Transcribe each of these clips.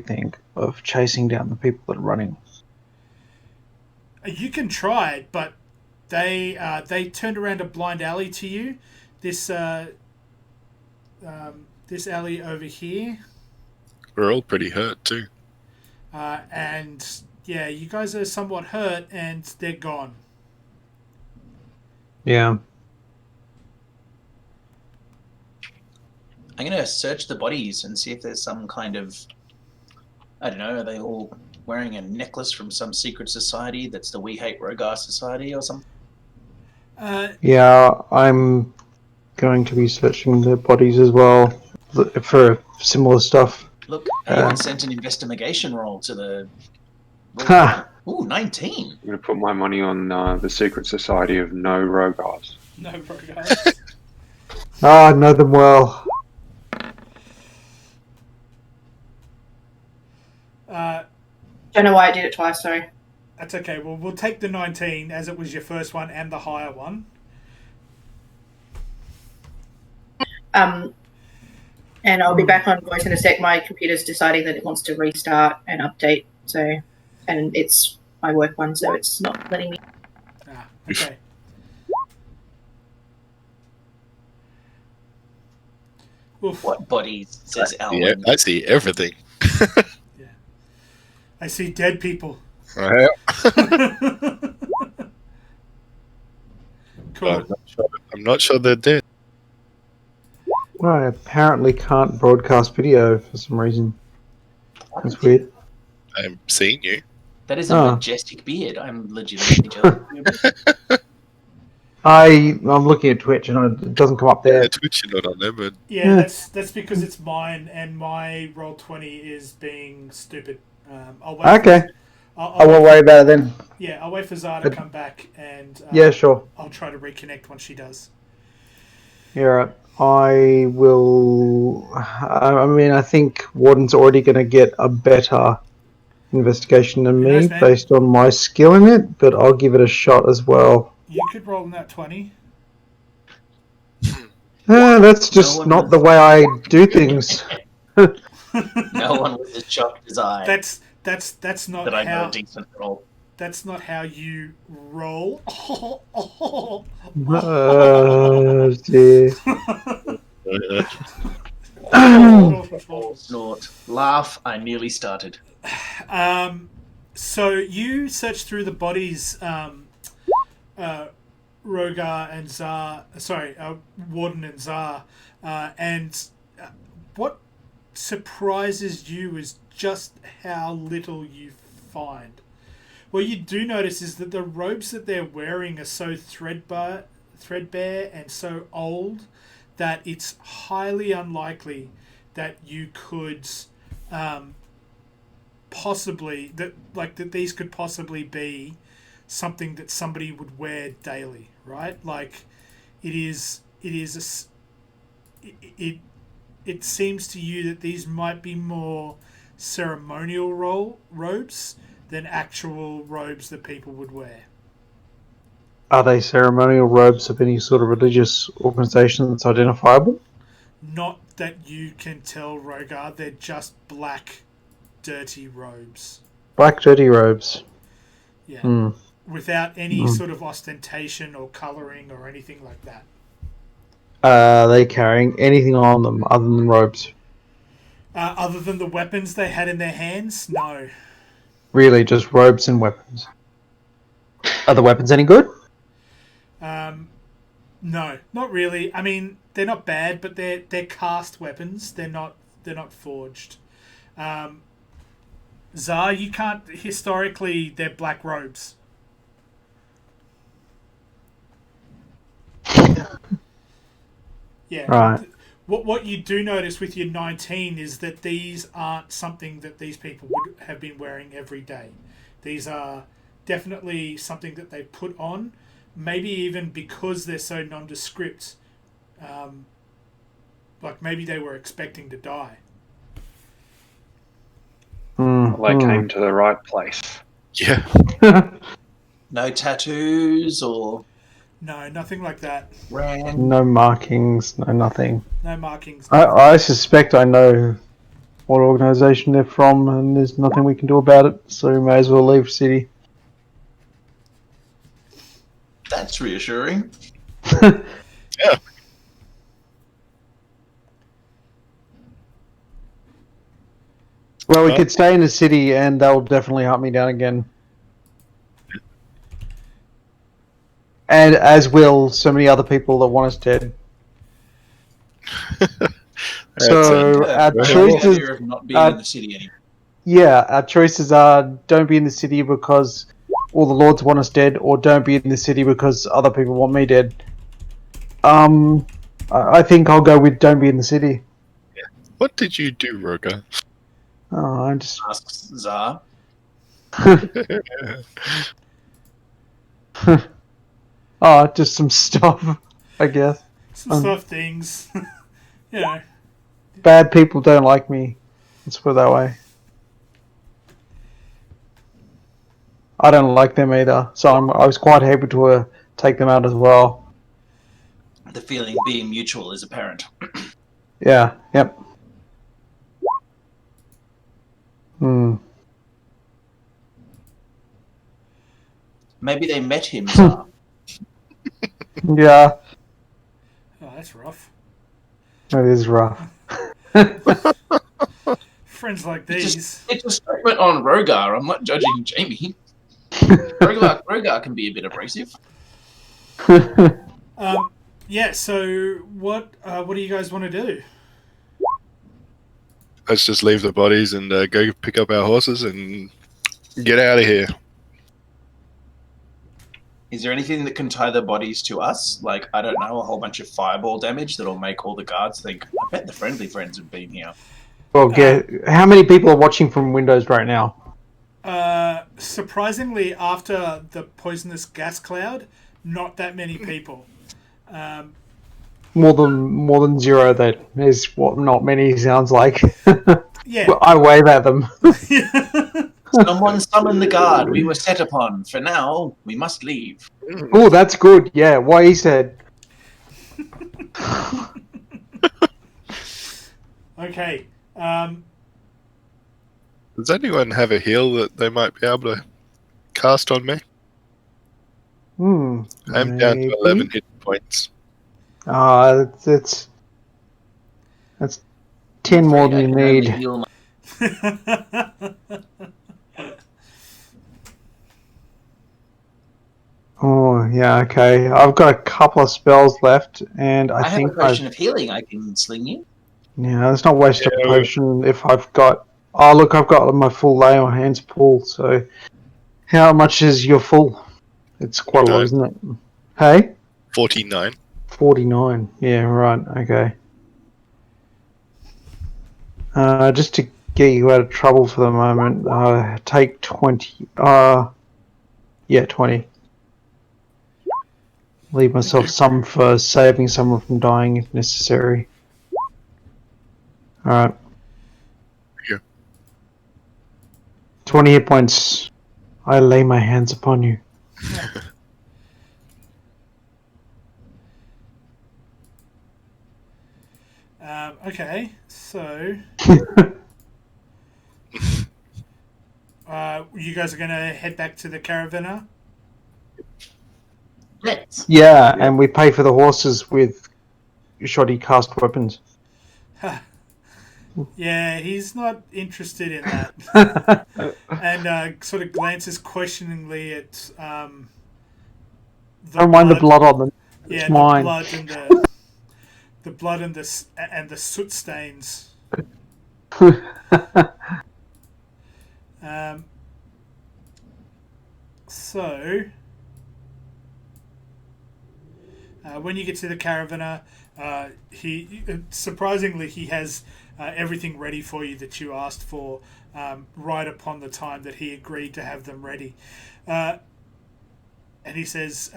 think, of chasing down the people that are running? You can try it, but they turned around a blind alley to you. This this alley over here, We're all pretty hurt too. and yeah, you guys are somewhat hurt, and they're gone. Yeah. I'm going to search the bodies and see if there's some kind of, I don't know, are they all wearing a necklace from some secret society that's the We Hate Rogar Society or something? Yeah, I'm going to be searching the bodies as well for similar stuff. Look, I even sent an investigation roll to the... Ha! Ooh, 19. I'm going to put my money on the Secret Society of No Rogars. No, Rogar. I know them well. Don't know why I did it twice, sorry. That's okay. Well, we'll take the 19 as it was your first one and the higher one. And I'll be back on voice in a sec. My computer's deciding that it wants to restart and update, so, and it's my work one, so it's not letting me. Ah, okay. Oof. What bodies, says Alan. Yeah, I see everything. Yeah. I see dead people. Right. Cool. I'm not sure they're dead. I apparently can't broadcast video for some reason. That's weird. I'm seeing you. That is a majestic beard. I'm legitimately jealous. I'm looking at Twitch and it doesn't come up there. Yeah, Twitch is not on there, but Yeah, that's because it's mine, and my Roll20 is being stupid. I'll wait. Okay. I won't wait worry about it then. Yeah, I'll wait for Zara to come back, and Yeah, sure. I'll try to reconnect once she does. Yeah, right. I will. I mean, I think Warden's already going to get a better investigation than me Nice, man. based on my skill in it, but I'll give it a shot as well. You could roll in that 20. That's just not the way I do things. No one was as shocked as I That's not that I how. know a decent roll. That's not how you roll. Dear. Snort. Laugh. I nearly started. So you search through the bodies, Rogar and Zar. Sorry, Warden and Zar, and what surprises you is just how little you find. What you do notice is that the robes that they're wearing are so threadbare and so old that it's highly unlikely that you could possibly that these could possibly be something that somebody would wear daily, right? Like it seems to you that these might be more ceremonial robes than actual robes that people would wear. Are they ceremonial robes of any sort of religious organization that's identifiable? Not that you can tell, Rogar. They're just black, dirty robes. Black, dirty robes. Yeah. Without any sort of ostentation or colouring or anything like that. Are they carrying anything on them other than robes? Other than the weapons they had in their hands? No. Really, just robes and weapons. Are the weapons any good? No, not really. I mean, they're not bad, but they're cast weapons. They're not forged. Zar, you can't. Historically, they're black robes. Yeah. Right. What you do notice with your 19 is that these aren't something that these people would have been wearing every day. These are definitely something that they put on, maybe even because they're so nondescript. Like maybe they were expecting to die. Well, they came to the right place. yeah. No tattoos or No, nothing like that. brand. No markings, no nothing. No markings. I suspect I know what organisation they're from, and there's nothing we can do about it, so we may as well leave city. That's reassuring. Yeah. Well, we could stay in the city, and they'll definitely hunt me down again. And as will so many other people that want us dead. So our The choices, idea of not being in the city anymore. yeah, our choices are: don't be in the city because all the lords want us dead, or don't be in the city because other people want me dead. I think I'll go with don't be in the city. What did you do, Roger? Oh, I just Asks Zar. just some stuff, I guess. Some stuff, things. You know. Bad people don't like me. Let's put it that way. I don't like them either, so I was quite happy to take them out as well. The feeling being mutual is apparent. Yeah, yep. Maybe they met him, Zar. Yeah, Oh, that's rough. it is rough. Friends like these. It's a statement on Rogar. I'm not judging Jamie. Rogar can be a bit abrasive. Yeah. So what? What do you guys want to do? Let's just leave the bodies and go pick up our horses and get out of here. Is there anything that can tie the bodies to us? Like, I don't know, a whole bunch of fireball damage that'll make all the guards think, I bet the friendly friends have been here. Well, how many people are watching from windows right now? Surprisingly, after the poisonous gas cloud, not that many people. More than zero. That is what not many sounds like. Yeah. Well, I wave at them. Someone summon the guard. We were set upon. For now, we must leave. Oh, that's good. Yeah, what he said. Okay. Does anyone have a heal that they might be able to cast on me? I'm down to 11 hit points. That's 10 more than you need. Oh, yeah, okay. I've got a couple of spells left, and I have think a potion of healing I can sling you. Yeah, let's not waste a potion if I've got... Oh, look, I've got my full lay on hands pool, so... How much is your full? It's quite a lot, isn't it? Hey? 49. 49. Yeah, right, okay. Just to get you out of trouble for the moment, take 20. Yeah, 20. Leave myself some for saving someone from dying if necessary. Alright. Yeah. 20 hit points. I lay my hands upon you. Okay, so you guys are going to head back to the caravanner? Let's. Yeah, and we pay for the horses with shoddy cast weapons. Yeah, he's not interested in that. And sort of glances questioningly at Don't mind the blood on them. Yeah, It's mine. The blood and the soot stains. So, when you get to the caravanner, he surprisingly he has everything ready for you that you asked for, right upon the time that he agreed to have them ready, and he says,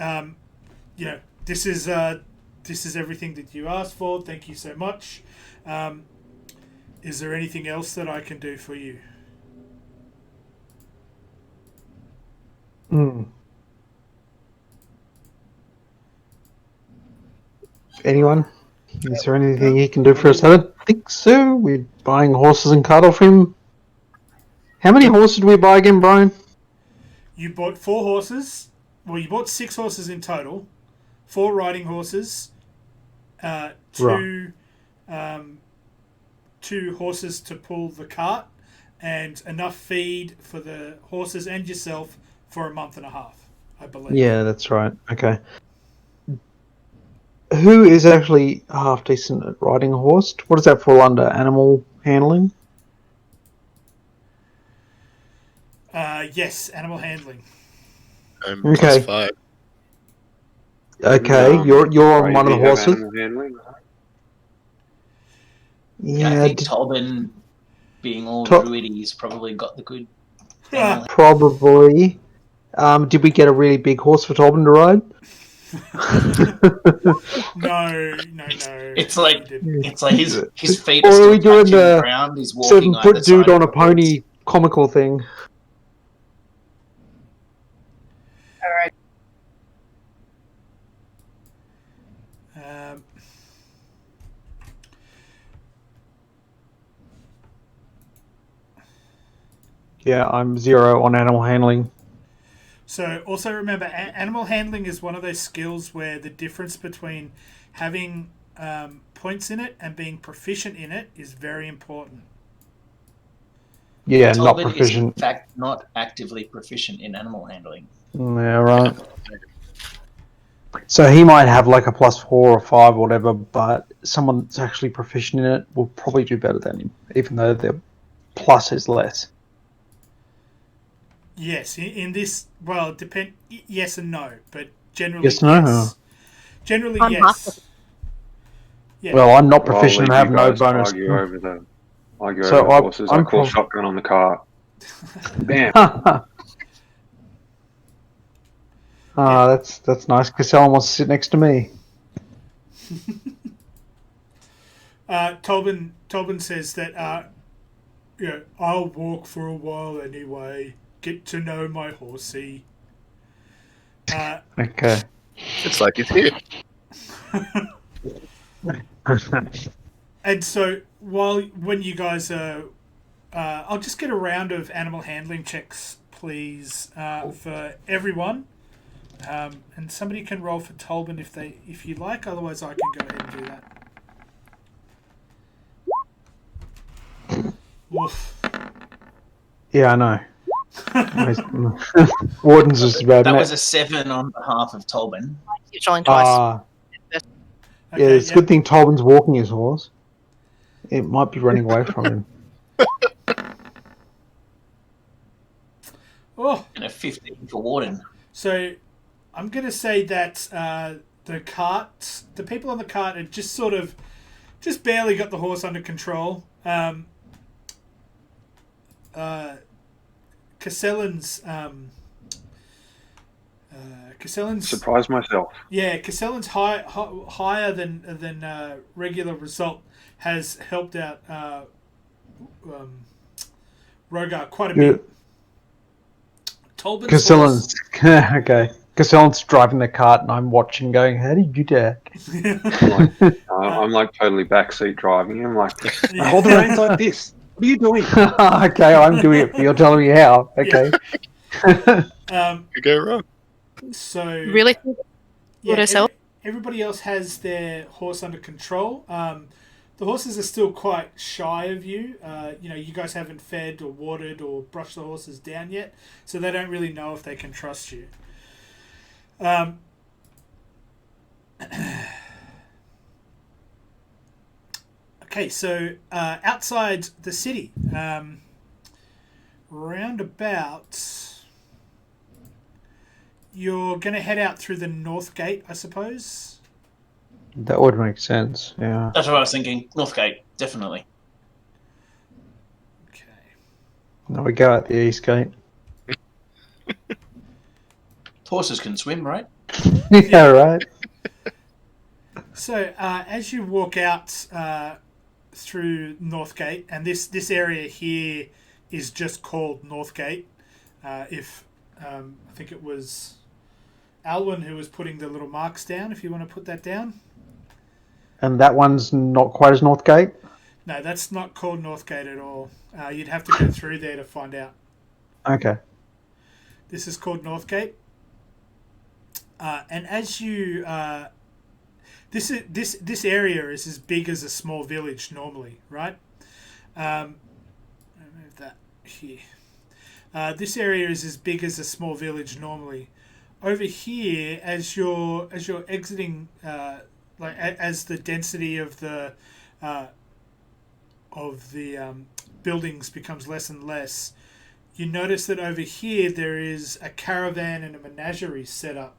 this is everything that you asked for. Thank you so much. Is there anything else that I can do for you? Anyone? Is there anything he can do for us, Helen? think so. We're buying horses and cart off him. How many horses did we buy again, Brian? You bought 4 horses. Well, you bought 6 horses in total. 4 riding horses. 2 horses to pull the cart, and enough feed for the horses and yourself for a month and a half, I believe. Yeah, that's right. Okay. Who is actually half decent at riding a horse? What does that fall under? Animal handling? Yes, animal handling. Okay. +5. Okay, you're on one of the horses. Animal handling. Yeah, I Yeah, think Tolbin, being all druidy, probably got the good. animal probably. Did we get a really big horse for Tobin to ride? No. It's like his feet Or are are still we doing touching the the ground. He's walking 7-foot either dude side on a of the horse. pony comical thing. All right. Yeah, I'm 0 on animal handling. So also remember, animal handling is one of those skills where the difference between having points in it and being proficient in it is very important. Yeah, not Tolbin is in proficient. fact not actively proficient in animal handling. Yeah, right. So he might have like a +4 or 5 or whatever, but someone that's actually proficient in it will probably do better than him, even though their plus is less. Yes, in this, well, depend. Yes and no, but generally Yes, no. yes. Generally I'm yes. Yeah. Well, I'm not Well, I'll proficient leave and have you no guys bonus. Argue over the So horses. I'm I call shotgun on the cart. Bam. That's nice. Cassell wants to sit next to me. Tolbin says that I'll walk for a while anyway. Get to know my horsey. Okay. It's like it's here. And so when you guys are, I'll just get a round of animal handling checks, please, for everyone. And somebody can roll for Tolbin if you like. Otherwise, I can go ahead and do that. Woof. Yeah, I know. Warden's just about That net. was a 7 on behalf of Tolbin. Keep rolling twice. Yeah, Okay, it's a good thing Tolbin's walking his horse. It might be running away from him. Oh, And a 15 for Warden. so I'm going to say that the people on the cart had just barely got the horse under control. Castellan's Surprise myself. yeah, Castellan's higher than regular result has helped out Rogar quite a bit. Tolbin's Castellan's okay. Castellan's driving the cart, and I'm watching, going, "How do you do that?" I'm like totally backseat driving him. Like, Yeah. hold the reins like this. What are you doing? Okay, I'm doing it, but you're telling me how. Okay. You go wrong. So Really? yeah, herself? everybody else has their horse under control. The horses are still quite shy of you. You guys haven't fed or watered or brushed the horses down yet, so they don't really know if they can trust you. Okay, so outside the city, roundabout, you're going to head out through the north gate, I suppose. That would make sense. Yeah. That's what I was thinking. Northgate, definitely. Okay. Now we go out the east gate. Horses can swim, right? Yeah, right. So as you walk out through Northgate, and this area here is just called Northgate. I think it was Alwyn who was putting the little marks down. If you want to put that down. And that one's not quite as Northgate. No, that's not called Northgate at all. You'd have to go through there to find out. Okay. This is called Northgate. And as you... This area is as big as a small village normally, right? I'll move that here. This area is as big as a small village normally. Over here, as you're exiting, as the density of the buildings becomes less and less, you notice that over here there is a caravan and a menagerie set up,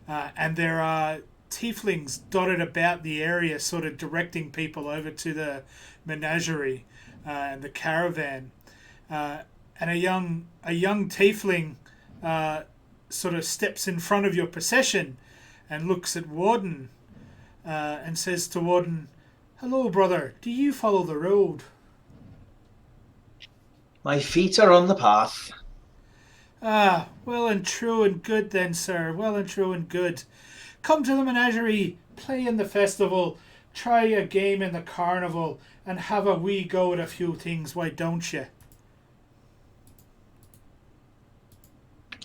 and there are tieflings dotted about the area, sort of directing people over to the menagerie and the caravan. And a young tiefling sort of steps in front of your procession and looks at Warden and says to Warden, "Hello, brother. Do you follow the road?" My feet are on the path. "Ah, well and true and good then, sir. Well and true and good. Come to the menagerie, play in the festival, try a game in the carnival, and have a wee go at a few things. Why don't you?"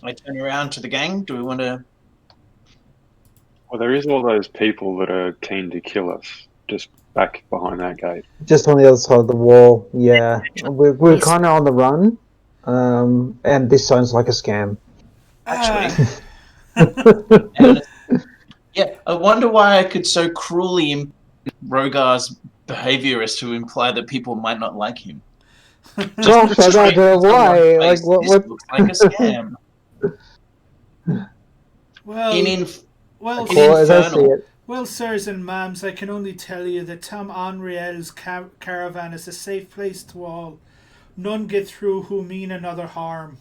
I turn around to the gang. Do we want to... Well, there is all those people that are keen to kill us just back behind that gate. Just on the other side of the wall. Yeah, we're kind of on the run, and this sounds like a scam. Actually... yeah, I wonder why I could so cruelly Rogar's behavior as to imply that people might don't like him. Gosh, I don't know why. Like, This what? looks like a scam. Well, Well, as I see it. Well, sirs and ma'ams, I can only tell you that Tom Anriel's caravan is a safe place to all. None get through who mean another harm.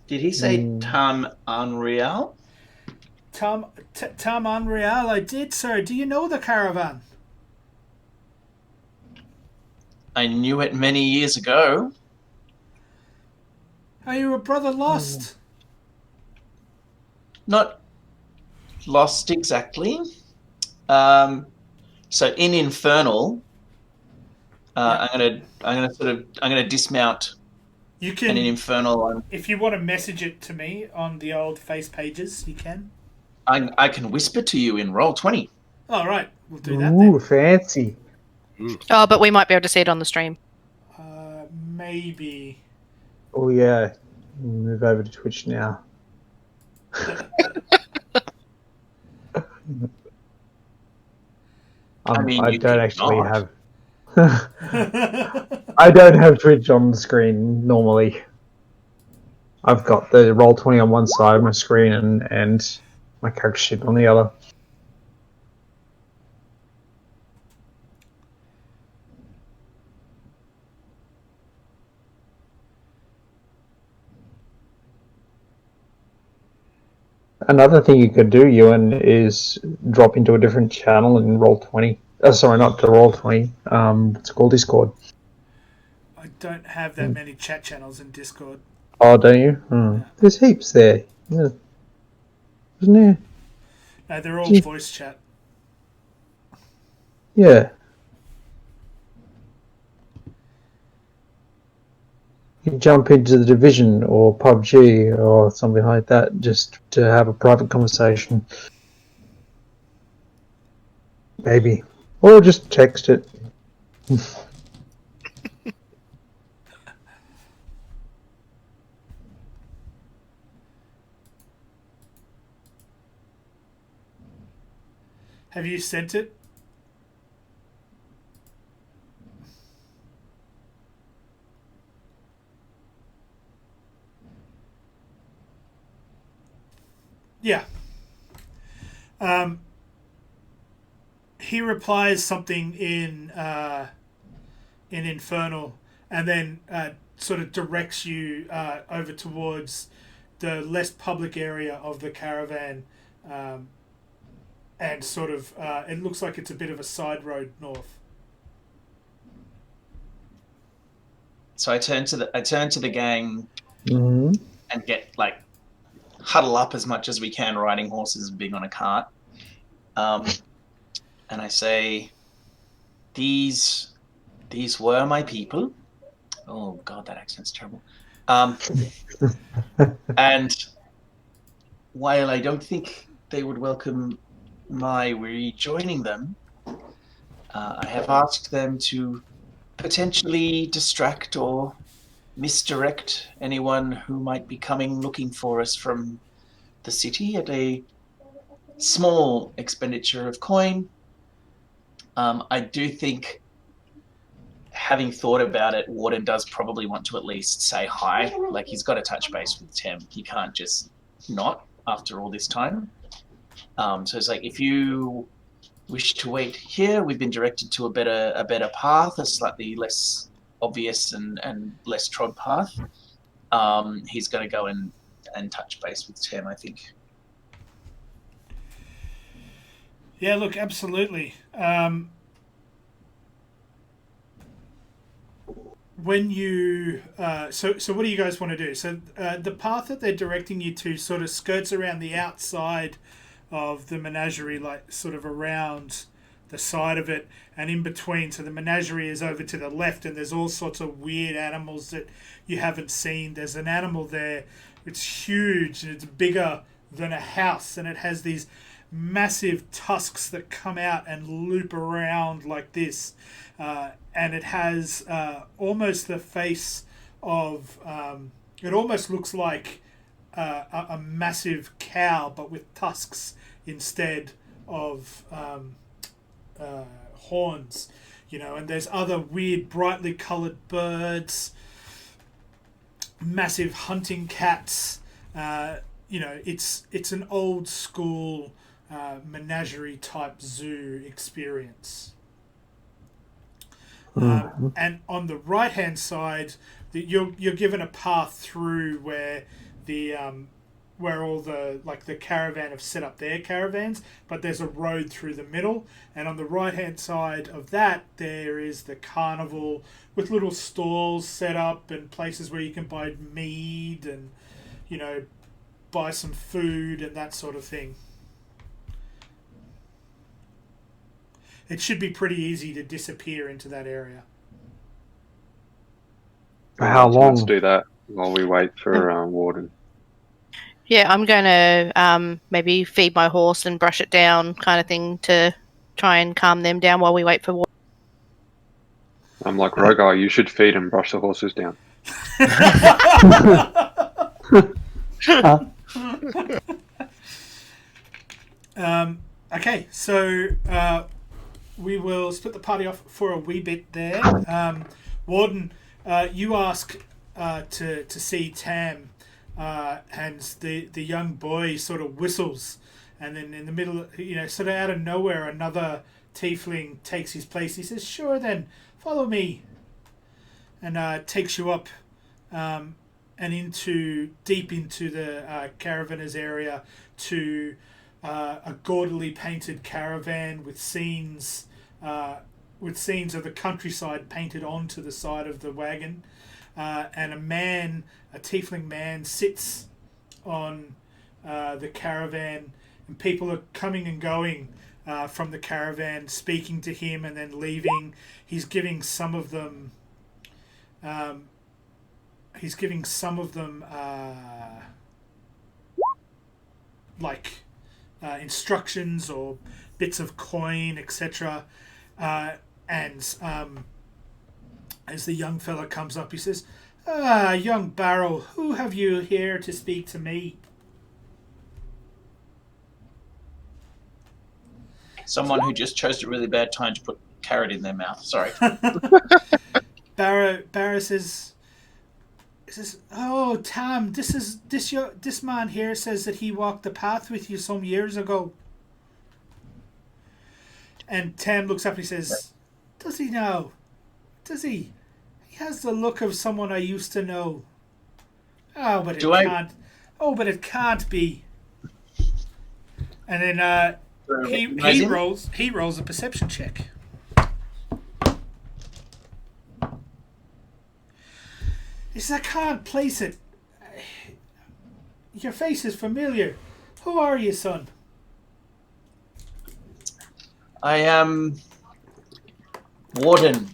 Did he say Tam Unreal? Tom Anriel, I did, sir. Do you know the caravan? I knew it many years ago. Are you a brother lost? Not lost exactly. So in Infernal, I'm gonna dismount. You can, and in Infernal, if you want to message it to me on the old face pages, you can. I can whisper to you in Roll20. All right, we'll do that Ooh, then. fancy. Oh, but we might be able to see it on the stream. Maybe. Oh yeah, move over to Twitch now. I don't actually have. I don't have Twitch on the screen normally. I've got the Roll20 on one side of my screen and my character sheet on the other. Another thing you could do, Ewan, is drop into a different channel in Roll20. Sorry, not to Roll20. It's called Discord. I don't have that many chat channels in Discord. Oh, don't you? No. There's heaps there. Yeah. Isn't there? No, they're all voice chat. Yeah. You jump into the Division or PUBG or something like that just to have a private conversation. Maybe. Or just text it. Have you sent it? Yeah. He replies something in Infernal, and then sort of directs you over towards the less public area of the caravan, and sort of it looks like it's a bit of a side road north. So I turn to the gang Mm-hmm. and get huddle up as much as we can, riding horses and being on a cart. And I say, these were my people. Oh God, that accent's terrible. And while I don't think they would welcome my rejoining them, I have asked them to potentially distract or misdirect anyone who might be coming looking for us from the city at a small expenditure of coin. I do think, having thought about it, Warden does probably want to at least say hi. Like, he's got to touch base with Tim. He can't just not after all this time. So it's like, if you wish to wait here, we've been directed to a better path, a slightly less obvious and less trod path. He's going to go and touch base with Tim, I think. Yeah, look, absolutely. When you so what do you guys want to do? So the path that they're directing you to sort of skirts around the outside of the menagerie, like sort of around the side of it and in between. So the menagerie is over to the left, and there's all sorts of weird animals that you haven't seen. There's an animal there, it's huge and it's bigger than a house, and it has these massive tusks that come out and loop around like this, and it has almost the face of it almost looks like a massive cow, but with tusks instead of horns, and there's other weird brightly coloured birds, massive hunting cats. It's an old school menagerie type zoo experience. And on the right hand side, you're given a path through where where all the caravan have set up their caravans, but there's a road through the middle, and on the right hand side of that there is the carnival with little stalls set up and places where you can buy mead and buy some food and that sort of thing. It should be pretty easy to disappear into that area. For how long? Let's do that while we wait for Warden. Yeah, I'm going to maybe feed my horse and brush it down, kind of thing, to try and calm them down while we wait for Warden. I'm like, Rogar, you should feed and brush the horses down. Okay, so we will split the party off for a wee bit there. Warden, you ask to see Tam, and the young boy sort of whistles, and then in the middle, sort of out of nowhere, another tiefling takes his place. He says, "Sure, then follow me," and takes you up and deep into the caravanners area to a gaudily painted caravan with scenes of the countryside painted onto the side of the wagon, and a tiefling man, sits on the caravan, and people are coming and going from the caravan, speaking to him and then leaving. He's giving some of them instructions or bits of coin, etc. And as the young fella comes up, he says, young Barrow, who have you here to speak to me?" Someone who just chose a really bad time to put carrot in their mouth. Sorry. Barrow says, "Oh, Tam, this man here says that he walked the path with you some years ago." And Tam looks up and he says, "Does he now? Does he? He has the look of someone I used to know." Oh, but can't. Oh, but it can't be. And then he rolls a perception check. He says, "I can't place it. Your face is familiar. Who are you, son?" I am Warden,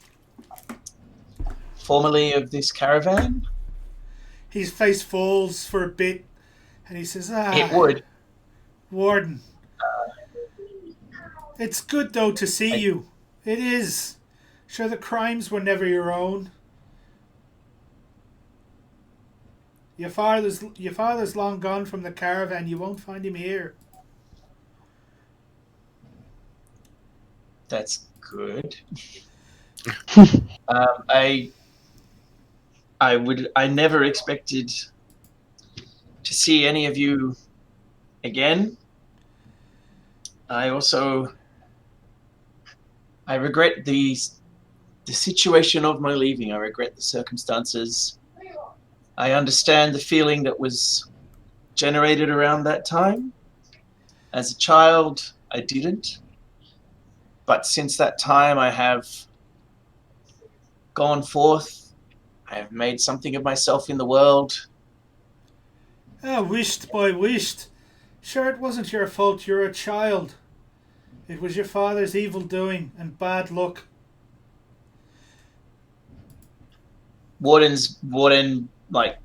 formerly of this caravan? His face falls for a bit, and he says, It would. Warden. It's good, though, to see you. It is. Sure, the crimes were never your own. Your father's long gone from the caravan. You won't find him here. That's good. I never expected to see any of you again. I regret the situation of my leaving. I regret the circumstances. I understand the feeling that was generated around that time. As a child, I didn't. But since that time, I have gone forth. I have made something of myself in the world. Wished, boy, wished. Sure, it wasn't your fault. You're a child. It was your father's evil doing and bad luck. Warden, like,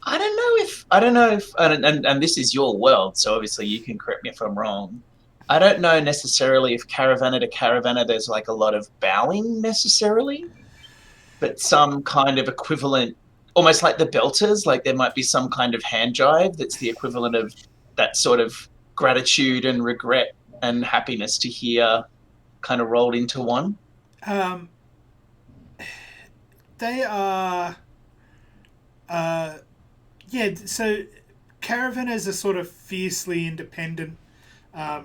I don't know if, and this is your world, so obviously you can correct me if I'm wrong. I don't know necessarily if caravanner to caravanner there's like a lot of bowing necessarily, but some kind of equivalent, almost like the belters, like there might be some kind of hand jive that's the equivalent of that sort of gratitude and regret and happiness to hear kind of rolled into one. They are, so caravanners are sort of fiercely independent, but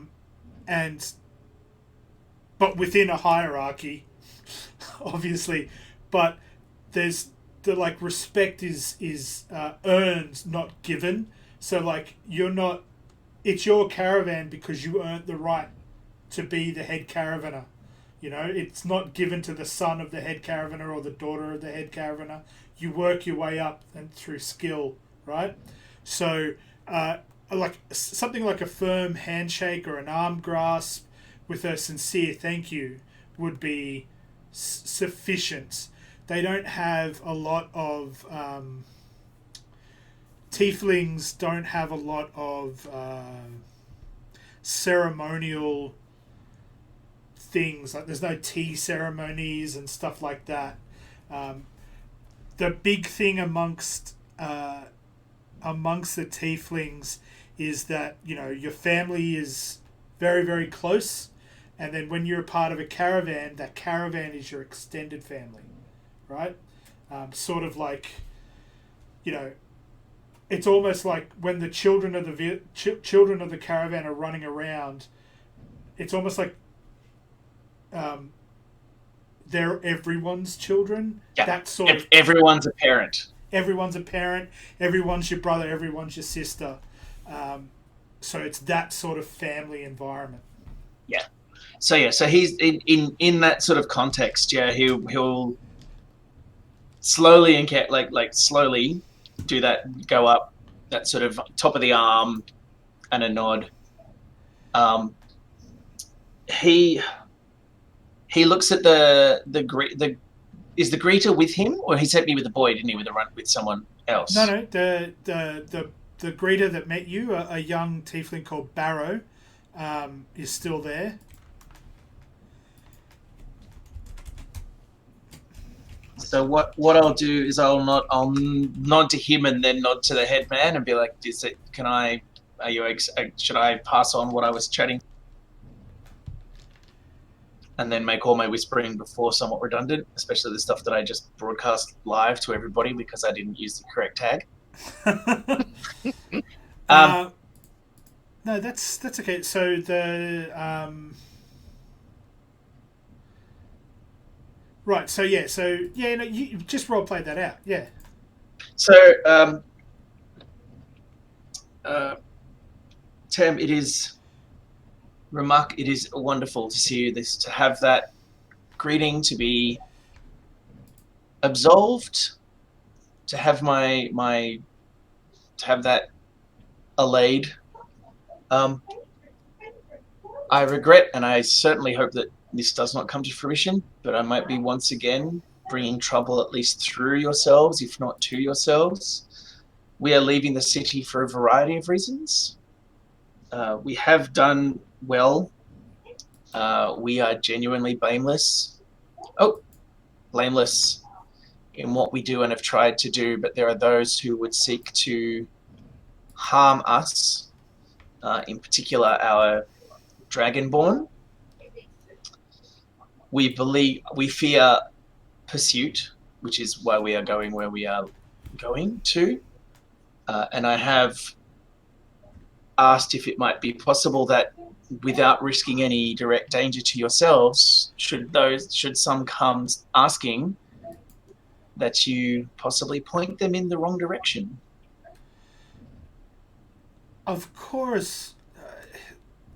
within a hierarchy, obviously. But there's the like respect is earned, not given. So like it's your caravan because you earned the right to be the head caravaner. You know, it's not given to the son of the head caravaner or the daughter of the head caravaner. You work your way up and through skill, right? So, like something like a firm handshake or an arm grasp with a sincere thank you would be sufficient. They don't have a lot of tieflings. Don't have a lot of ceremonial things, like there's no tea ceremonies and stuff like that. The big thing amongst the tieflings is that, you know, your family is very, very close, and then when you're a part of a caravan, that caravan is your extended family, right? Sort of like, you know, it's almost like when the children of the caravan are running around, it's almost like they're everyone's children. Yeah. That sort of everyone's a parent. Everyone's a parent. Everyone's your brother. Everyone's your sister. So it's that sort of family environment. Yeah. So he's in that sort of context. Yeah, he'll slowly and like slowly do that. Go up that sort of top of the arm and a nod. He looks at the is the greeter with him, or he sent me with a boy, didn't he, with someone else? No, the greeter that met you, a young tiefling called Barrow, is still there. So what I'll do is I'll nod to him and then nod to the head man and be like, should I pass on what I was chatting? And then make all my whispering before somewhat redundant, especially the stuff that I just broadcast live to everybody because I didn't use the correct tag. No, that's okay. So the right. So yeah. No, you just role played that out. Yeah. So Tam, it is wonderful to see you, to have that greeting, to be absolved, to have to have that allayed. I regret, and I certainly hope that this does not come to fruition, but I might be once again bringing trouble at least through yourselves, if not to yourselves. We are leaving the city for a variety of reasons. We have done well. We are genuinely blameless. Blameless in what we do and have tried to do, but there are those who would seek to harm us, in particular our Dragonborn. We fear pursuit, which is why we are going where we are going to. And I have asked if it might be possible that, without risking any direct danger to yourselves, should some come asking, that you possibly point them in the wrong direction. Of course,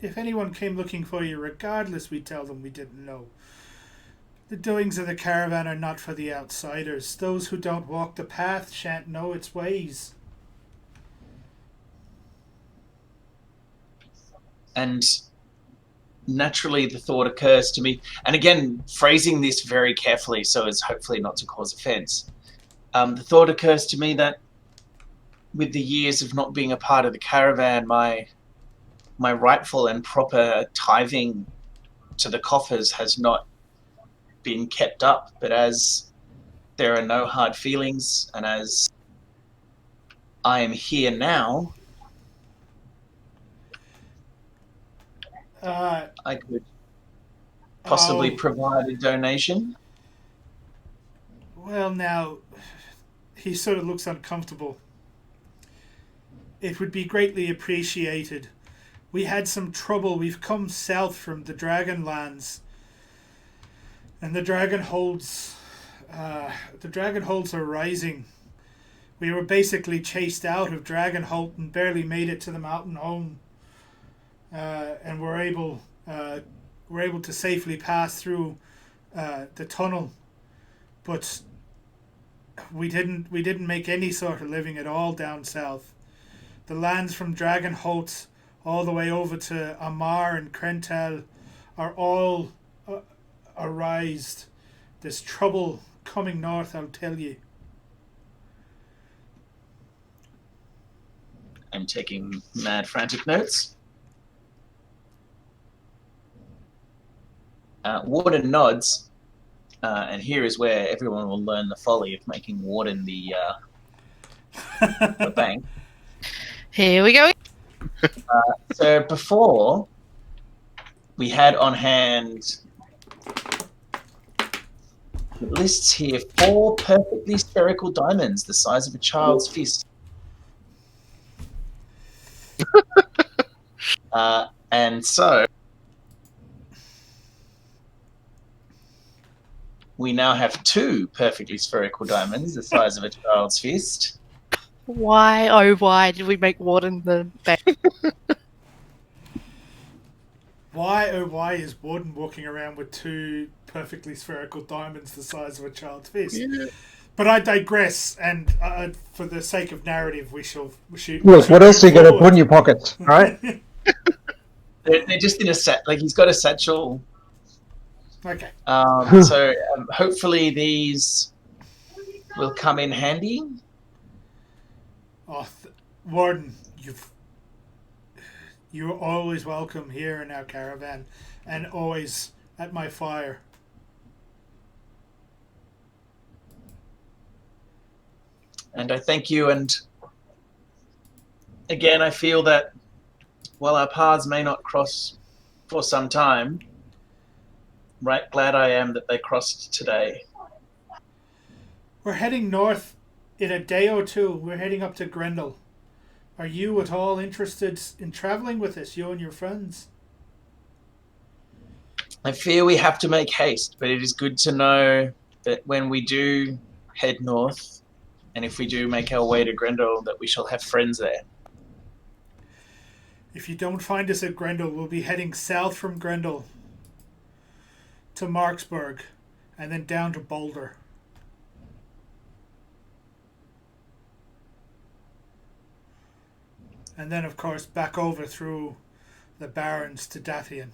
if anyone came looking for you, regardless, we'd tell them we didn't know. The doings of the caravan are not for the outsiders. Those who don't walk the path shan't know its ways. And naturally the thought occurs to me, and again, phrasing this very carefully so as hopefully not to cause offense, the thought occurs to me that with the years of not being a part of the caravan, my rightful and proper tithing to the coffers has not been kept up, but as there are no hard feelings, and as I am here now, I could possibly provide a donation. Well, now, he sort of looks uncomfortable. It would be greatly appreciated. We had some trouble. We've come south from the Dragonlands, and the Dragonholds are rising. We were basically chased out of Dragonholt and barely made it to the mountain home, and we're able to safely pass through the tunnel, but we didn't make any sort of living at all down south. The lands from Dragonholt all the way over to Amar and Krental are all arised. There's trouble coming north, I'll tell you. I'm taking mad frantic notes. Warden nods, and here is where everyone will learn the folly of making Warden the bank. Here we go. So before, we had on hand, it lists here 4 perfectly spherical diamonds the size of a child's fist. And so we now have 2 perfectly spherical diamonds the size of a child's fist. Why, oh why did we make Warden the best? Why, oh why is Warden walking around with 2 perfectly spherical diamonds the size of a child's fist? Yeah. But I digress, and for the sake of narrative, we shall Look, what else are you going to put in your pockets, right? They're just in a set. Like, he's got a satchel. Okay. So hopefully these will come in handy. Oh, Warden, you're always welcome here in our caravan, and always at my fire. And I thank you, and again, I feel that while our paths may not cross for some time, right glad I am that they crossed today. We're heading north in a day or two. We're heading up to Grendel. Are you at all interested in traveling with us, you and your friends? I fear we have to make haste, but it is good to know that when we do head north, and if we do make our way to Grendel, that we shall have friends there. If you don't find us at Grendel, we'll be heading south from Grendel to Marksburg, and then down to Boulder. And then, of course, back over through the Barrens to Dathian.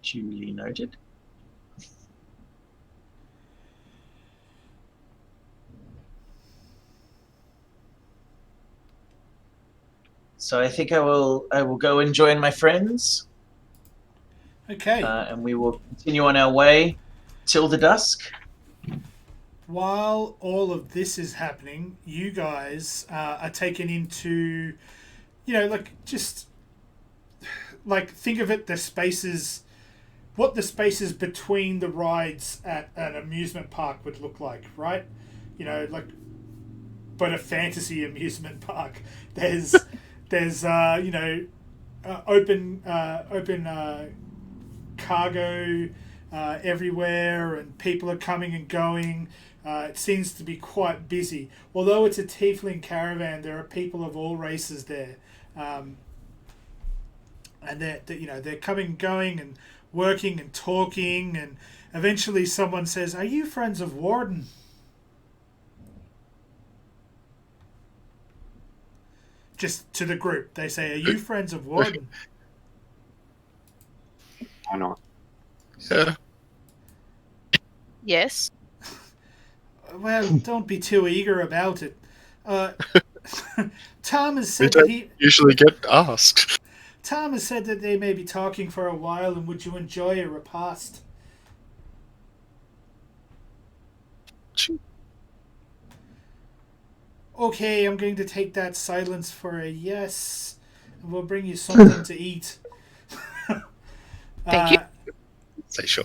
Duly noted. So I think I will go and join my friends, Okay. and we will continue on our way till the dusk. While all of this is happening, you guys are taken into, just like think of it, what the spaces between the rides at an amusement park would look like, right? But a fantasy amusement park. There's open cargo everywhere, and people are coming and going. It seems to be quite busy. Although it's a tiefling caravan, there are people of all races there, and they're coming and going and working and talking. And eventually, someone says, "Are you friends of Warden?" Just to the group, they say, "Are you friends of Warden?" Why not? Yeah. Yes. Well, don't be too eager about it. Tom has We said don't usually get asked. Tom has said that they may be talking for a while, and would you enjoy a repast? Okay, I'm going to take that silence for a yes, and we'll bring you something to eat. Thank you. Say sure.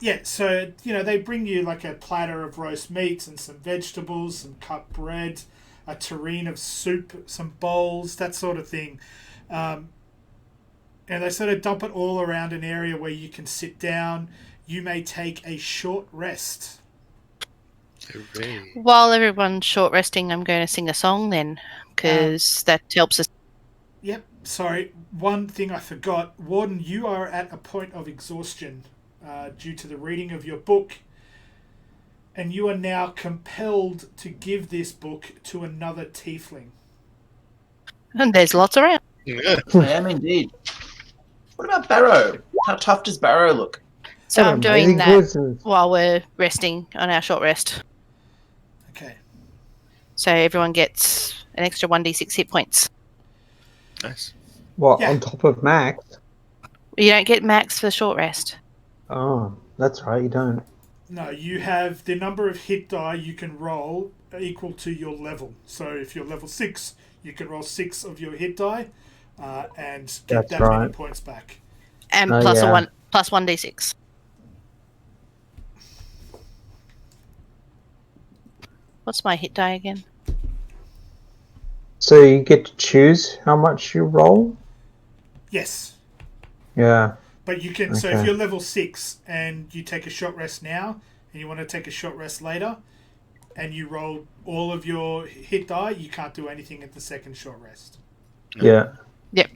Yeah, so, they bring you like a platter of roast meats and some vegetables, some cut bread, a tureen of soup, some bowls, that sort of thing. And they sort of dump it all around an area where you can sit down. You may take a short rest. Hooray. While everyone's short resting, I'm going to sing a song then, because that helps us. Yep, sorry. One thing I forgot. Warden, you are at a point of exhaustion due to the reading of your book, and you are now compelled to give this book to another tiefling. And there's lots around. Yeah. I am indeed. What about Barrow? How tough does Barrow look? So What I'm doing amazing that voices. while we're resting on our short rest. Okay. So everyone gets an extra 1d6 hit points. Nice. What, Yeah. on top of max? You don't get max for the short rest. Oh, that's right, you don't. No, you have the number of hit die you can roll equal to your level. So if you're level 6, you can roll 6 of your hit die and get That's that many right. points back. And Oh, plus yeah. plus 1d6. What's my hit die again? So you get to choose how much you roll? Yes. Yeah. But you can, so if Okay. you're level 6 and you take a short rest now, and you want to take a short rest later, and you roll all of your hit die, you can't do anything at the second short rest. Yeah. Yep.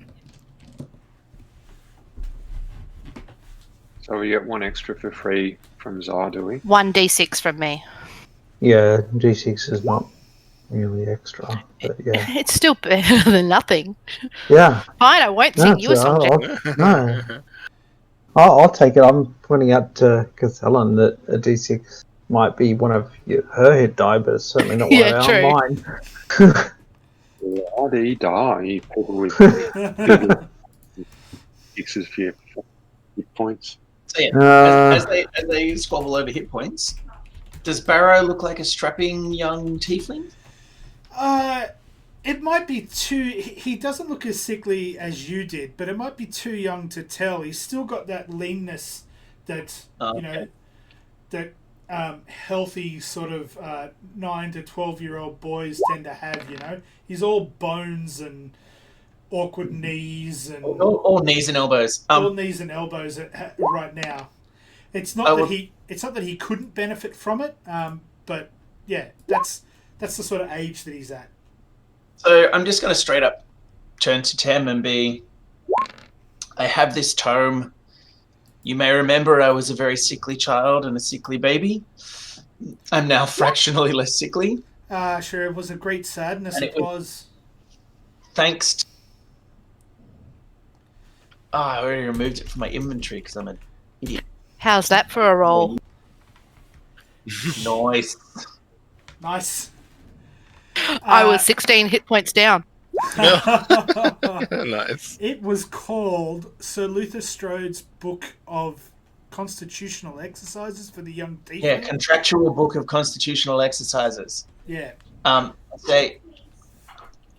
So we get one extra for free from Zar, do we? 1d6 from me. Yeah, G6 is not really extra, but yeah. It's still better than nothing. Yeah. Fine, I won't sing you a song. Jack. I'll take it. I'm pointing out to Castellan that a D6 might be one of her hit die, but it's certainly not one Yeah, of true. mine. Die, people with bigger fixes for your hit points. So yeah, as they squabble over hit points, does Barrow look like a strapping young tiefling? It might be too. He doesn't look as sickly as you did, but it might be too young to tell. He's still got that leanness that that healthy sort of 9 to 12-year-old boys tend to have. He's all bones and awkward knees and All knees and elbows. all knees and elbows right now. It's not that he couldn't benefit from it, but yeah, that's the sort of age that he's at. So I'm just going to straight up turn to Tem and be, I have this tome. You may remember I was a very sickly child and a sickly baby. I'm now fractionally less sickly. Sure, it was a great sadness, And it was. Thanks to... I already removed it from my inventory because I'm a How's that for a roll? Nice. Nice. I was 16 hit points down. Nice. It was called Sir Luther Strode's Book of Constitutional Exercises for the Young Tiefling. Yeah, contractual book of constitutional exercises. Yeah. Say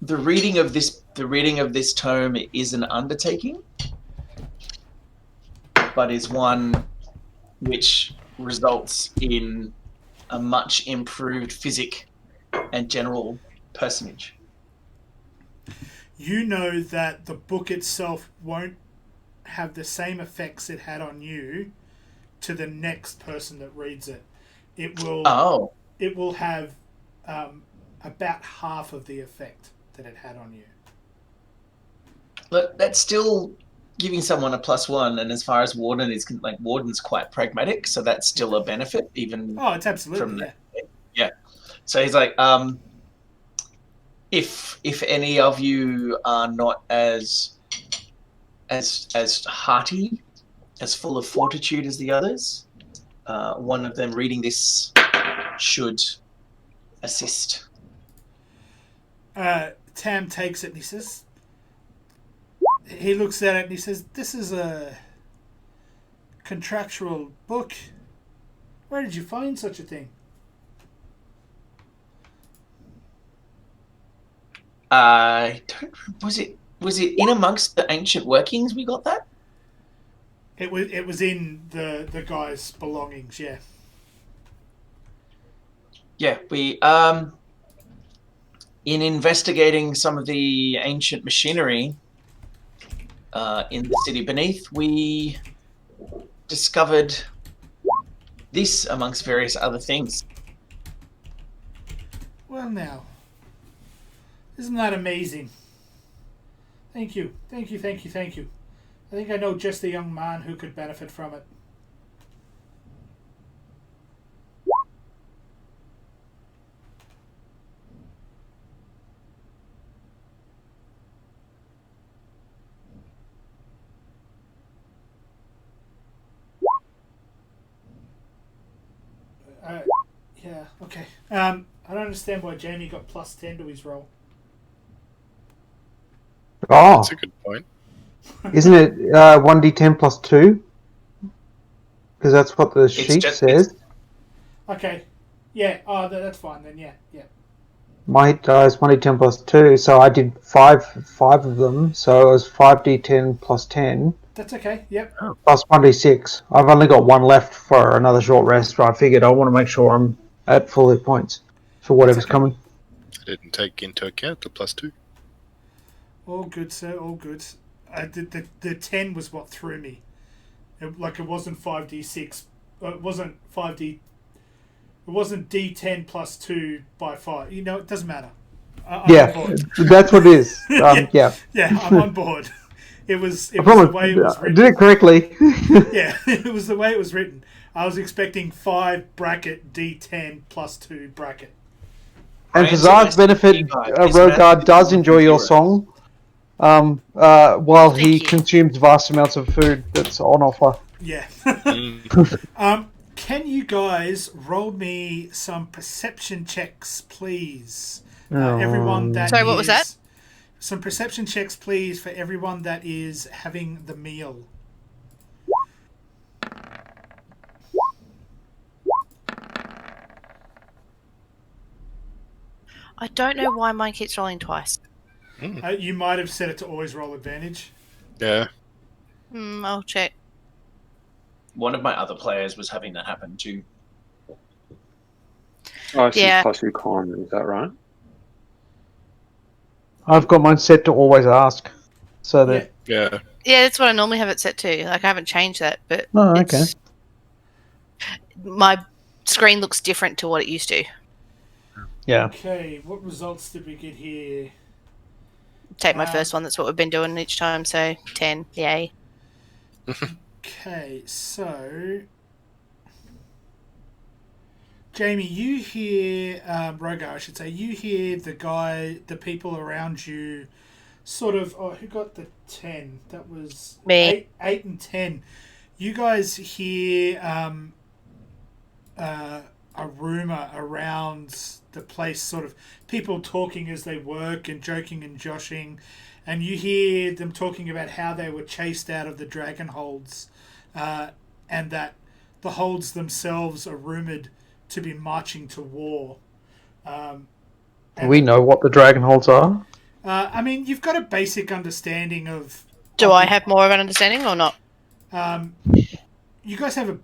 the reading of this tome is an undertaking, but is one which results in a much improved physic and general personage. You know that the book itself won't have the same effects it had on you to the next person that reads it. It will. Oh. It will have about half of the effect that it had on you. But that's still giving someone a +1, and as far as Warden is Warden's quite pragmatic, so that's still a benefit, even. Oh, it's absolutely from that. Yeah. So he's like, if any of you are not as hearty, as full of fortitude as the others, one of them reading this should assist. Tam takes it and he looks at it and he says, "This is a contractual book. Where did you find such a thing?" Was it in amongst the ancient workings we got that? It was in the guy's belongings, yeah. Yeah, we in investigating some of the ancient machinery in the city beneath, we discovered this amongst various other things. Well now, isn't that amazing? Thank you. I think I know just the young man who could benefit from it. Yeah, okay. I don't understand why Jamie got +10 to his roll. Oh, That's a good point. isn't it 1d10 plus 2? Because that's what the sheet says. Okay. Yeah, that's fine then, yeah. My hit dice 1d10 plus 2, so I did five of them, so it was 5d10 plus 10. That's okay, yep. Plus 1d6. I've only got one left for another short rest, but I figured I want to make sure I'm at full hit points for whatever's coming. I didn't take into account the +2. All good, sir, all good. The 10 was what threw me. It wasn't 5d6. It wasn't 5d... It wasn't d10 plus 2 by 5. You know, it doesn't matter. I'm on board. That's what it is. Yeah, I'm on board. It was the way it was written. I did it correctly. Yeah, it was the way it was written. I was expecting 5 bracket d10 plus 2 bracket. And for Zar's benefit, Rogard does enjoy your song while he consumes vast amounts of food that's on offer. Yeah. Can you guys roll me some perception checks, please? Everyone that Sorry, what was that? Some perception checks, please, for everyone that is having the meal. I don't know why mine keeps rolling twice. You might have set it to always roll advantage. Yeah. I'll check. One of my other players was having that happen too. Oh, I see. Yeah. Plus your con, is that right? I've got mine set to always ask, so that Yeah. Yeah, that's what I normally have it set to. Like, I haven't changed that, but okay. My screen looks different to what it used to. Yeah. Okay, what results did we get here? Take my first one. That's what we've been doing each time. So 10, yay. Okay, so Jamie, you hear Rogar, I should say. You hear the people around you, sort of. Oh, who got the 10? That was Me. 8 and 10. you guys hear a rumor around the place, sort of people talking as they work and joking and joshing, and you hear them talking about how they were chased out of the dragon holds, and that the holds themselves are rumored to be marching to war. Do we know what the dragon holds are? I mean, you've got a basic understanding of. Do I have more of an understanding or not? You guys have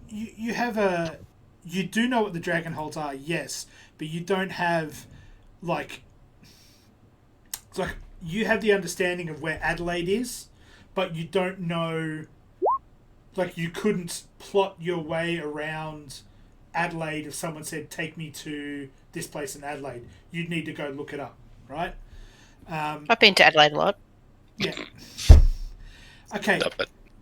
you have a. You do know what the dragon holds are, yes, but you don't have it's like you have the understanding of where Adelaide is, but you don't know. Like, you couldn't plot your way around Adelaide if someone said, "Take me to this place in Adelaide." You'd need to go look it up, right? I've been to Adelaide a lot. Yeah. Okay.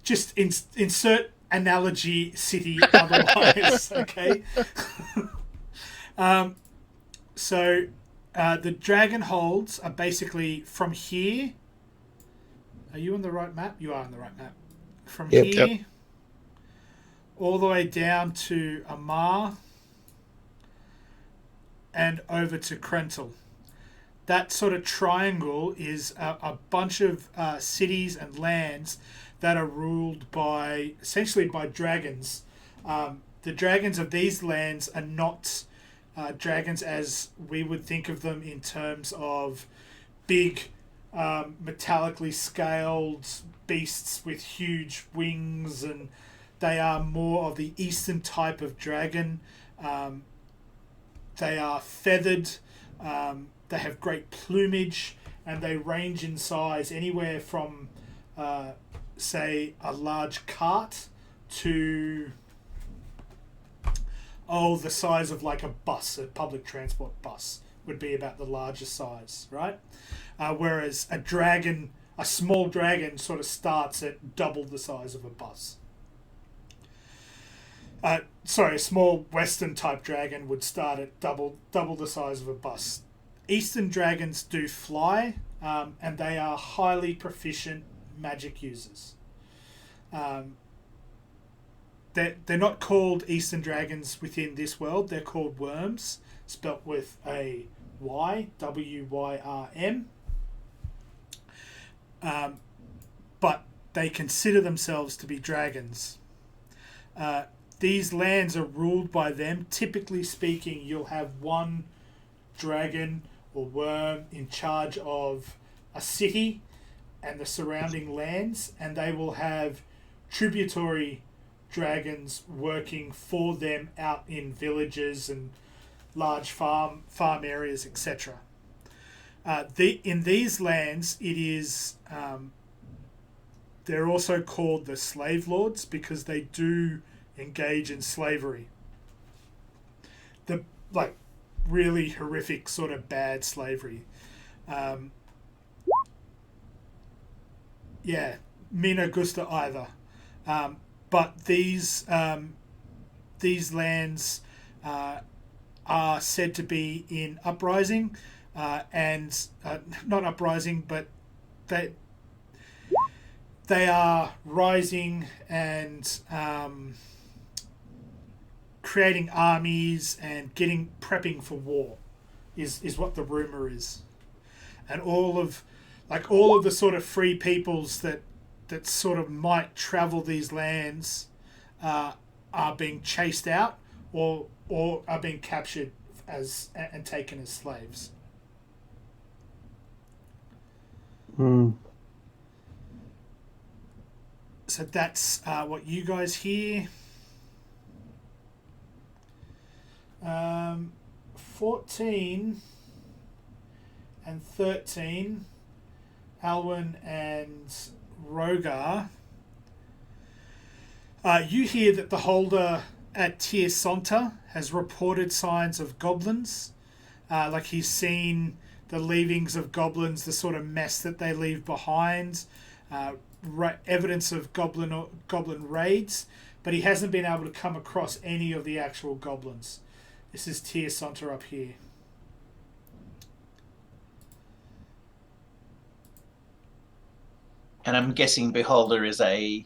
Just insert analogy city otherwise. Okay. So the dragon holds are basically from here. Are you on the right map? You are on the right map. From here all the way down to Amar and over to Krentel. That sort of triangle is a bunch of cities and lands that are ruled by, essentially by dragons. The dragons of these lands are not dragons as we would think of them in terms of big, metallically scaled beasts with huge wings, and they are more of the eastern type of dragon. They are feathered. They have great plumage, and they range in size anywhere from, say, a large cart to, the size of like a bus, a public transport bus would be about the largest size, right? Whereas a small dragon sort of starts at double the size of a bus. A small Western type dragon would start at double the size of a bus. Eastern dragons do fly, and they are highly proficient magic users. They're not called Eastern dragons within this world. They're called worms, spelt with a Y, W-Y-R-M. But they consider themselves to be dragons. These lands are ruled by them. Typically speaking, you'll have one dragon or worm in charge of a city and the surrounding lands, and they will have tributary dragons working for them out in villages and large farm areas, etc. In these lands, it is they're also called the slave lords because they do engage in slavery. The really horrific sort of bad slavery. Me no gusta either. But these lands are said to be in uprising, and not uprising, but they are rising and creating armies and prepping for war is what the rumor is. And all of the sort of free peoples that sort of might travel these lands are being chased out or are being captured and taken as slaves. So that's what you guys hear. 14 and 13, Alwyn and Rogar. You hear that the holder at Tir Sonta has reported signs of goblins. Like he's seen the leavings of goblins, the sort of mess that they leave behind, evidence of goblin raids, but he hasn't been able to come across any of the actual goblins. This is Tir Sonta up here. And I'm guessing Beholder is a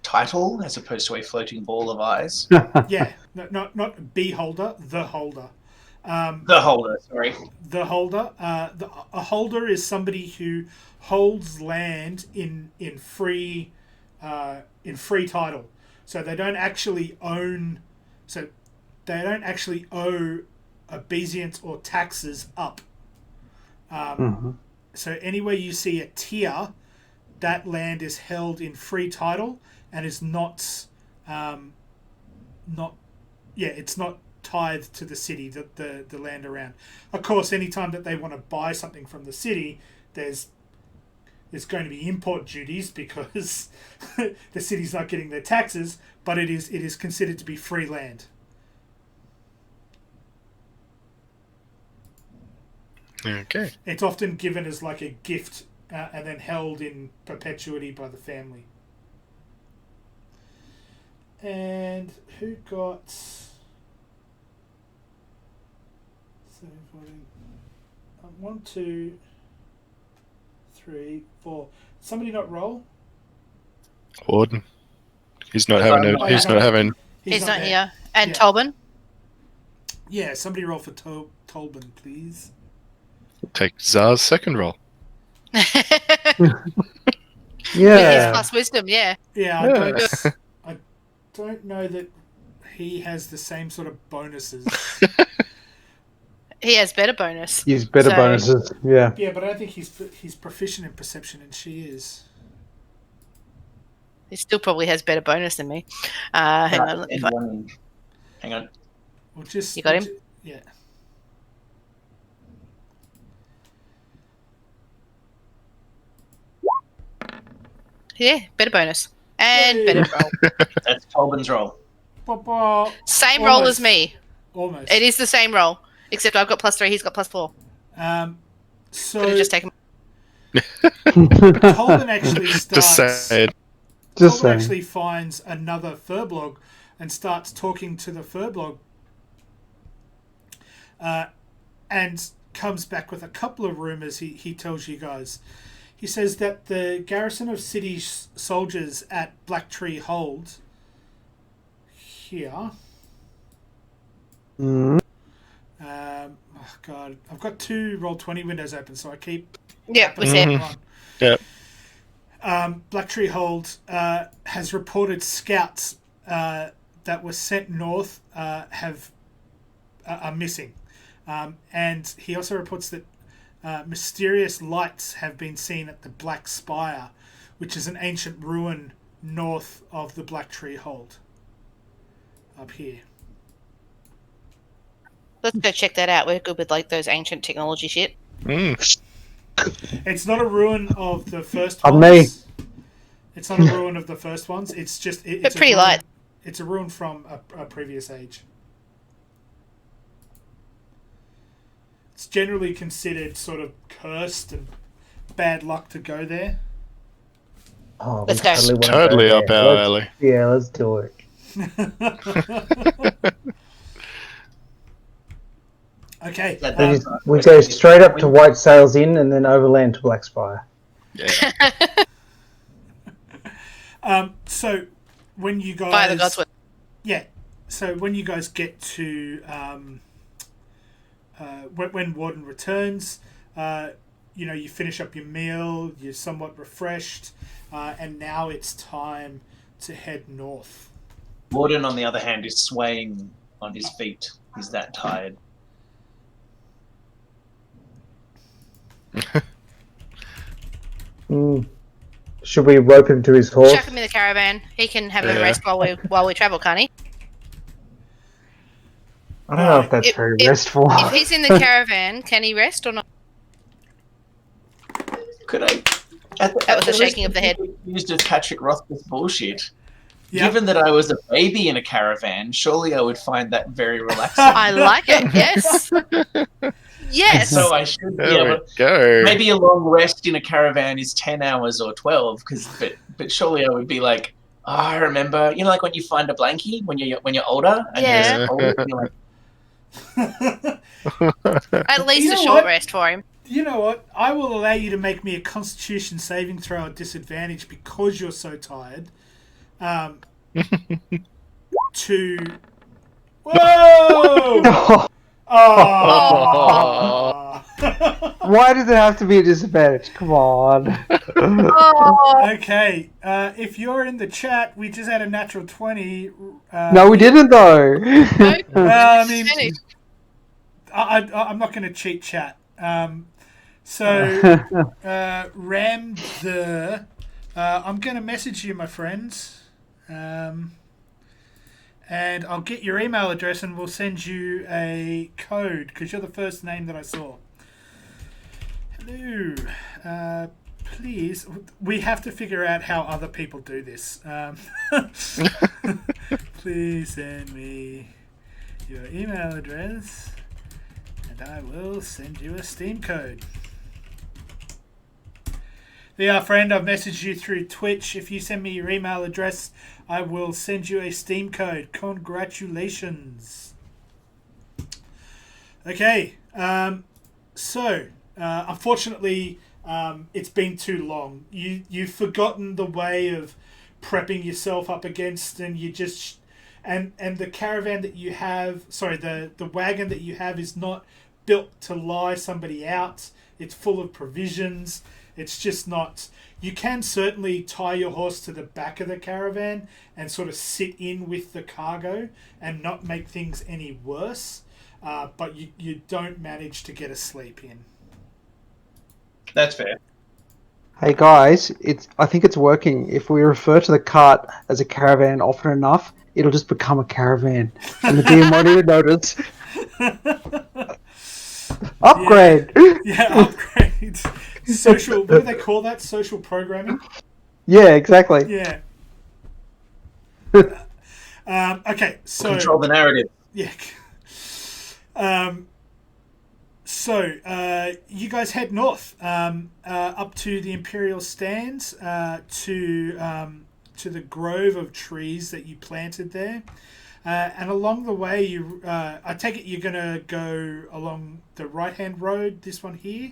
title as opposed to a floating ball of eyes. Yeah, not beholder, the holder. The holder, sorry. The holder. A holder is somebody who holds land in free title. So they don't actually own. So they don't actually owe obeisance or taxes up. So anywhere you see a tier, that land is held in free title and is not it's not tithed to the city, the land around. Of course, anytime that they want to buy something from the city, there's going to be import duties because the city's not getting their taxes, but it is considered to be free land. Okay. It's often given as like a gift and then held in perpetuity by the family. And who got... 1, 2, 3, 4. Somebody not roll? Warden. He's not having. He's not having. He's not here. And Yeah. Tolban? Yeah, somebody roll for Tolban, please. Take Zar's second roll. Yeah. Plus wisdom, yeah. Yeah, Yeah. I don't know that he has the same sort of bonuses. He has better bonus. Use better So- bonuses. Yeah. Yeah, but I don't think he's proficient in perception, and she is. He still probably has better bonus than me. Hang on, let me find. Hang on. We'll just You got him? Yeah. Yeah, better bonus. And Yay. better roll. That's Tolban's roll. Ba-ba. Same roll Almost. as me. Almost. It is the same roll. Except I've got +3, he's got +4. So Could have just taken. Tolban actually starts. Just say it. Just Tolban saying. actually finds another furblog and starts talking to the furblog, and comes back with a couple of rumors. He tells you guys. He says that the garrison of city soldiers at Blacktree Hold here. Mm. Oh God, I've got 2 Roll20 windows open, so I keep. Yeah, we see it. Yep. Blacktree Hold has reported scouts that were sent north are missing, and he also reports that mysterious lights have been seen at the Black Spire, which is an ancient ruin north of the Blacktree Hold. Up here. Let's go check that out. We're good with like those ancient technology shit. Mm. It's not a ruin of the first Of ones. It's not a ruin of the first ones. It's just it's But pretty a ruin, light. It's a ruin from a previous age. It's generally considered sort of cursed and bad luck to go there. Oh, Let's go. wanna Totally go up there. our Let's- alley. Yeah, let's do it. Okay. We go straight up to White Sails Inn and then overland to Blackspire. Yeah. So when you guys By the Godswood. Yeah. So when you guys get to when Warden returns, you finish up your meal, you're somewhat refreshed, and now it's time to head north. Warden, on the other hand, is swaying on his feet. He's that tired. Should we rope him to his horse? Chuck him in the caravan. He can have a Yeah. rest while we travel, can't he? I don't know if that's If- very if- restful. If he's in the caravan, can he rest or not? Could I? That was a shaking of the head. Used as Patrick Rothfuss bullshit. Yeah. Given that I was a baby in a caravan, surely I would find that very relaxing. I like it. Yes. Yes. So I should be There able. we go. Maybe a long rest in a caravan is 10 hours or 12. But surely I would be like, oh, I remember. You know, like when you find a blankie when you're older. And Yeah. you're older, and you're like, At least You a know short what? rest for him. You know what? I will allow you to make me a Constitution saving throw at disadvantage because you're so tired. To whoa! Oh. Why does it have to be a disadvantage? Come on. Okay, if you're in the chat, we just had a natural 20. No, we didn't though. Well, I mean, I'm not going to cheat chat. So, Ram the, I'm going to message you, my friends, and I'll get your email address and we'll send you a code because you're the first name that I saw. Hello. Please, we have to figure out how other people do this. Please send me your email address and I will send you a Steam code. There you are, friend. I've messaged you through Twitch. If you send me your email address, I will send you a Steam code. Congratulations. Okay. Unfortunately, it's been too long. You've forgotten the way of prepping yourself up against, and you just and the caravan that you have, the wagon that you have is not built to lie somebody out. It's full of provisions. It's just not. You can certainly tie your horse to the back of the caravan and sort of sit in with the cargo and not make things any worse, but you don't manage to get a sleep in. That's fair. Hey guys, I think it's working. If we refer to the cart as a caravan often enough, it'll just become a caravan, and the DM won't even notice. Upgrade. Yeah, upgrade. Social. What do they call that? Social programming. Yeah, exactly. Yeah. Okay, so control the narrative. Yeah. You guys head north, up to the Imperial Stands, to the grove of trees that you planted there, and along the way, I take it you're gonna go along the right-hand road, this one here,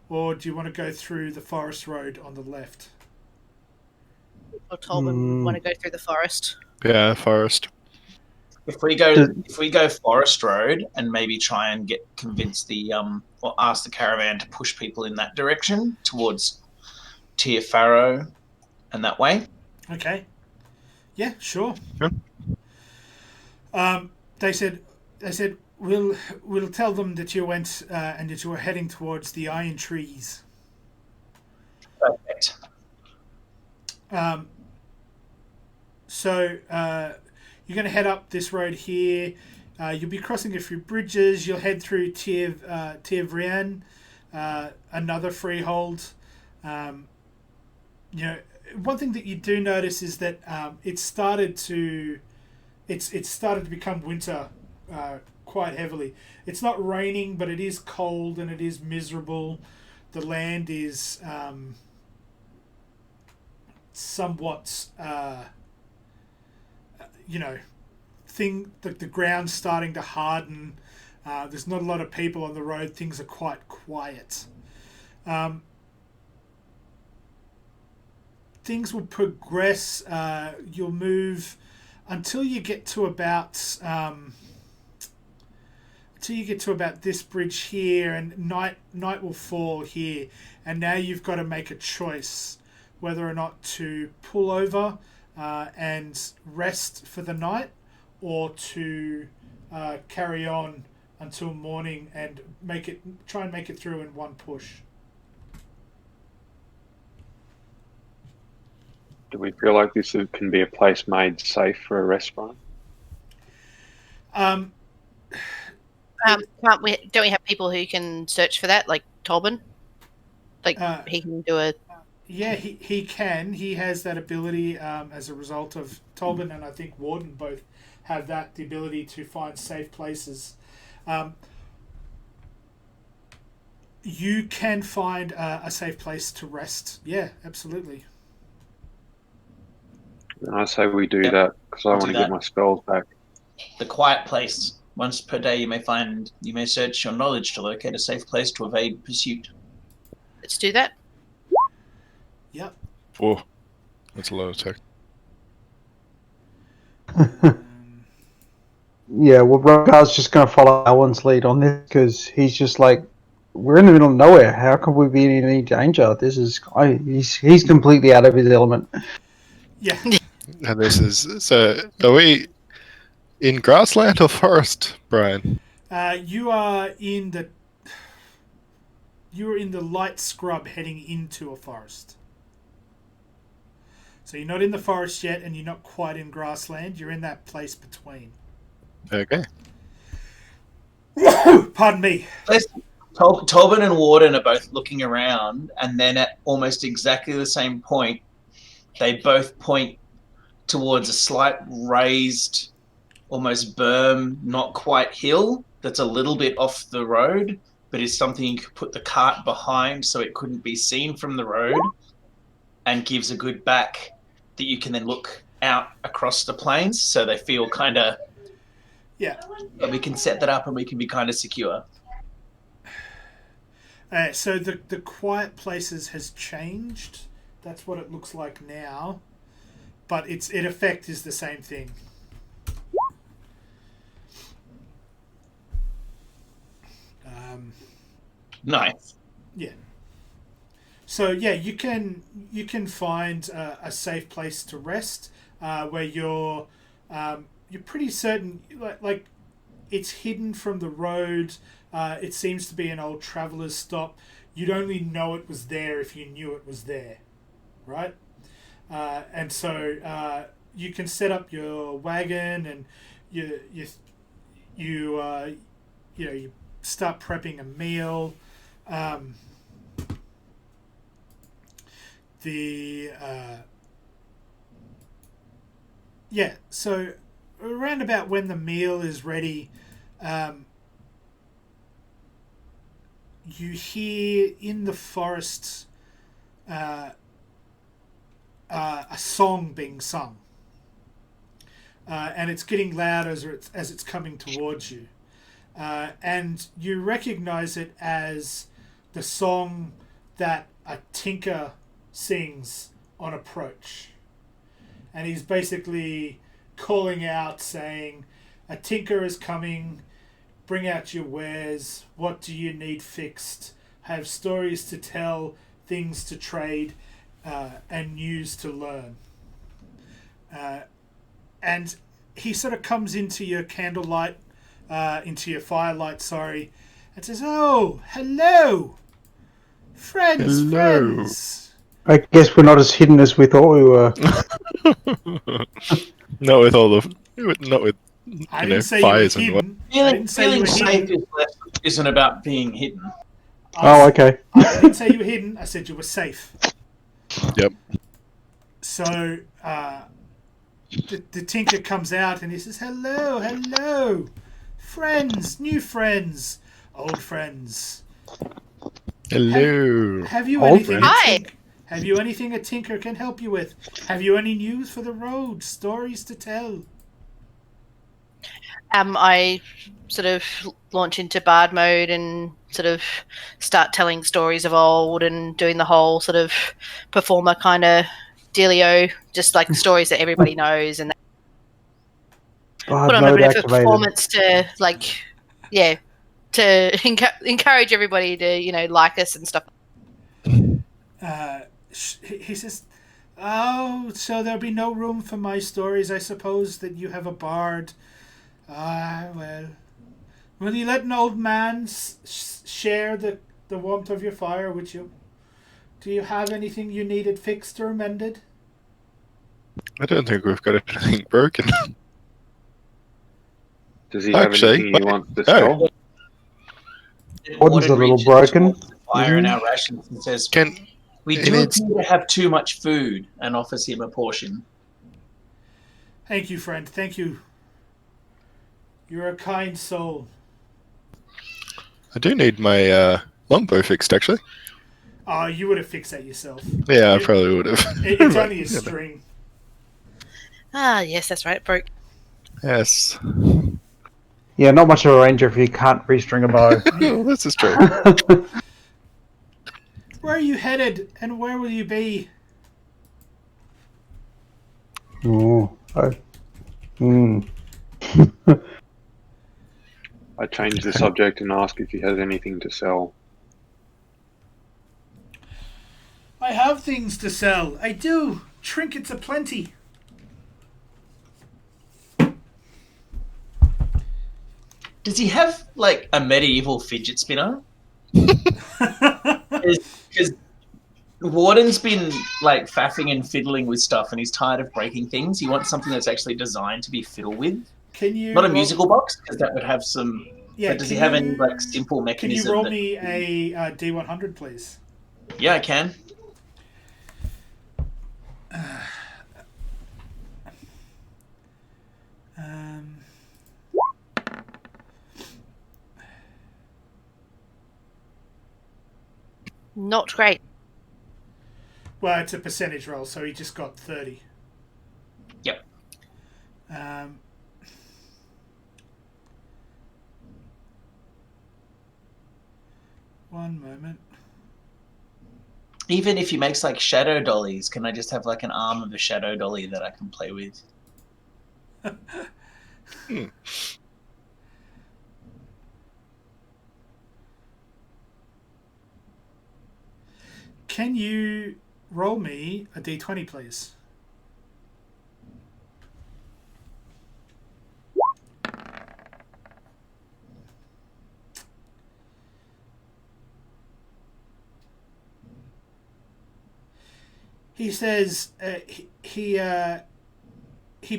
or do you want to go through the forest road on the left? Or Tolman want to go through the forest. Yeah, forest. If we go forest road and maybe try and convince or ask the caravan to push people in that direction towards Tiafarrow and that way. Okay. Yeah, sure. Yeah. They said we'll tell them that you went and that you were heading towards the iron trees. Perfect. You're going to head up this road here. You'll be crossing a few bridges. You'll head through Tiavrian, another freehold. One thing that you do notice is that it's started to become winter quite heavily. It's not raining, but it is cold and it is miserable. The land is somewhat. The ground's starting to harden. There's not a lot of people on the road. Things are quite quiet. Things will progress. You'll move until you get to about this bridge here, and night will fall here. And now you've got to make a choice whether or not to pull over and rest for the night, or to carry on until morning and try and make it through in one push. Do we feel like this can be a place made safe for a rest run? Don't we have people who can search for that, like Tolman? He can do a... Yeah, he can. He has that ability as a result of Tolman and I think Warden both have the ability to find safe places. You can find a safe place to rest. Yeah, absolutely. And I say we do that because I want to get my spells back. The quiet place. Once per day you may search your knowledge to locate a safe place to evade pursuit. Let's do that. Yep. Oh, that's a lot of text. Yeah, well, Rogar's just going to follow Alan's lead on this because he's just like, we're in the middle of nowhere. How can we be in any danger? He's completely out of his element. Yeah. And this is so. Are we in grassland or forest, Brian? You are in the light scrub heading into a forest. So you're not in the forest yet, and you're not quite in grassland. You're in that place between. Okay. Pardon me. Tobin and Warden are both looking around, and then at almost exactly the same point, they both point towards a slight raised, almost berm, not quite hill, that's a little bit off the road, but is something you could put the cart behind so it couldn't be seen from the road, and gives a good back that you can then look out across the plains, so they feel kind of... Yeah. But we can set that up and we can be kind of secure. So the quiet places has changed. That's what it looks like now. But its effect is the same thing. Nice. Yeah. So yeah, you can find a safe place to rest where you're pretty certain like it's hidden from the road. It seems to be an old traveller's stop. You'd only know it was there if you knew it was there, right? And so you can set up your wagon and you start prepping a meal. So around about when the meal is ready, you hear in the forest a song being sung, and it's getting louder as it's coming towards you, and you recognize it as the song that a tinker sings on approach, and he's basically calling out saying, "A tinker is coming. Bring out your wares. What do you need fixed? Have stories to tell, things to trade, and news to learn." And he sort of comes into your candlelight, into your firelight, and says, "Oh, hello, friends, Hello. friends." I guess we're not as hidden as we thought we were. Not with all the, not with I you didn't know, say you were fires and what. hidden. I didn't say you Feeling were safe hidden. isn't about being hidden. Oh, okay. I didn't say you were hidden. I said you were safe. Yep. So the tinker comes out and he says, "Hello, hello, friends, new friends, old friends. Hello. Have you Old anything? friends. Hi. Have you anything a tinker can help you with? Have you any news for the road? Stories to tell?" I sort of launch into bard mode and sort of start telling stories of old and doing the whole sort of performer kind of dealio, just like stories that everybody knows, and Bard put on a mode bit of a activated. performance to encourage everybody to like us and stuff. He says, "Oh, so there'll be no room for my stories, I suppose, that you have a bard. Ah, well. Will you let an old man share the warmth of your fire with you? Do you have anything you needed fixed or mended?" I don't think we've got anything broken. Does he have Actually, anything he wants to oh. sell? Warden's a little reaches broken. towards the fire in our rations and says, Can "We it do needs- appear to have too much food," and offers him a portion. "Thank you, friend. Thank you. You're a kind soul." I do need my longbow fixed, actually. Oh, you would have fixed that yourself. Yeah, I probably would have. It's only a string. Ah, yes, that's right. It broke. Yes. Yeah, not much of a ranger if you can't restring a bow. Oh, this is true. Where are you headed, and where will you be? Oh, Hmm. I change the subject and ask if he has anything to sell. I have things to sell. I do. Trinkets aplenty. Does he have like a medieval fidget spinner? Because Warden's been like faffing and fiddling with stuff, and he's tired of breaking things. He wants something that's actually designed to be fiddle with. Can you Not a musical box, because that would have some. Yeah. But does he have any like simple Can mechanism? you roll me a D100, please? Yeah, I can. Not great. Well, it's a percentage roll, so he just got 30. Yep. One moment. Even if he makes like shadow dollies, can I just have like an arm of a shadow dolly that I can play with? Can you roll me a D20, please? He says he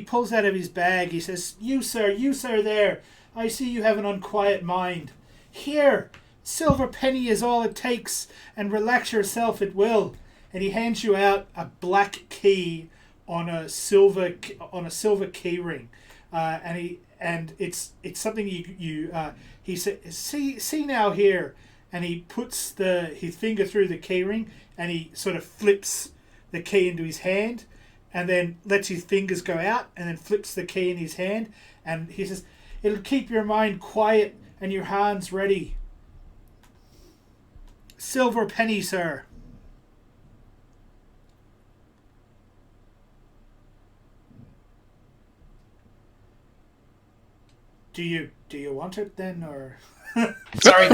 pulls out of his bag. He says, you sir there. I see you have an unquiet mind. Here, silver penny is all it takes, and relax yourself at will. And he hands you out a black key on a silver key ring, and it's something he said, see now here, and he puts his finger through the key ring, and he sort of flips the key into his hand, and then lets his fingers go out, and then flips the key in his hand, and he says, it'll keep your mind quiet and your hands ready. Silver penny, sir. Do you want it then, or? Sorry.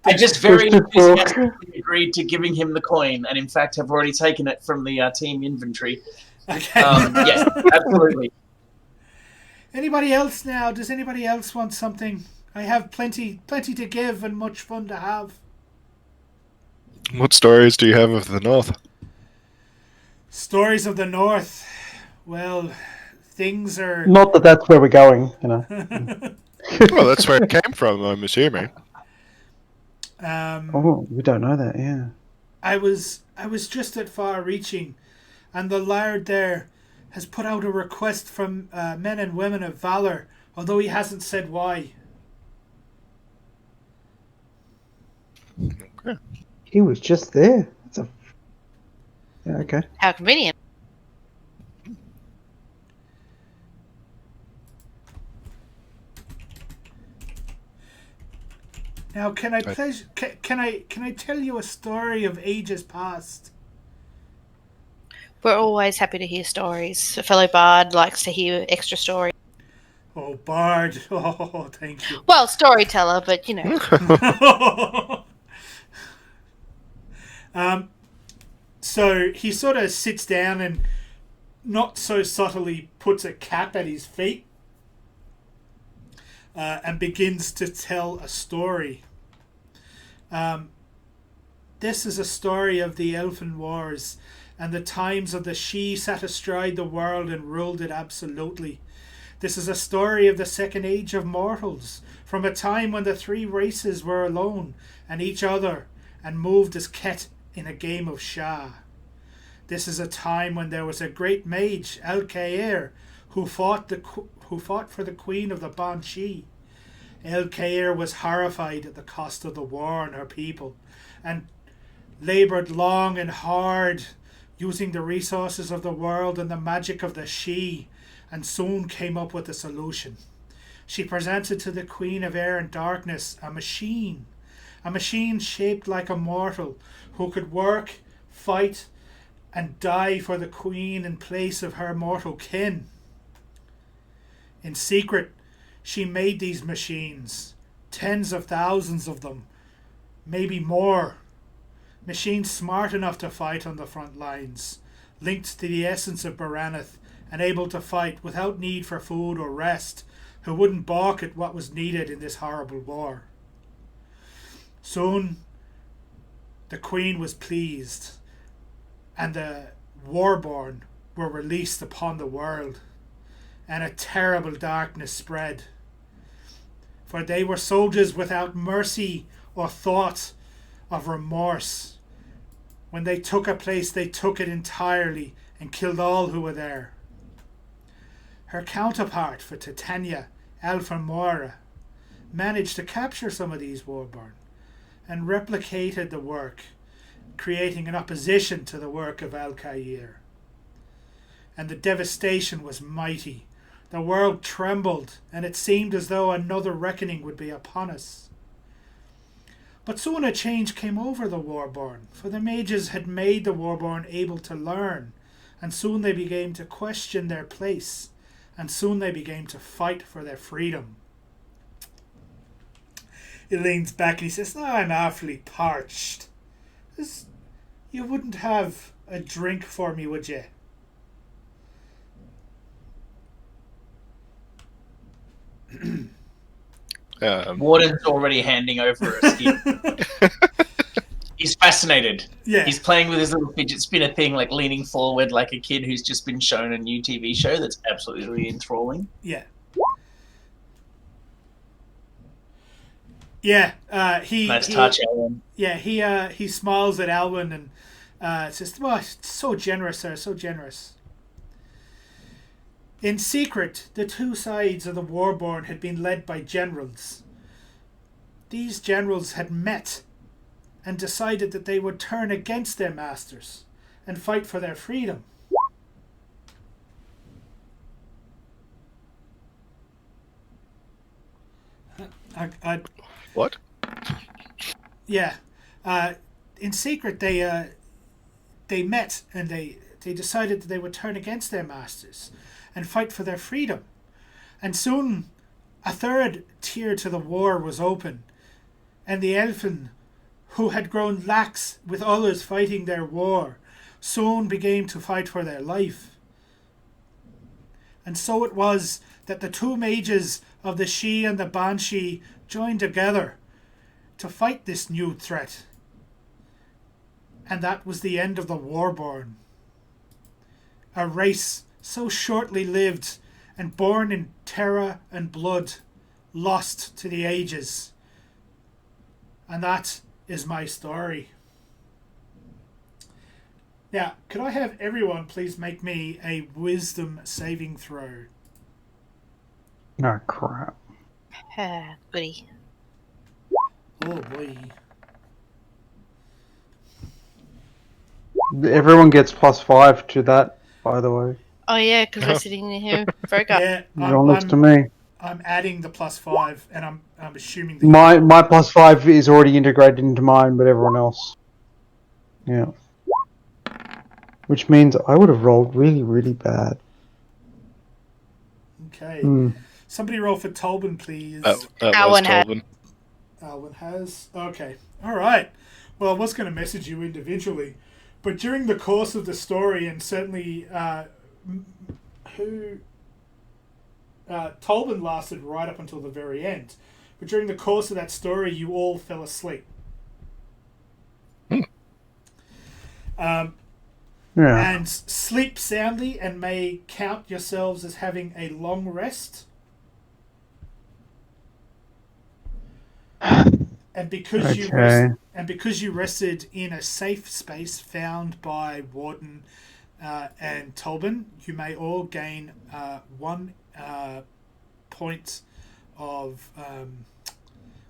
I just very enthusiastically agreed to giving him the coin, and in fact have already taken it from the team inventory. Okay. Yes, absolutely. Anybody else now? Does anybody else want something? I have plenty to give and much fun to have. What stories do you have of the North? Stories of the North. Well, things are... Not that that's where we're going, you know. Well, that's where it came from, I'm assuming. Oh, we don't know that, yeah. I was just at far reaching, and the laird there has put out a request from men and women of valor, although he hasn't said why. Okay. He was just there. Yeah, okay. How convenient. Now, can I tell you a story of ages past? We're always happy to hear stories. A fellow bard likes to hear extra stories. Oh, bard! Oh, thank you. Well, storyteller, but you know. So he sort of sits down and not so subtly puts a cap at his feet and begins to tell a story. This is a story of the Elfin Wars and the times of the She sat astride the world and ruled it absolutely. This is a story of the second age of mortals, from a time when the three races were alone and each other and moved as Ket in a game of Shah. This is a time when there was a great mage, El-Kair, who fought for the queen of the Banshee. El-Kair was horrified at the cost of the war on her people and laboured long and hard using the resources of the world and the magic of the She, and soon came up with a solution. She presented to the Queen of Air and Darkness a machine shaped like a mortal who could work, fight, and die for the Queen in place of her mortal kin. In secret, she made these machines, tens of thousands of them, maybe more. Machines smart enough to fight on the front lines, linked to the essence of Baraneth and able to fight without need for food or rest, who wouldn't balk at what was needed in this horrible war. Soon, the Queen was pleased, and the Warborn were released upon the world, and a terrible darkness spread. For they were soldiers without mercy or thought of remorse. When they took a place, they took it entirely and killed all who were there. Her counterpart for Titania, Alfamora, managed to capture some of these Warborn and replicated the work, creating an opposition to the work of Alcair. And the devastation was mighty. The world trembled, and it seemed as though another reckoning would be upon us. But soon a change came over the Warborn, for the mages had made the Warborn able to learn, and soon they began to question their place, and soon they began to fight for their freedom. He leans back and he says, I'm awfully parched. You wouldn't have a drink for me, would you? Warden's already handing over a skin. He's fascinated. Yeah. He's playing with his little fidget spinner thing, like leaning forward like a kid who's just been shown a new TV show that's absolutely enthralling. Yeah. Yeah. Nice touch, Alan. Yeah, he smiles at Alwyn and says, "Well, so generous, sir, so generous." In secret, the two sides of the Warborn had been led by generals. These generals had met and decided that they would turn against their masters and fight for their freedom. What? Yeah. In secret, they met and they decided that they would turn against their masters and fight for their freedom. And soon a third tier to the war was open, and the Elfin, who had grown lax with others fighting their war, soon began to fight for their life. And so it was that the two mages of the Sidhe and the Banshee joined together to fight this new threat. And that was the end of the Warborn. A race so shortly lived and born in terror and blood, lost to the ages. And that is my story. Now, could I have everyone please make me a wisdom saving throw? Oh, crap. Goody. Oh boy. Everyone gets +5 to that, by the way. Oh yeah, because we're sitting here. Very good. Yeah, You're all next to me. I'm adding the +5, and I'm assuming that My +5 is already integrated into mine, but everyone else. Yeah. Which means I would have rolled really, really bad. Okay. Hmm. Somebody roll for Tolbin, please. That Alwyn was had- Tolbin. Alwyn has. Okay. All right. Well, I was going to message you individually, but during the course of the story, and certainly Tolbin lasted right up until the very end, but during the course of that story, you all fell asleep. Yeah. And sleep soundly and may count yourselves as having a long rest. And because you rested in a safe space found by Warden and Tolbin, you may all gain 1 point of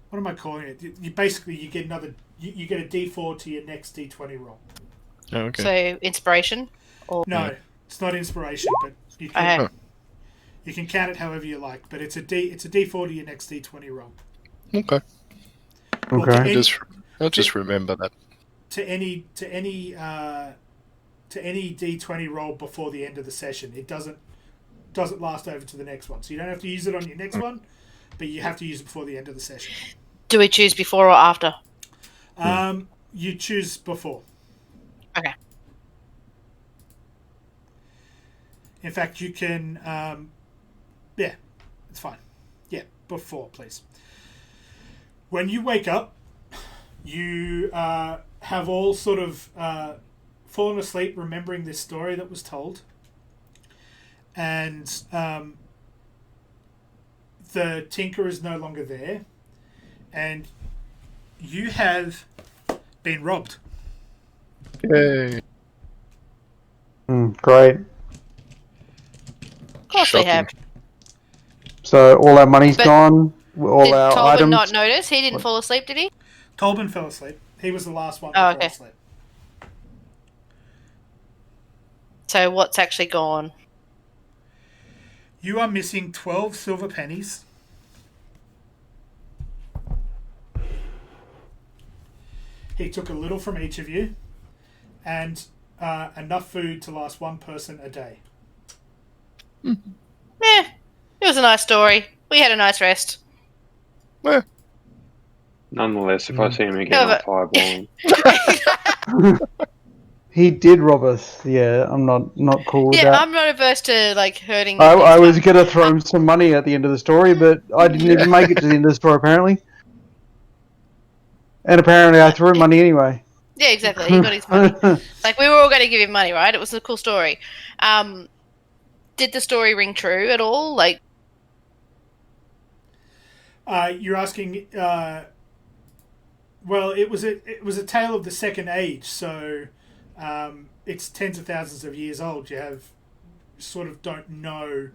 what am I calling it? You basically you get another. You get a D4 to your next D20 roll. Oh, okay. So inspiration, or No, it's not inspiration, but you can you can count it however you like. But it's a D4 to your next D20 roll. Okay. Well, to Okay. any- I'll just remember that. to any D20 roll before the end of the session. It doesn't doesn't last over to the next one. So you don't have to use it on your next one, but you have to use it before the end of the session. Do we choose before or after? You choose before. Okay. In fact, you can... yeah, it's fine. Yeah, before, please. When you wake up, you have all sort of fallen asleep remembering this story that was told. And the Tinker is no longer there. And you have been robbed. Yay. Great. Of course Shocking. we have. So all our money's But gone. All Did our Tolman items. not notice? He didn't fall asleep, did he? Tolman fell asleep. He was the last one to Oh, fall okay. asleep. So what's actually gone? You are missing 12 silver pennies. He took a little from each of you, and enough food to last one person a day. It was a nice story. We had a nice rest. Well, Nonetheless, if I see him again, I'll fireball him. He did rob us. Yeah, I'm not cool with Yeah, that. I'm not averse to like hurting. I was going to throw him some money at the end of the story, but I didn't even make it to the end of the story, apparently. And apparently I threw him money anyway. Yeah, exactly. He got his money. Like, we were all going to give him money, right? It was a cool story. Did the story ring true at all? Like, You're asking. Well, it was a tale of the Second Age, so it's tens of thousands of years old. You sort of don't know.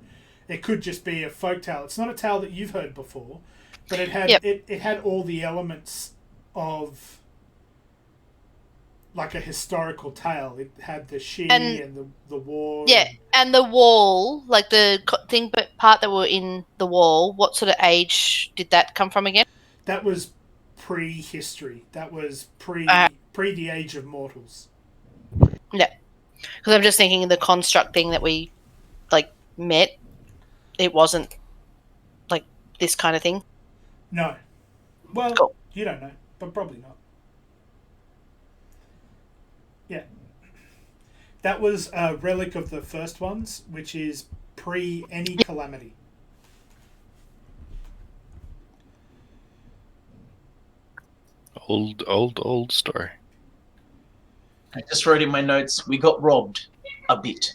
It could just be a folk tale. It's not a tale that you've heard before, but it had it had all the elements of like a historical tale. It had the she and the war. yeah, and the wall, like the part that were in the wall. What sort of age did that come from again? That was prehistory. That was pre the age of mortals. Yeah, because I'm just thinking the construct thing that we like met. It wasn't like this kind of thing. No. Well, Cool. You don't know, but probably not. Yeah. That was a relic of the first ones, which is pre any calamity. Old story. I just wrote in my notes, we got robbed a bit.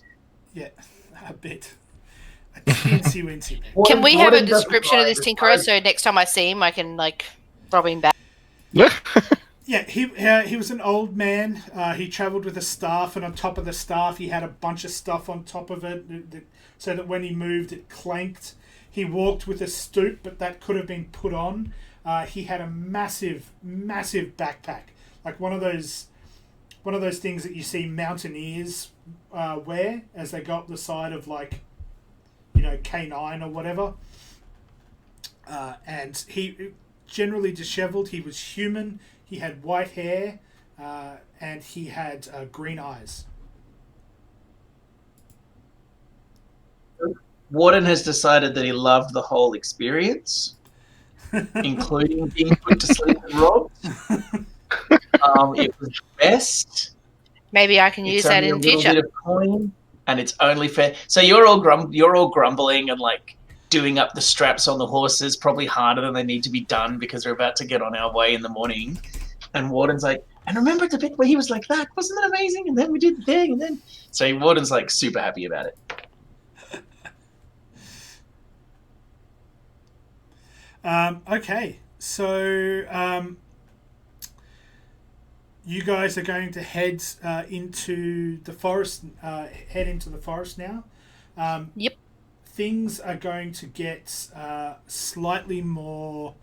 Yeah, a bit. A teensy wincy bit. Can we have a Warden doesn't description of drive, this tinkerer so next time I see him, I can like rob him back? Yeah, he was an old man. He travelled with a staff, and on top of the staff, he had a bunch of stuff on top of it, so that when he moved, it clanked. He walked with a stoop, but that could have been put on. He had a massive, massive backpack, like one of those things that you see mountaineers wear as they go up the side of like, K9 or whatever. And he generally dishevelled. He was human. He had white hair, and he had green eyes. Warden has decided that he loved the whole experience, including being put to sleep and robbed. It was the best. Maybe I can use that in the future. Bit of coin, and it's only fair. So you're all grumbling and like doing up the straps on the horses, probably harder than they need to be done because we're about to get on our way in the morning. And Warden's like, and remember the bit where he was like that? Wasn't that amazing? And then we did the thing, and then so Warden's like super happy about it. Okay, so you guys are going to head into the forest. Head into the forest now. Yep. Things are going to get slightly more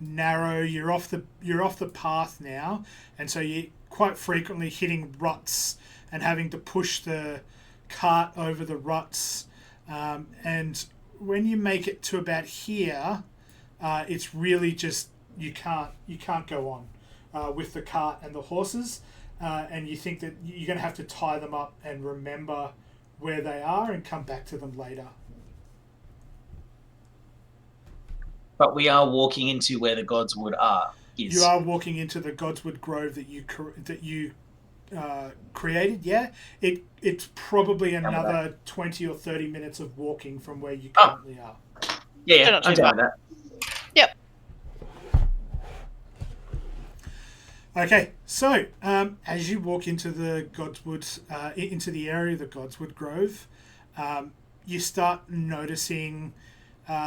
narrow. You're off the path now, and so you're quite frequently hitting ruts and having to push the cart over the ruts. And when you make it to about here, it's really just you can't go on with the cart and the horses, and you think that you're going to have to tie them up and remember where they are and come back to them later. But we are walking into where the Godswood are. You are walking into the Godswood Grove that you created. Yeah, it's probably another 20 or 30 minutes of walking from where you currently are. Yeah, Still not I'm too down far. with that. Yep. Okay, so as you walk into the Godswood, into the area of the Godswood Grove, you start noticing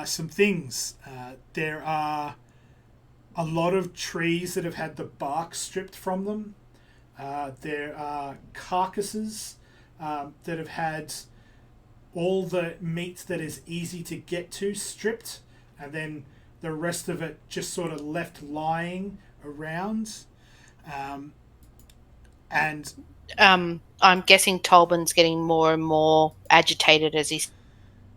some things. There are a lot of trees that have had the bark stripped from them. There are carcasses that have had all the meat that is easy to get to stripped, and then the rest of it just sort of left lying around. And I'm guessing Tolban's getting more and more agitated as he's.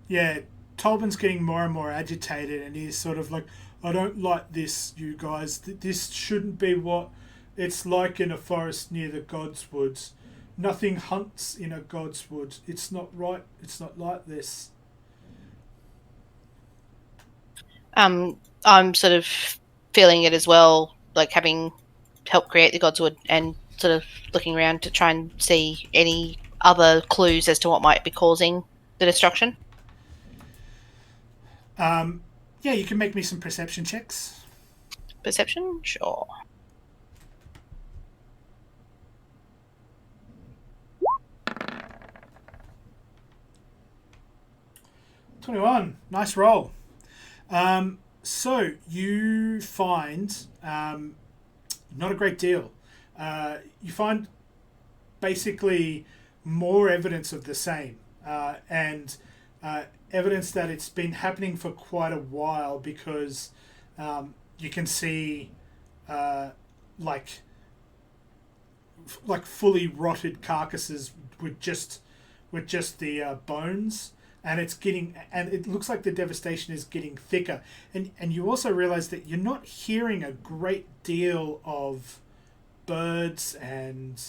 yeah, Tolban's getting more and more agitated, and he's sort of like, I don't like this, you guys. This shouldn't be what it's like in a forest near the Godswoods. Nothing hunts in a Godswood. It's not right. It's not like this. I'm sort of feeling it as well, like having helped create the Godswood and sort of looking around to try and see any other clues as to what might be causing the destruction. Yeah, you can make me some perception checks. Perception? Sure. $21. Nice roll. So you find not a great deal. You find basically more evidence of the same, and evidence that it's been happening for quite a while, because you can see like fully rotted carcasses with just the bones. And it looks like the devastation is getting thicker. And you also realize that you're not hearing a great deal of birds and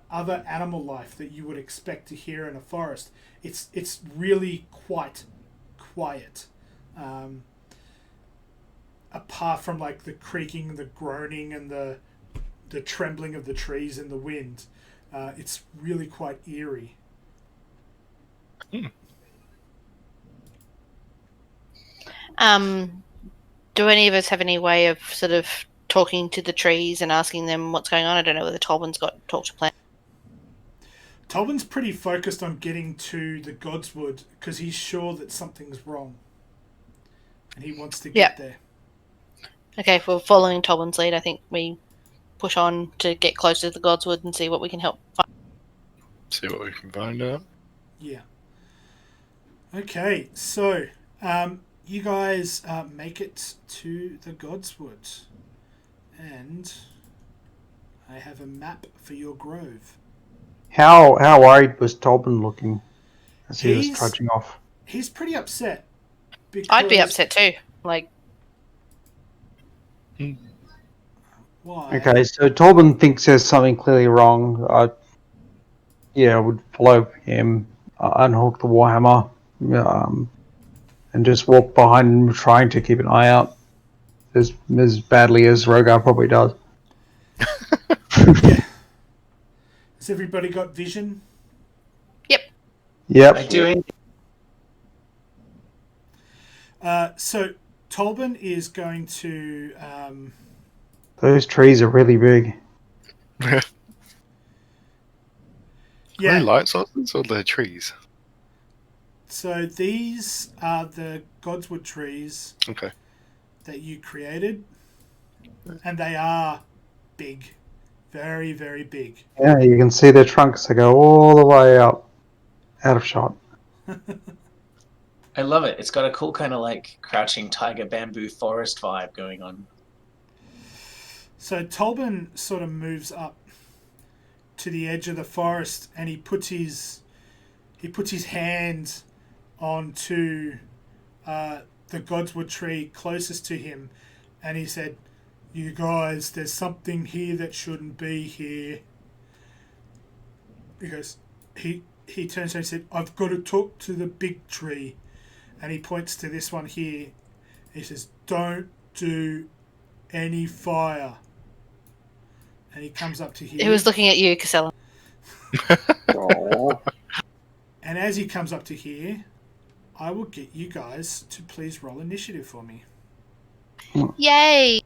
other animal life that you would expect to hear in a forest. It's really quite quiet, apart from like the creaking, the groaning, and the trembling of the trees in the wind. It's really quite eerie. Do any of us have any way of sort of talking to the trees and asking them what's going on? I don't know whether Tolban's got talk to plan. Tolban's pretty focused on getting to the Godswood because he's sure that something's wrong, and he wants to get there. Okay, well, following Tolban's lead, I think we push on to get closer to the Godswood and see what we can help find. See what we can find out. Yeah. Okay, so you guys make it to the Godswood, and I have a map for your grove. How worried was Tolban looking as he was trudging off? He's pretty upset. I'd be upset too. Like, why? Okay, so Tolban thinks there's something clearly wrong. I would follow him, unhook the warhammer, and just walk behind him, trying to keep an eye out as badly as Rogar probably does. Yeah. Has everybody got vision? Yep. I do. So Tolban is going to. Those trees are really big. Are they light sources or they're trees? So these are the Godswood trees. Okay. That you created, and they are big, very, very big. Yeah, you can see their trunks. They go all the way out of shot. I love it. It's got a cool kind of like crouching tiger bamboo forest vibe going on. So Tolban sort of moves up to the edge of the forest, and he puts his hand onto the Godswood tree closest to him, and he said, "You guys, there's something here that shouldn't be here." He goes, he turns around and said, "I've got to talk to the big tree," and he points to this one here. He says, "Don't do any fire." And he comes up to here. He was looking at you, Casella. Oh, And as he comes up to here, I will get you guys to please roll initiative for me. Yay!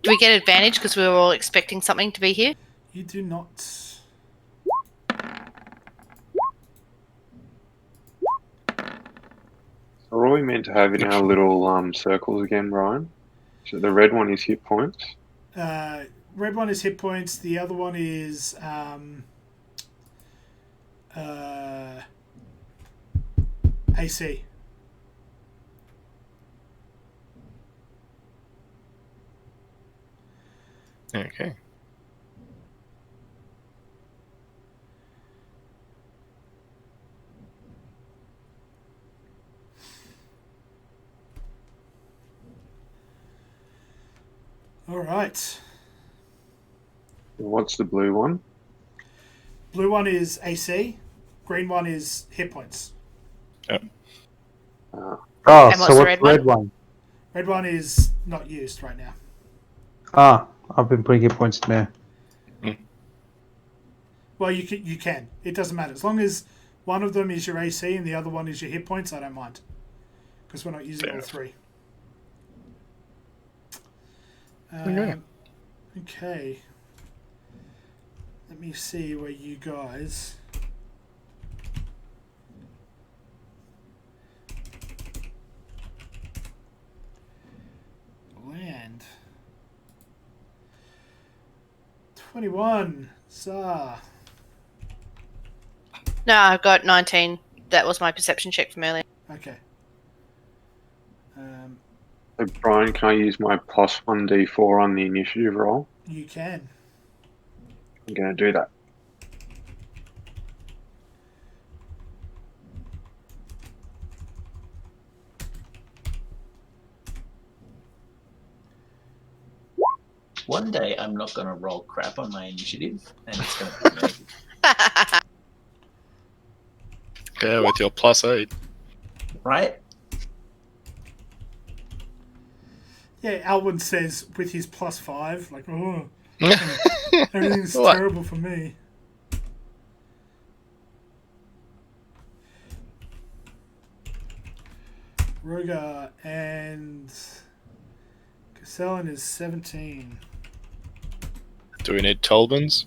Do we get advantage because we were all expecting something to be here? You do not. so are we meant to have in our little circles again, Ryan? So the red one is hit points. Red one is hit points. The other one is AC. Okay. All right. What's the blue one? Blue one is AC. Green one is hit points. Uh, Oh, And so what's the what's red the red one? Red one is not used right now. Ah, I've been putting hit points in there. Well, you can. It doesn't matter as long as one of them is your AC and the other one is your hit points. I don't mind because we're not using all three. Okay. Let me see where you guys. Land. 21. Zah. No, I've got 19. That was my perception check from earlier. Okay. So Brian, can I use my plus 1d4 on the initiative roll? You can. I'm going to do that. One day I'm not going to roll crap on my initiative, and it's going to be amazing. Yeah, with your +8. Right? Yeah, Alwyn says with his +5, like, oh, everything's What? terrible for me. Ruger and Castellan is 17. Do we need Tolbans?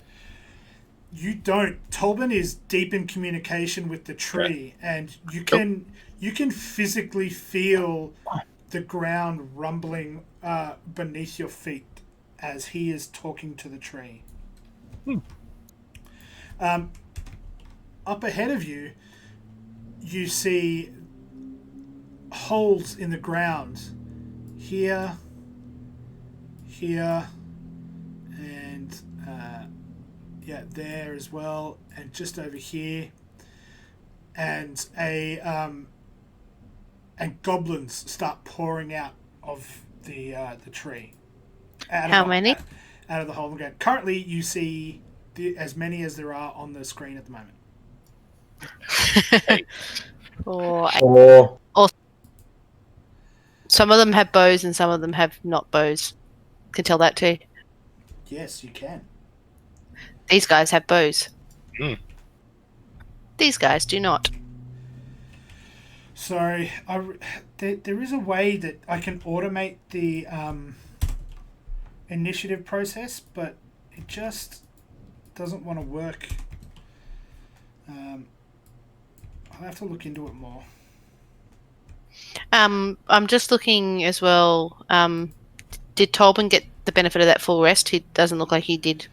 You don't. Tolbin is deep in communication with the tree, and you can physically feel the ground rumbling beneath your feet as he is talking to the tree. Up ahead of you, you see holes in the ground here, and there as well, and just over here, and and goblins start pouring out of the tree. How many? Out of the hole again. Currently, you see as many as there are on the screen at the moment. Or some of them have bows and some of them have not bows. Can tell that too. Yes, you can. These guys have bows. These guys do not. Sorry, there is a way that I can automate the initiative process, but it just doesn't want to work. I'll have to look into it more. I'm just looking as well. Did Tolbin get the benefit of that full rest? He doesn't look like he did.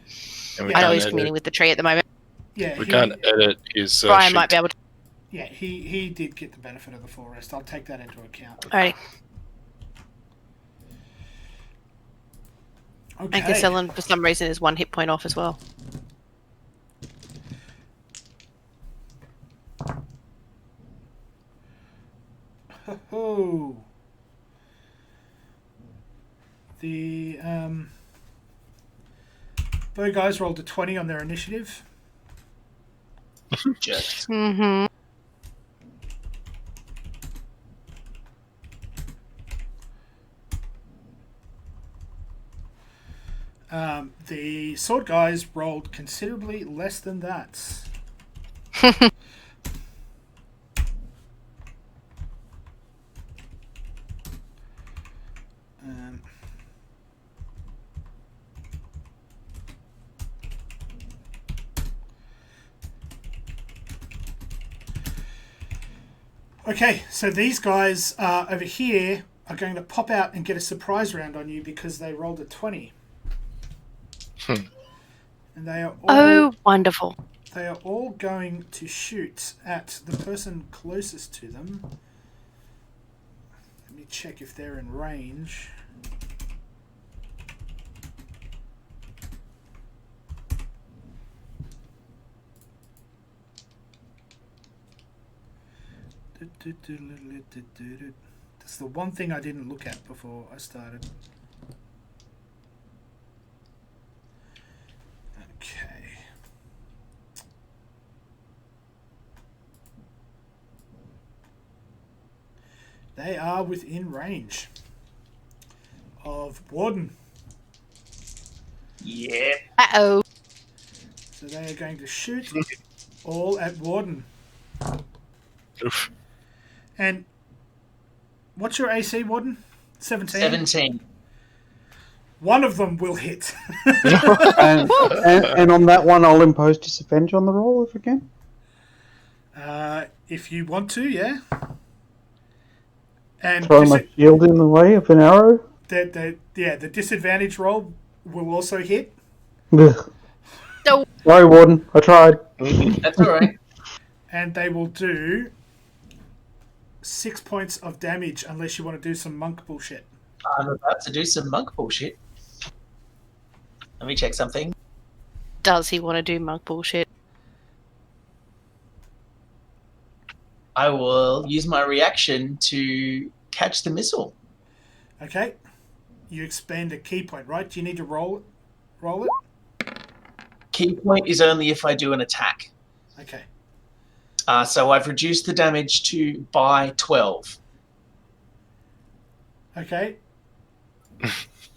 I know he's communing with the tree at the moment. Yeah, we can't edit his. Brian sheet. might be able to. Yeah, he did get the benefit of the full rest. I'll take that into account. Alrighty. Okay. And Castellan, for some reason, is 1 hit point off as well. Oh. Both guys rolled a 20 on their initiative. Jerks. Mm-hmm. The sword guys rolled considerably less than that. Um, okay, so these guys over here are going to pop out and get a surprise round on you because they rolled a 20. And they are all, Oh, wonderful. they are all going to shoot at the person closest to them. Let me check if they're in range. That's the one thing I didn't look at before I started. Okay. They are within range of Warden. Yeah. Uh-oh. So they are going to shoot all at Warden. Oof. And what's your AC, Warden? 17? 17. One of them will hit. And on that one, I'll impose disadvantage on the roll if I can. If you want to, yeah. And Throw my shield in the way of an arrow. the disadvantage roll will also hit. Ugh. No. Sorry, Warden. I tried. That's all right. And they will do 6 points of damage unless you want to do some monk bullshit. I'm about to do some monk bullshit. Let me check something. Does he want to do monk bullshit? I will use my reaction to catch the missile. Okay. You expend a key point, right? Do you need to roll it? Key point is only if I do an attack. Okay. So I've reduced the damage by 12. Okay.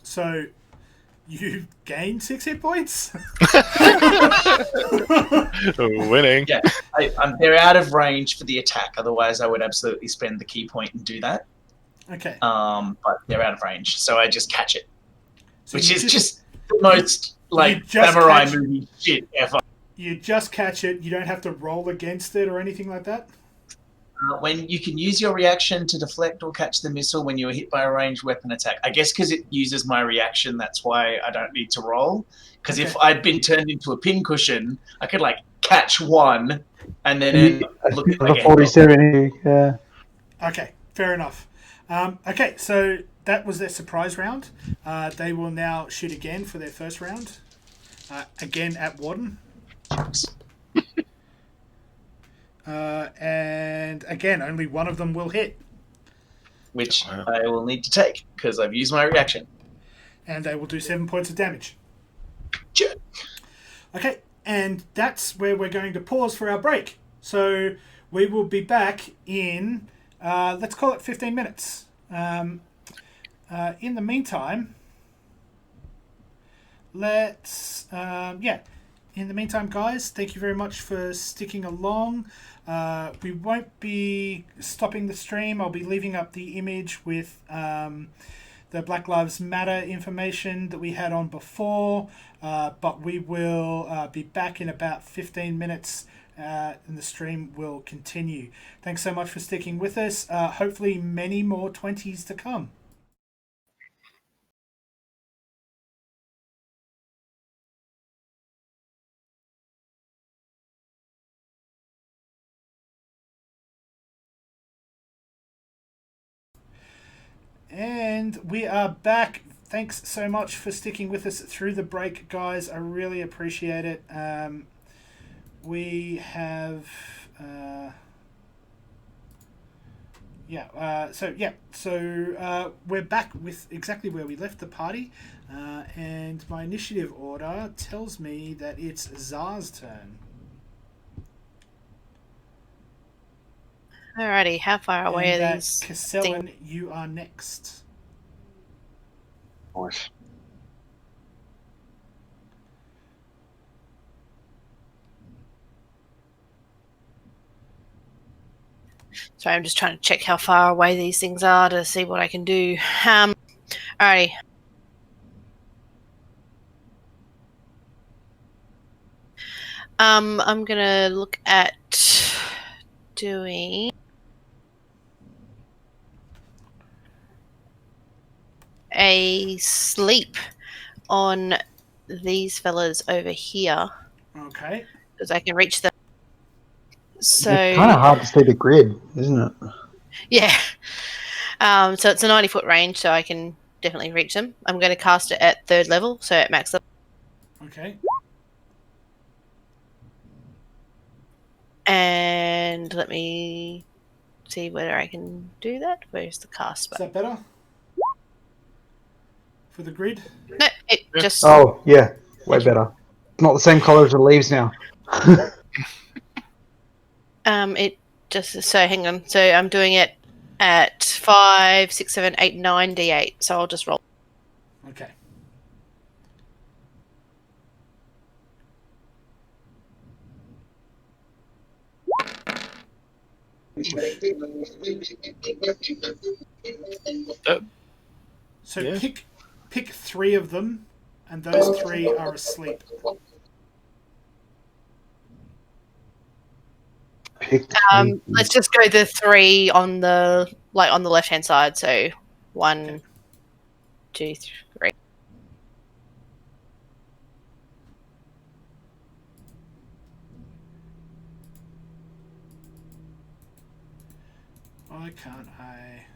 So you gain 6 hit points? Winning. Yeah, they're out of range for the attack. Otherwise, I would absolutely spend the key point and do that. Okay. But they're out of range, so I just catch it, So which you is just the most just samurai catch- movie shit ever. You just catch it. You don't have to roll against it or anything like that? When you can use your reaction to deflect or catch the missile when you are hit by a ranged weapon attack. I guess because it uses my reaction, that's why I don't need to roll. Because if I'd been turned into a pincushion, I could catch one and then look at the 47. Yeah. Okay, fair enough. Okay, so that was their surprise round. They will now shoot again for their first round. Again at Warden. And again, only one of them will hit. Which I will need to take because I've used my reaction. And they will do 7 points of damage. Sure. Okay, and that's where we're going to pause for our break. So we will be back in, let's call it 15 minutes. In the meantime, in the meantime, guys, thank you very much for sticking along. We won't be stopping the stream. I'll be leaving up the image with the Black Lives Matter information that we had on before, but we will be back in about 15 minutes and the stream will continue. Thanks so much for sticking with us. Hopefully many more 20s to come. And we are back. Thanks so much for sticking with us through the break, guys. I really appreciate it. We have So we're back with exactly where we left the party, and my initiative order tells me that it's Zar's turn. Alrighty, how far away And are these? Castellan, you are next. Nice. Sorry, I'm just trying to check how far away these things are to see what I can do. Alrighty. I'm gonna look at doing a sleep on these fellas over here Okay. because I can reach them. So It's kind of hard to see the grid, isn't it? yeah. So it's a 90-foot range, so I can definitely reach them. I'm going to cast it at 3rd level, so at max level. Okay. And let me see whether I can do that. Where's the cast Is button? that better? For the grid? No, it just... Oh, yeah. Way better. It's not the same colour as the leaves now. It just... So hang on. So I'm doing it at 5, 6, 7, 8, 9 D8. So I'll just roll. Okay. So Yeah. pick 3 of them, and those 3 are asleep. Let's just go the 3 on the left-hand side. So 1, Okay. 2, 3. Why can't I...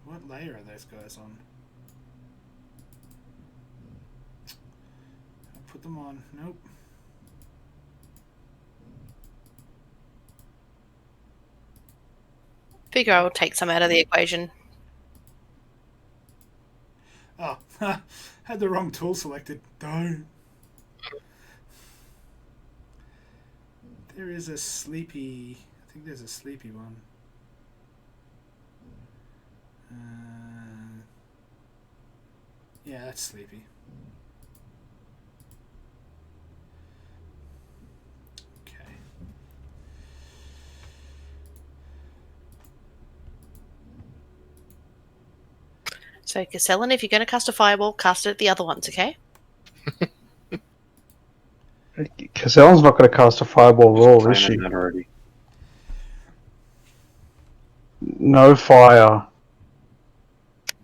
What layer are those guys on? I'll put them on. Nope. Figure I will take some out of the equation. Oh, had the wrong tool selected. Don't. There is a sleepy... I think there's a sleepy one. Yeah, that's sleepy. Okay. So, Castellan, if you're going to cast a fireball, cast it at the other ones, okay? Castellan's not going to cast a fireball at all, is she? Planning that already. No fire.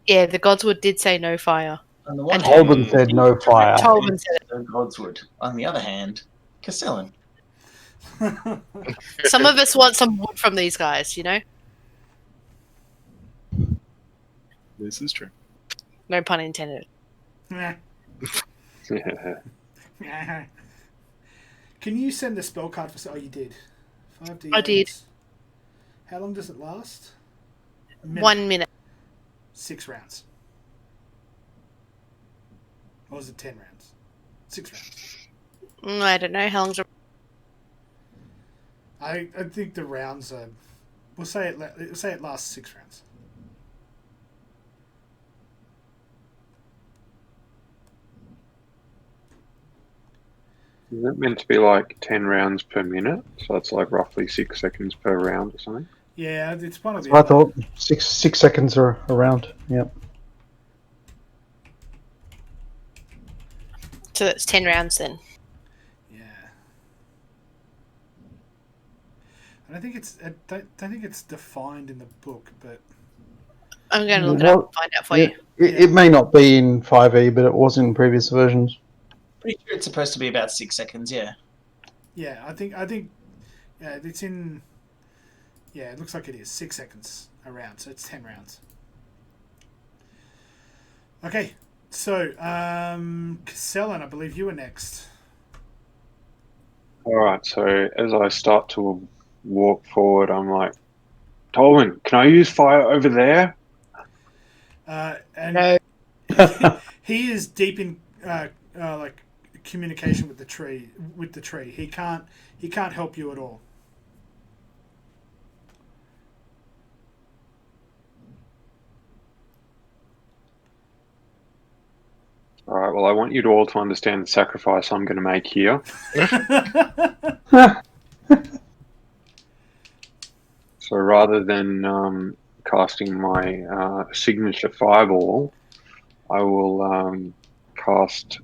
Yeah, the Godswood did say no fire. On the one And hand, Tolbin said no fire. Tolbin said it. Godswood. On the other hand, Castellan. Some of us want some wood from these guys, you know? This is true. No pun intended. Can you send the spell card for... Oh, you did. 5d8. I did. How long does it last? 1 minute. 6 rounds. Or was it 10 rounds? 6 rounds. I don't know. How long's a... I think the rounds are... We'll say it lasts 6 rounds. Is it meant to be like 10 rounds per minute? So it's like roughly 6 seconds per round or something? Yeah, it's one of the I other. thought 6 seconds are around. Yep. So that's 10 rounds then. Yeah. I don't think it's defined in the book, but I'm going to look it up and find out for you. It may not be in 5e, but it was in previous versions. Pretty sure it's supposed to be about 6 seconds, yeah. yeah, I think yeah, it's in. Yeah, it looks like it is 6 seconds a round, so it's 10 rounds. Okay, so Castellan, I believe you were next. Alright, so as I start to walk forward, I'm like Tolwyn, can I use fire over there? And No. he is deep in like communication with the tree. He can't help you at all. All right. Well, I want you to all to understand the sacrifice I'm going to make here. So rather than casting my signature fireball, I will cast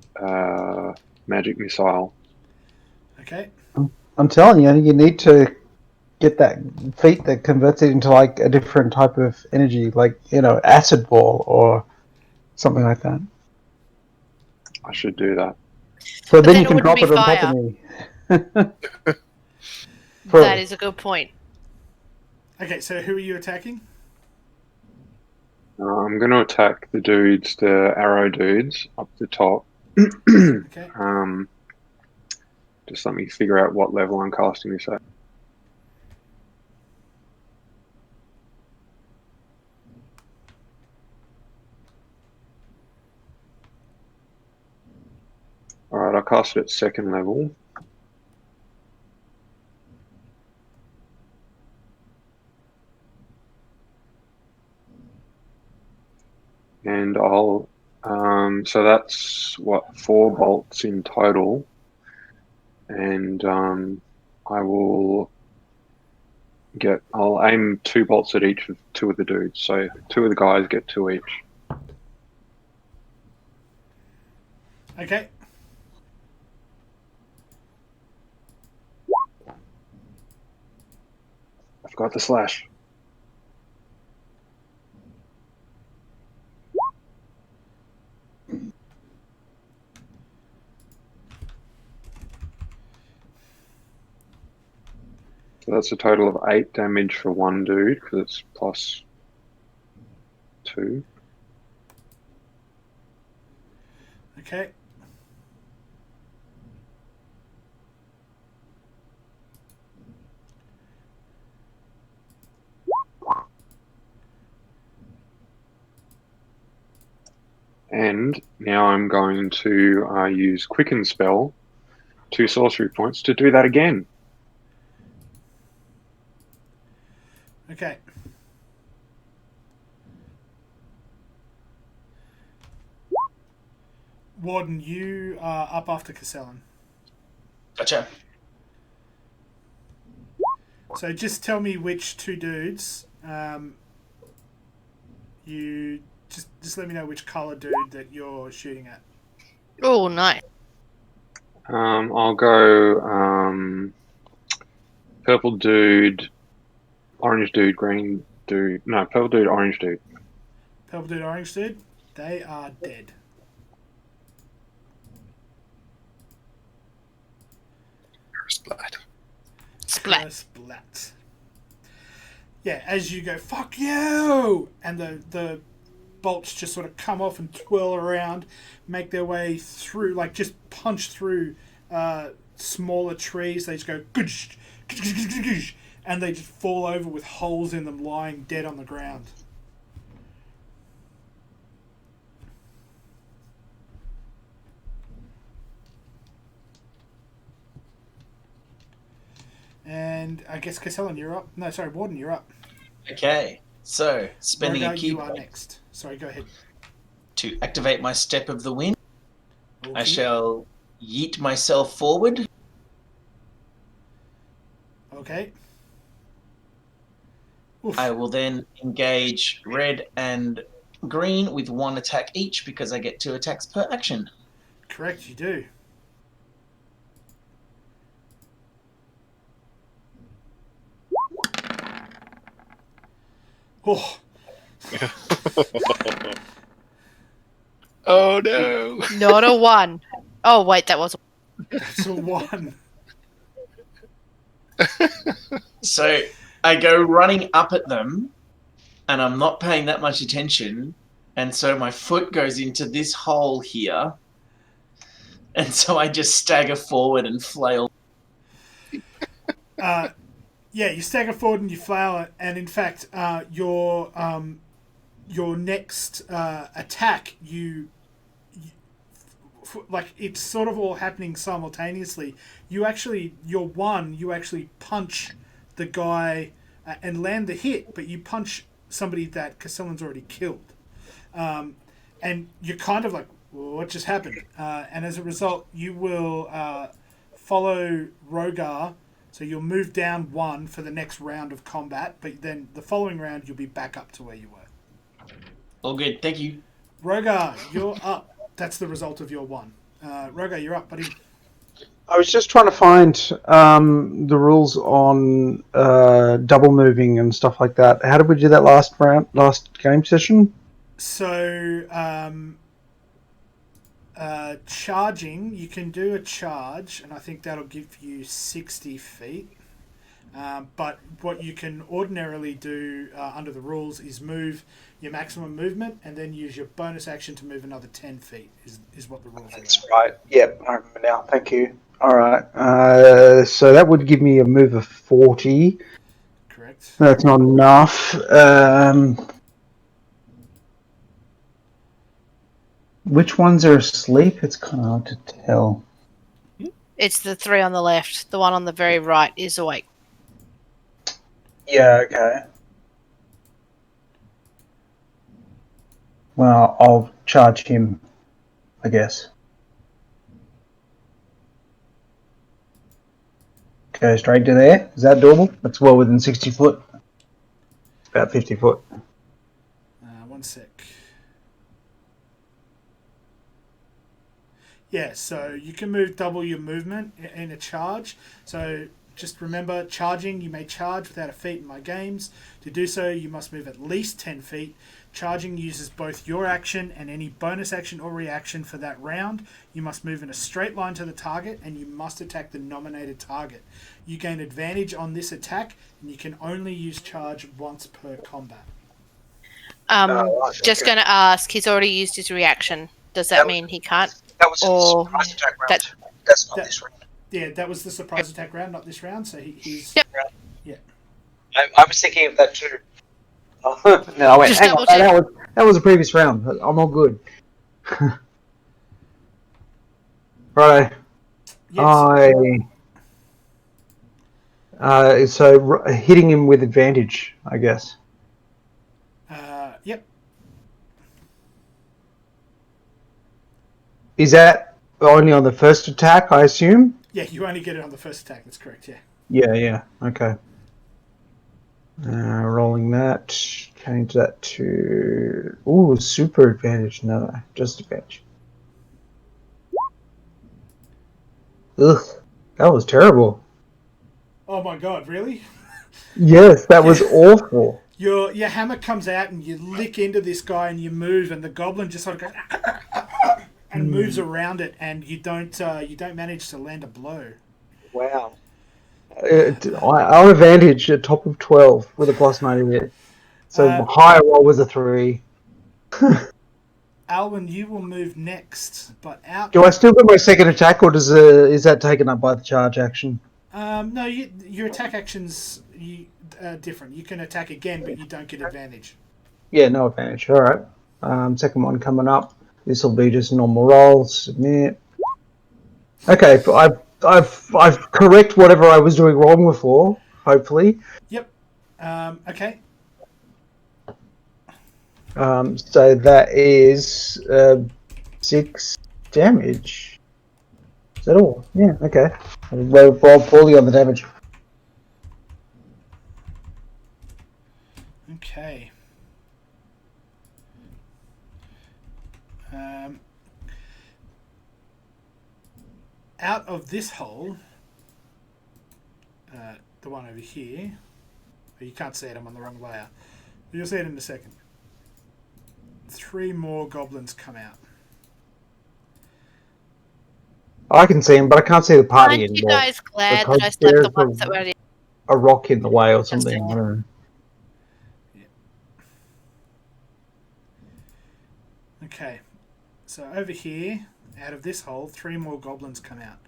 magic missile. Okay. I'm telling you, you need to get that feat that converts it into like a different type of energy, like acid ball or something like that. I should do that. So But then then you it can wouldn't drop be it on top fire. of me. That is a good point. Okay, so who are you attacking? I'm going to attack the dudes, the arrow dudes up the top. Okay. Just let me figure out what level I'm casting this at. Alright, I'll cast it at second level. And I'll, so that's what, 4 bolts in total. And I'll aim 2 bolts at each of 2 of the dudes. So 2 of the guys get 2 each. Okay. I forgot the slash. So that's a total of 8 damage for one dude, because it's plus 2. Okay. And now I'm going to use Quicken Spell, 2 sorcery points, to do that again. Okay. Warden, you are up after Castellan. Gotcha. So just tell me which 2 dudes. You just let me know which color dude that you're shooting at. Oh, nice. I'll go purple dude, orange dude, green dude. No, purple dude, orange dude. Purple dude, orange dude. They are dead. Splat. Splat. Splat. Yeah, as you go, fuck you! And the bolts just sort of come off and twirl around, make their way through, like just punch through smaller trees. They just go, and they just fall over with holes in them, lying dead on the ground. And I guess Castellan, you're up. No, sorry, Warden, you're up. Okay, so spending a Morgar, key you are point next. Sorry, go ahead. to activate my Step of the Wind. Okay. I shall yeet myself forward. Okay. Oof. I will then engage red and green with 1 attack each because I get 2 attacks per action. Correct, you do. Oh, Oh no! Not a 1. Oh, wait, that was. that's a 1. So I go running up at them, and I'm not paying that much attention, and so my foot goes into this hole here, and so I just stagger forward and flail. Yeah, you stagger forward and you flail it, and in fact, your next attack, like it's sort of all happening simultaneously. You actually punch the guy and land the hit, but you punch somebody that Castellan's already killed, and you're kind of like, well, what just happened? And as a result, you will follow Rogar. So you'll move down 1 for the next round of combat, but then the following round you'll be back up to where you were. All good, thank you. Rogar, you're up. That's the result of your 1. Rogar, you're up, buddy. I was just trying to find the rules on double moving and stuff like that. How did we do that last game session? So, charging, you can do a charge, and I think that'll give you 60 feet. But what you can ordinarily do under the rules is move your maximum movement and then use your bonus action to move another 10 feet is what the rules are. That's right. Yep, I remember now. Thank you. All right. So that would give me a move of 40. Correct. That's not enough. Which ones are asleep? It's kind of hard to tell. It's the 3 on the left. The one on the very right is awake. Yeah, okay. Well, I'll charge him, I guess. Go straight to there. Is that doable? That's well within 60 foot. About 50 foot. 1 sec. Yeah, so you can move double your movement in a charge. So just remember, charging, you may charge without a feat in my games. To do so, you must move at least 10 feet. Charging uses both your action and any bonus action or reaction for that round. You must move in a straight line to the target, and you must attack the nominated target. You gain advantage on this attack, and you can only use charge once per combat. Just going to ask, he's already used his reaction. Does that mean he can't? That was Or a surprise attack round. that- That's not this round. Yeah, that was the surprise attack round, not this round. So he's... Yep. Yeah. I was thinking of that too. No, I went, Just hang on, double check. that was a previous round. I'm all good. Right. Yes. So hitting him with advantage, I guess. Yep. Is that only on the first attack, I assume? Yeah, you only get it on the first attack. That's correct, yeah. Yeah, okay. Rolling that, change that to... Ooh, super advantage. No, just advantage. Ugh, that was terrible. Oh my god, really? Yes, that was awful. Your hammer comes out and you lick into this guy and you move, and the goblin just sort of goes and moves around it, and you don't manage to land a blow. Wow. Our advantage at top of 12 with a plus 90 hit. So higher roll was a 3. Alwyn, you will move next, but out. Do I still get my second attack, or is that taken up by the charge action? No, your attack actions different. You can attack again, but you don't get advantage. Yeah, no advantage. All right. Second one coming up. This will be just normal roll. Submit. Okay, I've correct whatever I was doing wrong before. Hopefully. Yep. Okay. So that is 6 damage. Is that all? Yeah. Okay. Roll poorly on the damage. Okay. Out of this hole, the one over here, you can't see it, I'm on the wrong layer. You'll see it in a second. 3 more goblins come out. I can see him, but I can't see the party Aren't you anymore. guys glad Because that I slept the there's ones that were a rock in the way or something. Interesting. I don't know. Okay, so over here, out of this hole, 3 more goblins come out.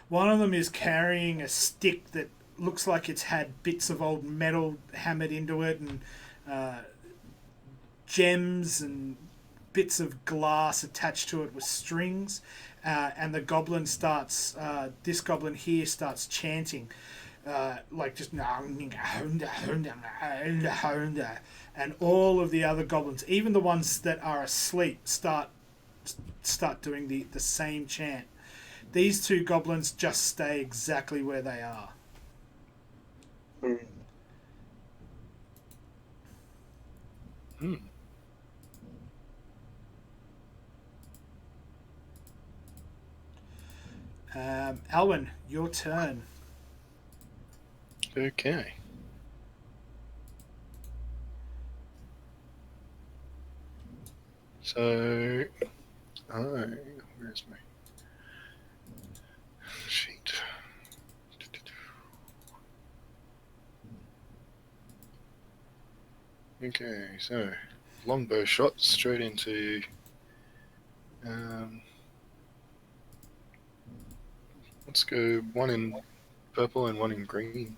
One of them is carrying a stick that looks like it's had bits of old metal hammered into it, and gems and bits of glass attached to it with strings. And the goblin starts, this goblin here starts chanting, like just, and all of the other goblins, even the ones that are asleep, start doing the same chant. These two goblins just stay exactly where they are. Alwyn, your turn. Okay. So, where's my sheet? Okay, so longbow shot straight into. Let's go one in purple and one in green.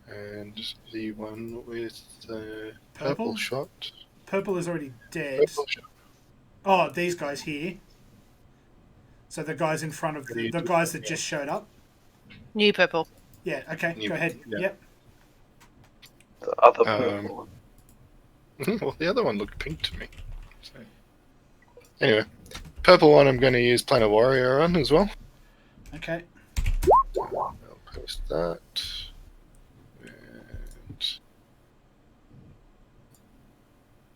And the one with the purple shot. Purple is already dead. Oh, these guys here. So the guys in front of the guys that just showed up. New purple. Yeah. Okay. Go ahead. Yeah. Yep. The other purple one. Well, the other one looked pink to me. So. Anyway, purple one I'm going to use Planet Warrior on as well. Okay. I'll post that. And...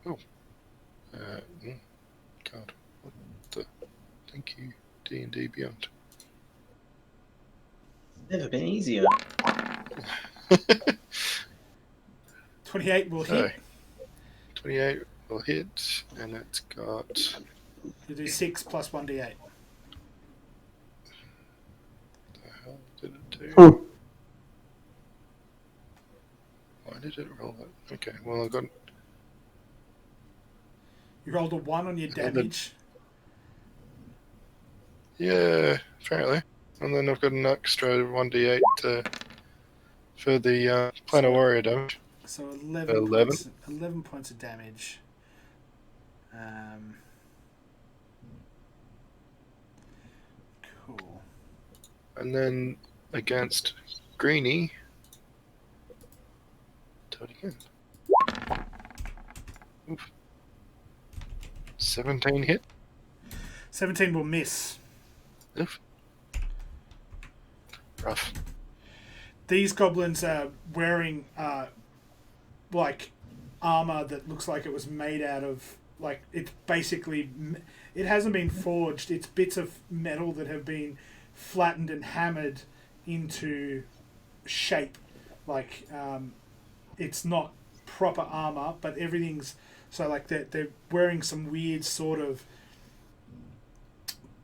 Oh. God. What the... Thank you, D&D Beyond. Never been easier. 28 will hit. 28 will hit, and it's got... You do 6 plus 1d8. What the hell did it do? Oh. Why did it roll that? Okay, well I've got... You rolled a 1 on your damage. Yeah, apparently. And then I've got an extra 1d8 for the Planet Warrior damage. So 11 points of damage. Cool. And then against Greenie... Do it again. Oof. 17 hit. 17 will miss. Oof. Rough. These goblins are wearing like armor that looks like it was made out of, like, it's basically, it hasn't been forged, it's bits of metal that have been flattened and hammered into shape. Like, it's not proper armor, but everything's, so like they're wearing some weird sort of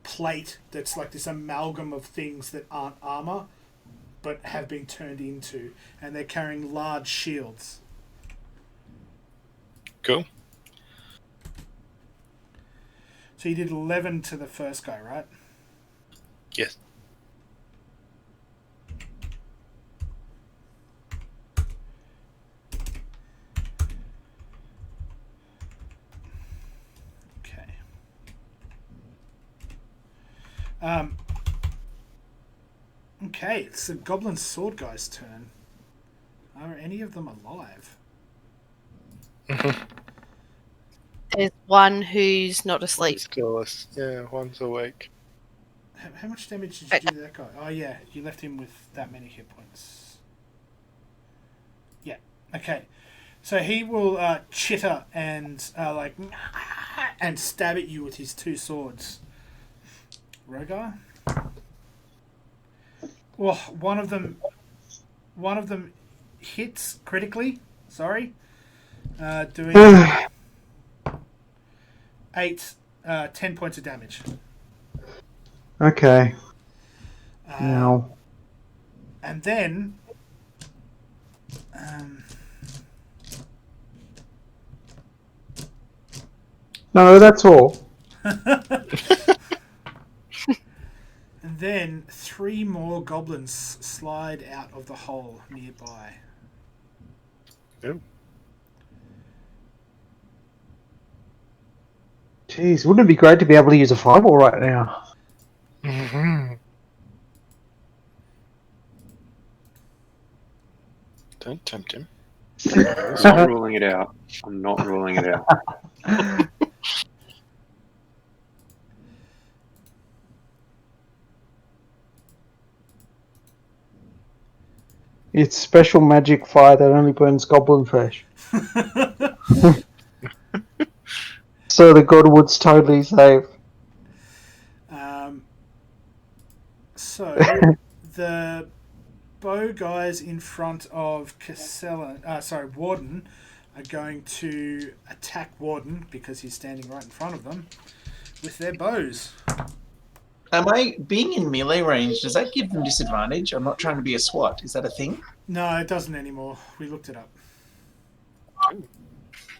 plate that's like this amalgam of things that aren't armor but have been turned into, and they're carrying large shields. Cool. So you did 11 to the first guy, right? Yes. Okay. Okay, it's the Goblin Sword guy's turn. Are any of them alive? There's one who's not asleep. Yeah, one's awake. How much damage did you do to that guy? Oh yeah, you left him with that many hit points. Yeah, okay. So he will chitter and and stab at you with his two swords. Rogar? Well, one of them hits critically. Sorry, doing 10 points of damage. Okay. Now. And then, No, that's all. and And then 3 more goblins slide out of the hole nearby. Oh. Jeez, wouldn't it be great to be able to use a fireball right now? Don't tempt him. I'm not ruling it out. I'm not ruling it out. It's special magic fire that only burns goblin flesh. So the Godwood's totally safe. So the bow guys in front of Warden are going to attack Warden because he's standing right in front of them with their bows. Am I being in melee range? Does that give them disadvantage? I'm not trying to be a SWAT. Is that a thing? No, it doesn't anymore. We looked it up.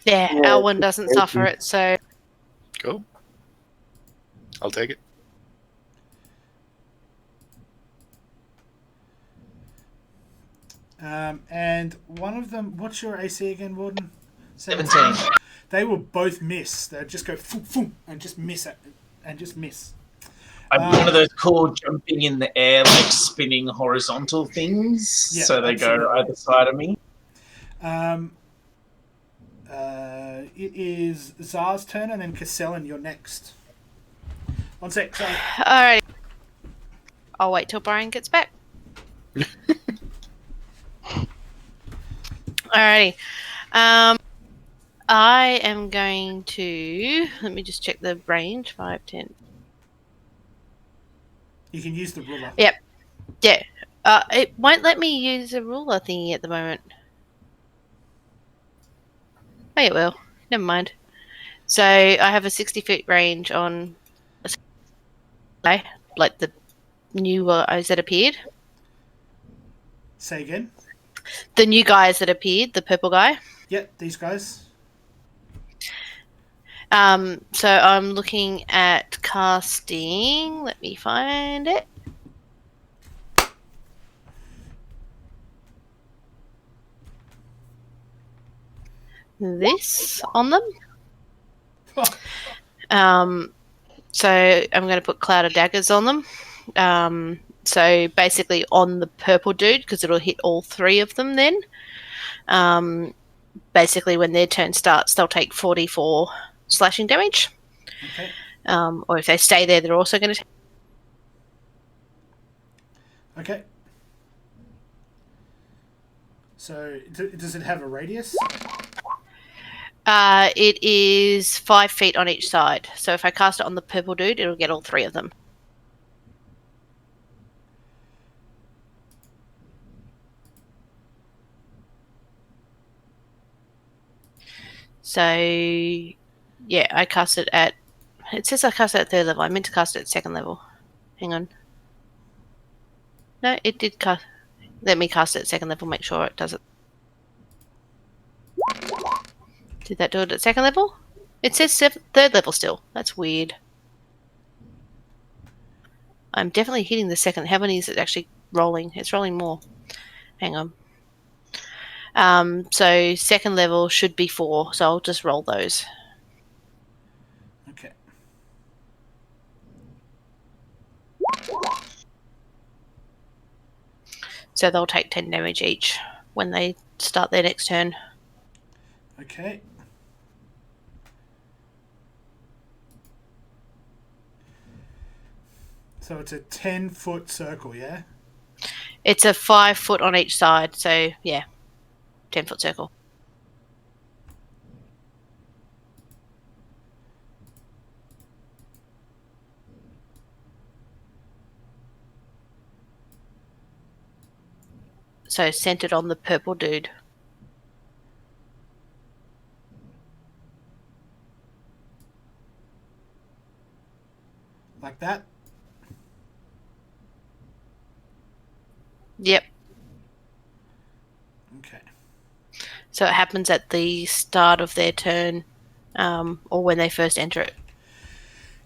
Yeah, Elwyn doesn't suffer it, so... Cool. I'll take it. And one of them, what's your AC again, Warden? 17. They will both miss. They'll just go foom, foom, and just miss it, and just miss. I'm one of those cool jumping in the air, like spinning horizontal things. Yeah, so they go either side of me. It is Zar's turn, and then Castellan, you're next. One sec, sorry. Alright. I'll wait till Brian gets back. Alrighty. I am going to... Let me just check the range. 5, 10... You can use the ruler. Yep. Yeah. It won't let me use a ruler thingy at the moment. Oh, it will. Never mind. So I have a 60-foot range on, like the new eyes that appeared. Say again. The new guys that appeared, the purple guy. Yep, these guys. So I'm looking at casting. Let me find it. This on them. So I'm going to put Cloud of Daggers on them. So basically on the purple dude, because it'll hit all 3 of them then. Basically when their turn starts, they'll take 44 slashing damage. Okay. Or if they stay there, they're also going to take... Okay. So does it have a radius? It is 5 feet on each side. So if I cast it on the purple dude, it'll get all 3 of them. So, yeah, I cast it at... It says I cast it at 3rd level. I meant to cast it at 2nd level. Hang on. No, it did cast... Let me cast it at 2nd level, make sure it does it. Did that do it at 2nd level? It says 3rd level still. That's weird. I'm definitely hitting the 2nd. How many is it actually rolling? It's rolling more. Hang on. So 2nd level should be 4, so I'll just roll those. Okay. So they'll take 10 damage each when they start their next turn. Okay. So it's a 10-foot circle, yeah? It's a 5 foot on each side, so yeah, 10-foot circle. So centered on the purple dude. Like that? Yep. Okay. So it happens at the start of their turn, or when they first enter it.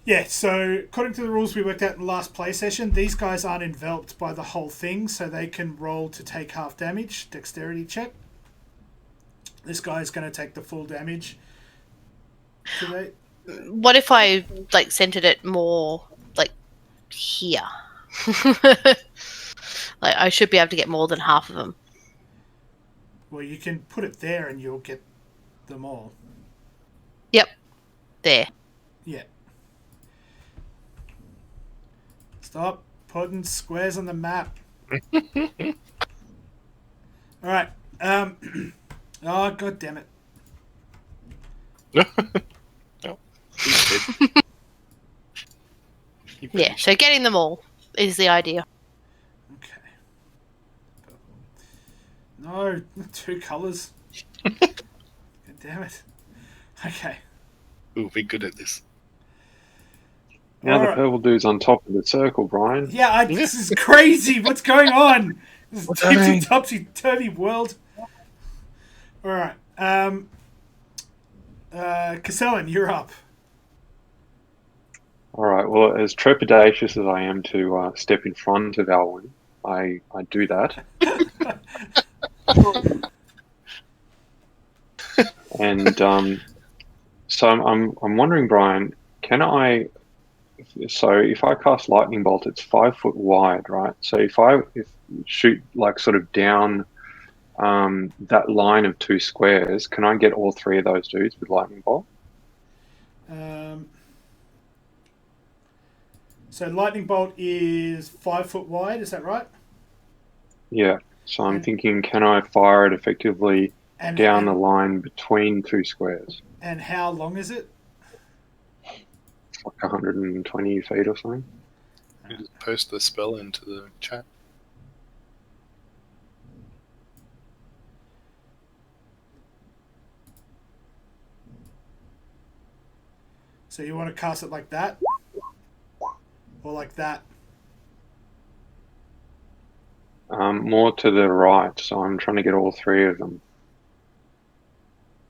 Yeah, so according to the rules we worked out in the last play session, these guys aren't enveloped by the whole thing, so they can roll to take half damage. Dexterity check. This guy's going to take the full damage today. What if I centered it more here? I should be able to get more than half of them. Well, you can put it there and you'll get them all. Yep, there. Yeah. Stop putting squares on the map. All right. Oh, god damn it. No. He's dead. Yeah, so getting them all is the idea. Okay. No, 2 colours. God damn it. Okay. We'll be good at this. Now the Alright. purple dude's on top of the circle, Brian. Yeah, this is crazy. What's going on? This is happening? topsy-turvy world. Alright. Castellan, you're up. All right. Well, as trepidatious as I am to step in front of Alwyn, I do that. And so I'm wondering, Brian, can I? So if I cast lightning bolt, it's 5 foot wide, right? So if shoot sort of down that line of 2 squares, can I get all 3 of those dudes with lightning bolt? So lightning bolt is 5 foot wide. Is that right? Yeah. So I'm thinking, can I fire it effectively down the and, line between 2 squares? And how long is it? Like 120 feet or something. You just post the spell into the chat. So you want to cast it like that? Or like that? More to the right, so I'm trying to get all 3 of them.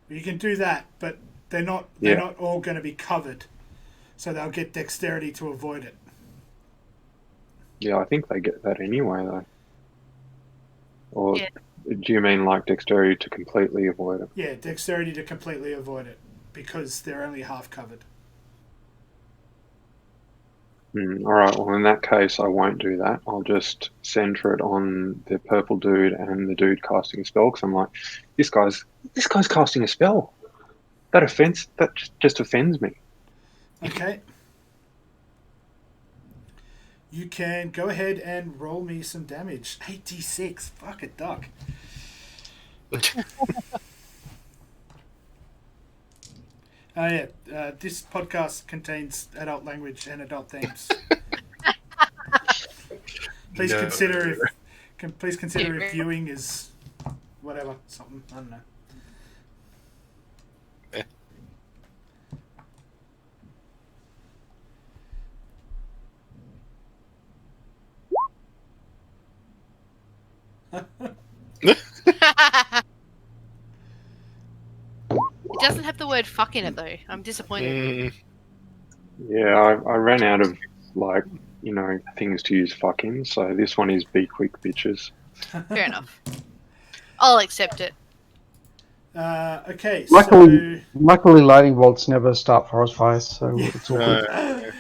You can do that, but they're not all going to be covered. So they'll get dexterity to avoid it. Yeah, I think they get that anyway, though. Or Yeah. do you mean dexterity to completely avoid it? Yeah, dexterity to completely avoid it, because they're only half covered. All right, well, in that case, I won't do that. I'll just center it on the purple dude and the dude casting a spell, because I'm like, this guy's casting a spell. That just offends me. Okay. You can go ahead and roll me some damage. 86. Fuck a duck. This podcast contains adult language and adult themes. Please consider if viewing is whatever, something. I don't know. It doesn't have the word fuck in it though. I'm disappointed. Yeah, I ran out of things to use fuck in, so this one is be quick, bitches. Fair enough. I'll accept it. Okay, luckily lightning bolts never start forest fires, so it's all good. so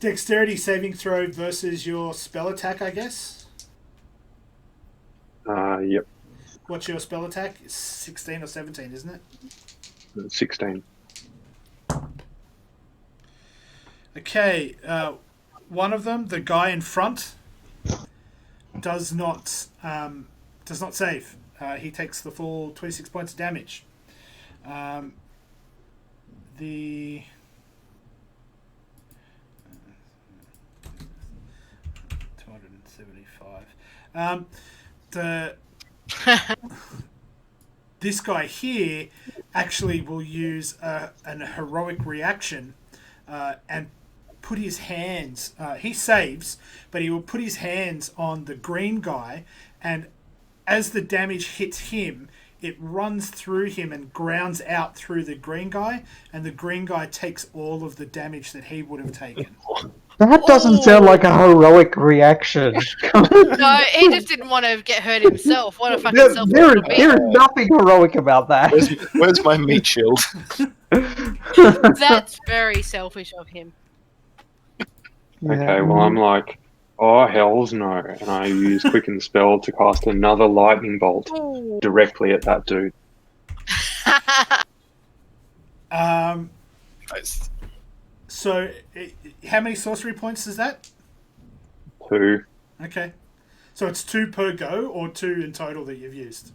dexterity saving throw versus your spell attack, I guess. Yep. What's your spell attack? 16 or 17, isn't it? 16. Okay, one of them, the guy in front, does not save. He takes the full 26 points of damage. The 275. This guy here actually will use an heroic reaction and put his hands. He saves, but he will put his hands on the green guy, and as the damage hits him, it runs through him and grounds out through the green guy, and the green guy takes all of the damage that he would have taken. That doesn't sound like a heroic reaction. No, he just didn't want to get hurt himself. What a fucking there selfish is nothing heroic about that. Where's my meat shield? That's very selfish of him. Okay, well, I'm like, oh, hells no. And I use Quicken Spell to cast another lightning bolt directly at that dude. Nice. So, how many sorcery points is that? 2. Okay. So it's 2 per go, or 2 in total that you've used?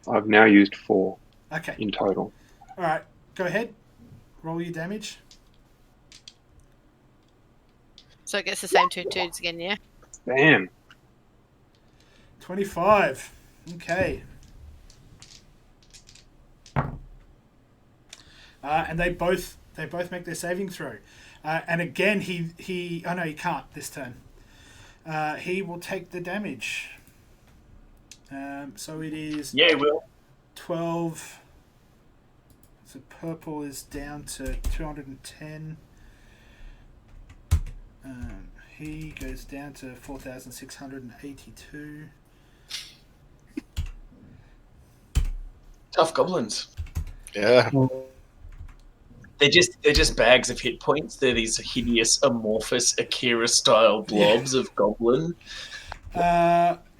I've now used 4 Okay. in total. Alright, go ahead. Roll your damage. So it gets the same 2 twos again, yeah? Damn. 25. Okay. And they both make their saving throw. And again, he oh no, he can't this turn. He will take the damage. So it is. Yeah, he will. 12. So purple is down to 210. He goes down to 4,682. Tough goblins. Yeah. They're just bags of hit points. They're these hideous, amorphous Akira-style blobs of goblin.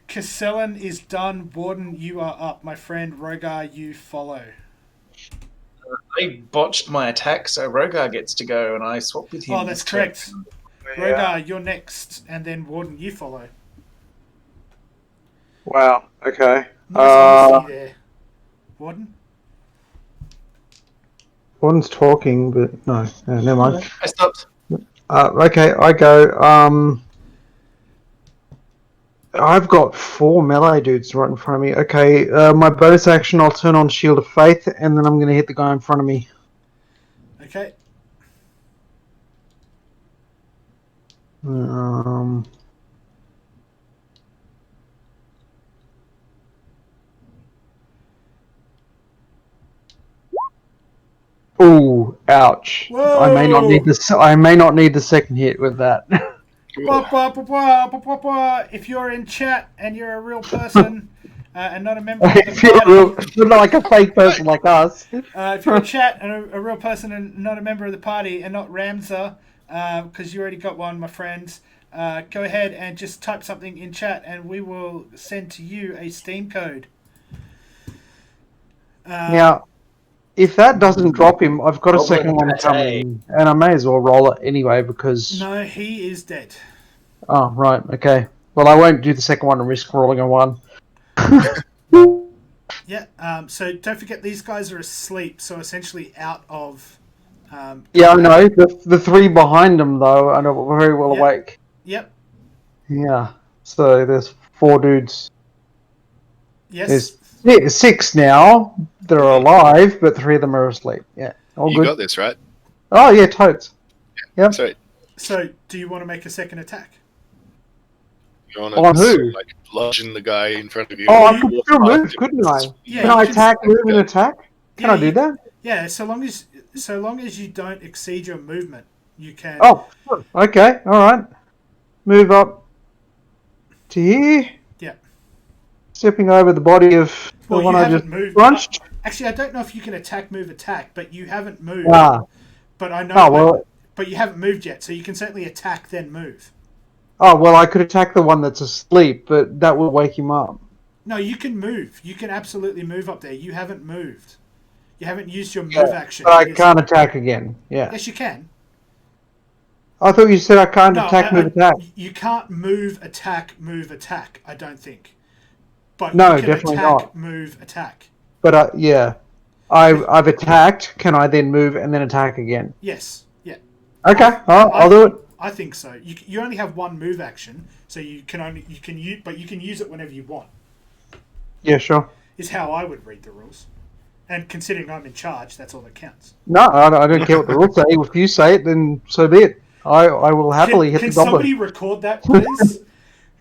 Castellan is done. Warden, you are up. My friend Rogar, you follow. I botched my attack, so Rogar gets to go, and I swap with him. Oh, that's correct. Rogar, you're next, and then Warden, you follow. Wow. Okay. Nice honesty there. Warden? Warden's talking, but no, never mind. I stopped. Okay, I go. I've got 4 melee dudes right in front of me. Okay, my bonus action, I'll turn on Shield of Faith, and then I'm going to hit the guy in front of me. Okay. Ooh, ouch! Whoa! I may not need this. I may not need the second hit with that. If you're in chat and you're a real person and not a member of If the you're party, you're not like a fake person like us. if you're in chat and a real person and not a member of the party and not Ramza, because you already got one, my friends, go ahead and just type something in chat and we will send to you a Steam code. Now, if that doesn't drop him, I've got a second one coming, and I may as well roll it anyway because. No, he is dead. Oh right, okay. Well, I won't do the second one and risk rolling a 1. Yeah. So don't forget these guys are asleep, so essentially out of. Yeah, I know. The 3 behind them though are very well awake. Yep. Yeah. So there's 4 dudes. Yes. There's 6 now. They're alive, but 3 of them are asleep. Yeah. All You good. got this, right? Oh yeah, totes. Yep. Sorry. So do you want to make a second attack? You want On to who? like bludgeon the guy in front of you? Oh, I could still move, couldn't I? Yeah, Can I you can attack, move, and attack? Can I do that? Yeah, so long as you don't exceed your movement, you can. Oh, okay, all right. Move up to here. Yeah. Stepping over the body of the one I just crunched. Actually, I don't know if you can attack, but you haven't moved. But I know. Oh, well, but you haven't moved yet, so you can certainly attack then move. Oh, well, I could attack the one that's asleep, but that will wake him up. No, you can move. You can absolutely move up there. You haven't moved. You haven't used your move action. But I can't attack again. Yeah. Yes, you can. I thought you said I can't attack, move, attack. You can't move, attack. I don't think. But no, you can definitely attack, not. Move, attack. But yeah, I've attacked. Can I then move and then attack again? Yes. Yeah. Okay, I'll do it. I think so. You only have one move action, so you can use it whenever you want. Yeah, sure. Is how I would read the rules. And considering I'm in charge, that's all that counts. No, I don't care what the rules say. If you say it, then so be it. I will happily hit the goblin. Can somebody record that, please?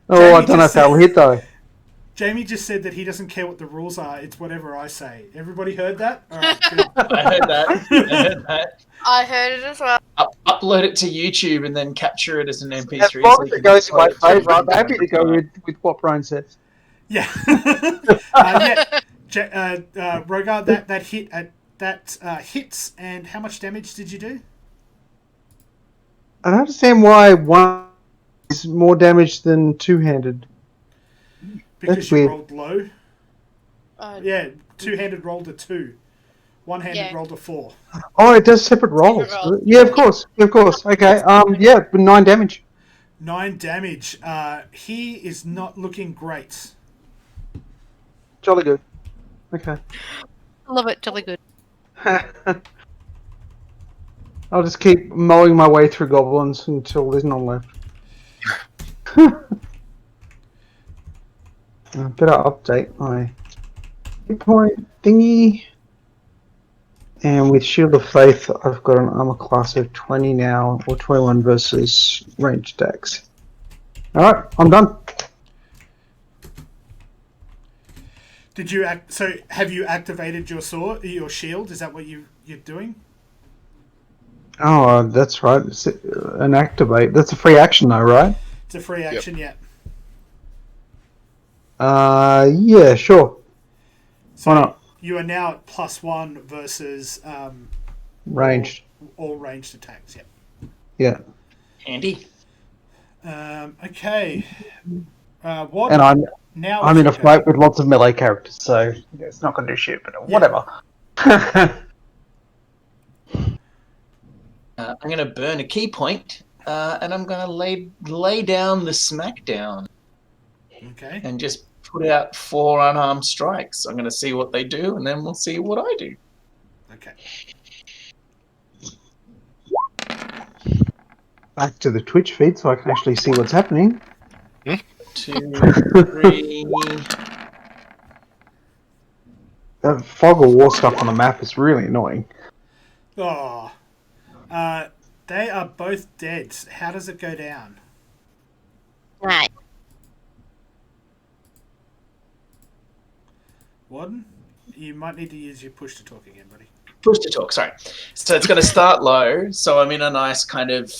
Oh, I don't know if that will hit though. Jamie just said that he doesn't care what the rules are. It's whatever I say. Everybody heard that? All right, good. I heard that. I heard it as well. Upload it to YouTube and then capture it as an MP3. As long so as you it can goes in my upload it to favour, I'm YouTube. happy to go with what Brian says. Yeah. Rogar, that hit hits. And how much damage did you do? I don't understand why one is more damage than two-handed. Because That's you weird. rolled low. Yeah, two-handed rolled a 2. One-handed rolled a 4. Oh, it does separate rolls. roll. Yeah, of course. Okay. Yeah, 9 damage. 9 damage. He is not looking great. Jolly good. Okay. Love it, jolly good. I'll just keep mowing my way through goblins until there's none left. I better update my hit point thingy. And with Shield of Faith, I've got an armor class of 20 now, or 21 versus ranged attacks. Alright, I'm done. Did you So have you activated your sword, your shield? Is that what you're doing? Oh, that's right. It's an activate. That's a free action though, right? It's a free action, yeah. Yeah, sure. So Why not? you are now at +1 versus Ranged. all ranged attacks, yeah. Yeah. Handy. Okay. What? And I'm Now in a it's fight with lots of melee characters, so it's not going to do shit, but whatever. I'm going to burn a key point, and I'm going to lay down the smackdown Okay. and just put out 4 unarmed strikes. I'm going to see what they do, and then we'll see what I do. Okay. Back to the Twitch feed so I can actually see what's happening. 2, 3. That fog of war stuff on the map is really annoying. Oh. They are both dead. How does it go down? Right. Warden? You might need to use your push to talk again, buddy. Push to talk, sorry. So it's going to start low, so I'm in a nice kind of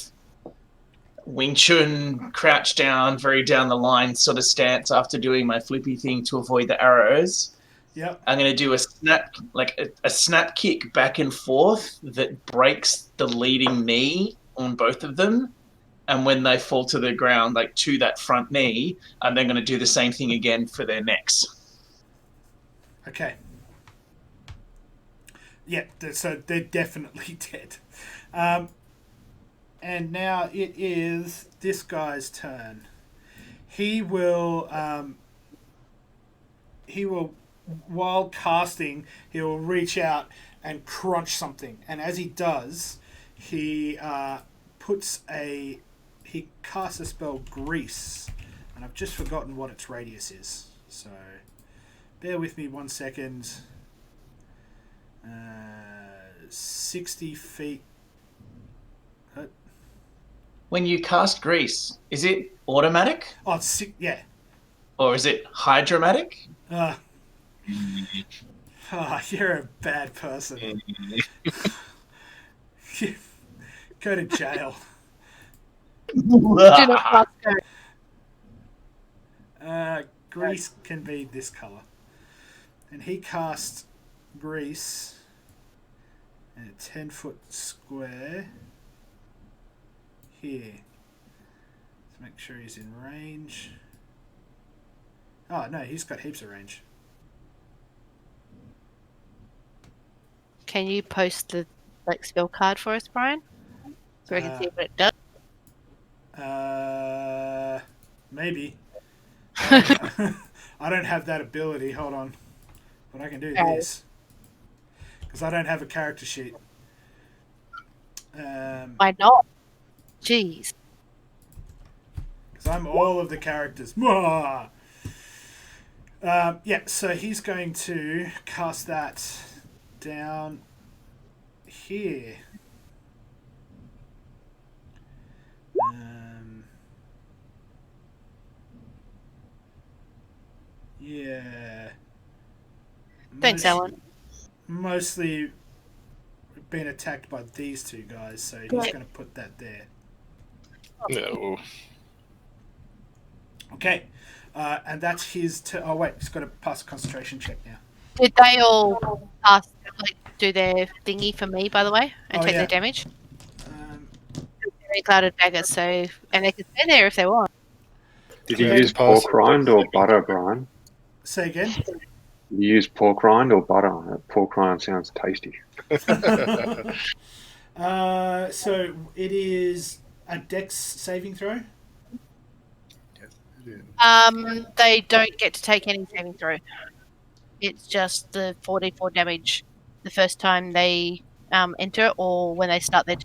Wing Chun, crouch down, very down the line sort of stance after doing my flippy thing to avoid the arrows. Yep. I'm going to do a snap, like a snap kick back and forth that breaks the leading knee on both of them. And when they fall to the ground, like to that front knee, I'm then going to do the same thing again for their necks. Okay. Yeah, so they're definitely dead. And now it is this guy's turn. He will, while casting, he will reach out and crunch something. And as he does, he casts a spell, Grease. And I've just forgotten what its radius is. So bear with me 1 second. 60 feet. When you cast Grease, is it automatic? Oh, it's yeah. Or is it hydromatic? You're a bad person. Go to jail. Grease can be this color. And he cast Grease in a 10-foot square here. Let's make sure he's in range. Oh, no, he's got heaps of range. Can you post the spell card for us, Brian? So we can see what it does? Maybe. I don't have that ability. Hold on. But I can do this. Because I don't have a character sheet. Why not? Jeez. Because I'm all of the characters. Yeah, so he's going to cast that down here. Yeah. Thanks, Alan. Mostly been attacked by these two guys, so he's Right. going to put that there. No. Okay. And that's his... Oh, wait. He's got to pass a concentration check now. Did they all pass, do their thingy for me, by the way, and take their damage? They clouded daggers, so and they can stay there if they want. Did you use pork rind or butter, Brian? Say again? Did you use pork rind or butter? Pork rind sounds tasty. So it is a dex saving throw? They don't get to take any saving throw. It's just the 44 damage the first time they enter or when they start their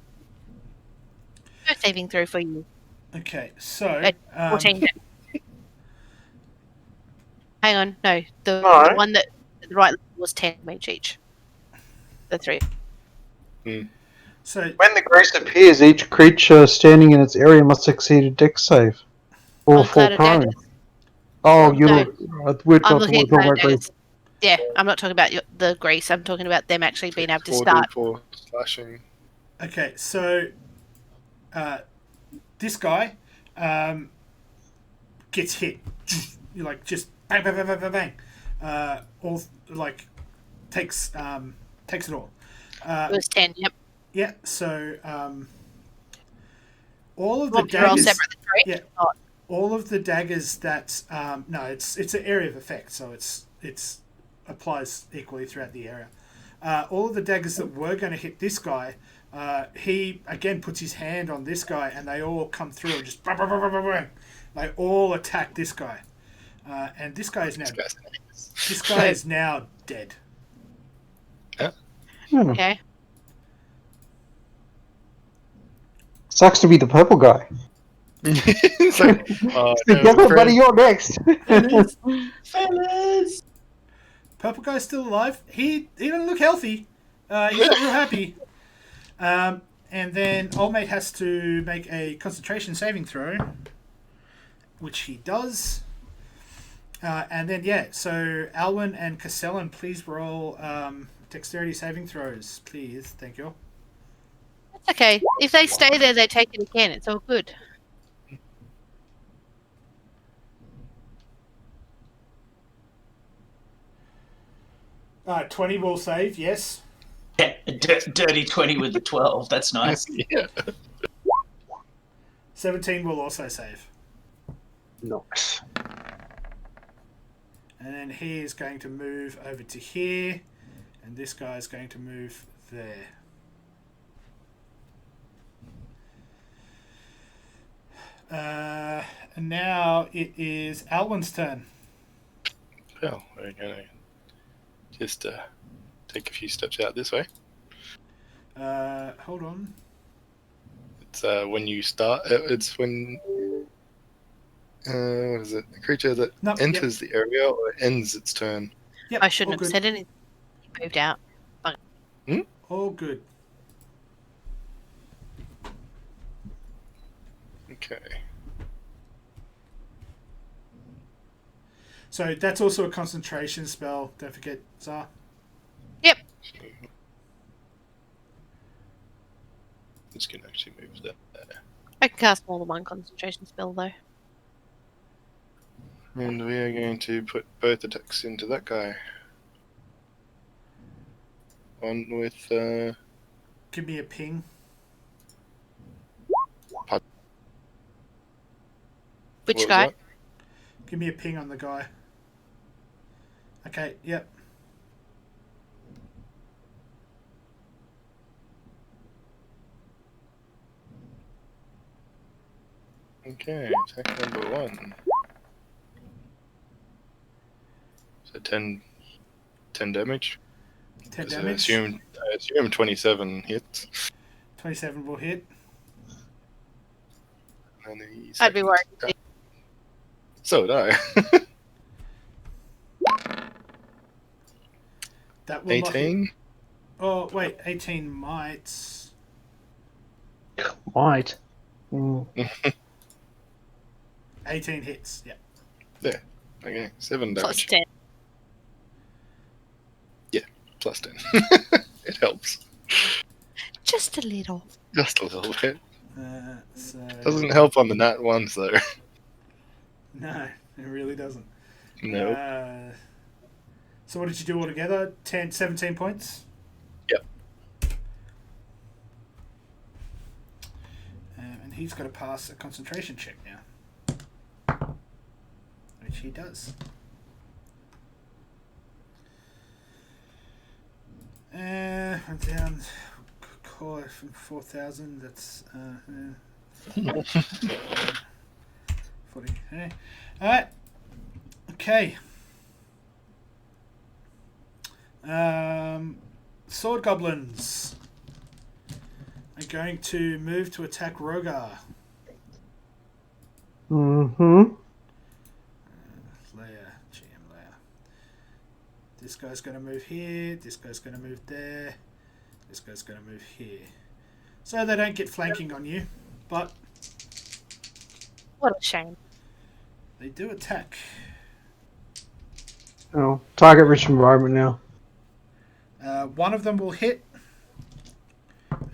no saving throw for you. Okay, so... 14 Hang on, no. The No. one that the right was 10 damage each. The three. So When the grace appears, each creature standing in its area must succeed a dex save. Or On fall clouded prone. daggers. Oh, you're No. we're I'm talking looking at about clouded grace. daggers. Yeah, I'm not talking about the grease. I'm talking about them actually being able to start. 4d4 slashing. Okay, so this guy gets hit. You like just bang, bang, bang, bang, bang, bang. All like takes it all. It was 10. Yep. Yeah. So all of the They're all daggers. separate. Right? Yeah. All of the daggers that no, it's an area of effect, so it's applies equally throughout the area. All of the daggers that were going to hit this guy, he again puts his hand on this guy, and they all come through and just bang, bang, bang, bang, bang, bang. They all attack this guy, and this guy is now dead. Okay. Sucks to be the purple guy. It's like, Guess what, buddy? You're next. Fellas! Purple guy's still alive. He doesn't look healthy. He's not real happy. And then Old Mate has to make a concentration saving throw, which he does. And then, so Alwyn and Castellan, please roll dexterity saving throws, please. Thank you. That's okay. If they stay there, they take it again. It's all good. All right, 20 will save, yes. Yeah, dirty 20 with the 12. That's nice. Yeah. 17 will also save. Nice. And then he is going to move over to here, and this guy is going to move there. And now it is Alwyn's turn. Well, we're going to just take a few steps out this way. Hold on. It's when you start. It's when what is it? The creature that enters the area or ends its turn. Yep, I shouldn't have said anything. He moved out. All good. Okay. So that's also a concentration spell. Don't forget, Zah. Yep. This can actually move that. I can cast more than one concentration spell though. And we are going to put both attacks into that guy. One with Give me a ping. Which guy? That? Give me a ping on the guy. Okay, yep. Okay, attack number 1. So 10 damage. 10 So damage. I assume 27 hits. 27 will hit. And the I'd be worried. So would I. That will not hit. 18. Oh, wait. 18 might. Might. 18 hits, yeah. There. Okay, 7 Plus damage. 10. Plus 10. It helps. Just a little. Just a little bit. So Doesn't help on the nat ones, though. no, it really doesn't. No. So what did you do altogether? 17 points? Yep. And he's got to pass a concentration check now. Which he does. I'm down core from 4,000. That's 40. Alright. Okay. Sword goblins are going to move to attack Rogar. Mm-hmm. Layer, GM layer. This guy's going to move here. This guy's going to move there. This guy's going to move here. So they don't get flanking on you, but What a shame. they do attack. Oh, target rich environment now. One of them will hit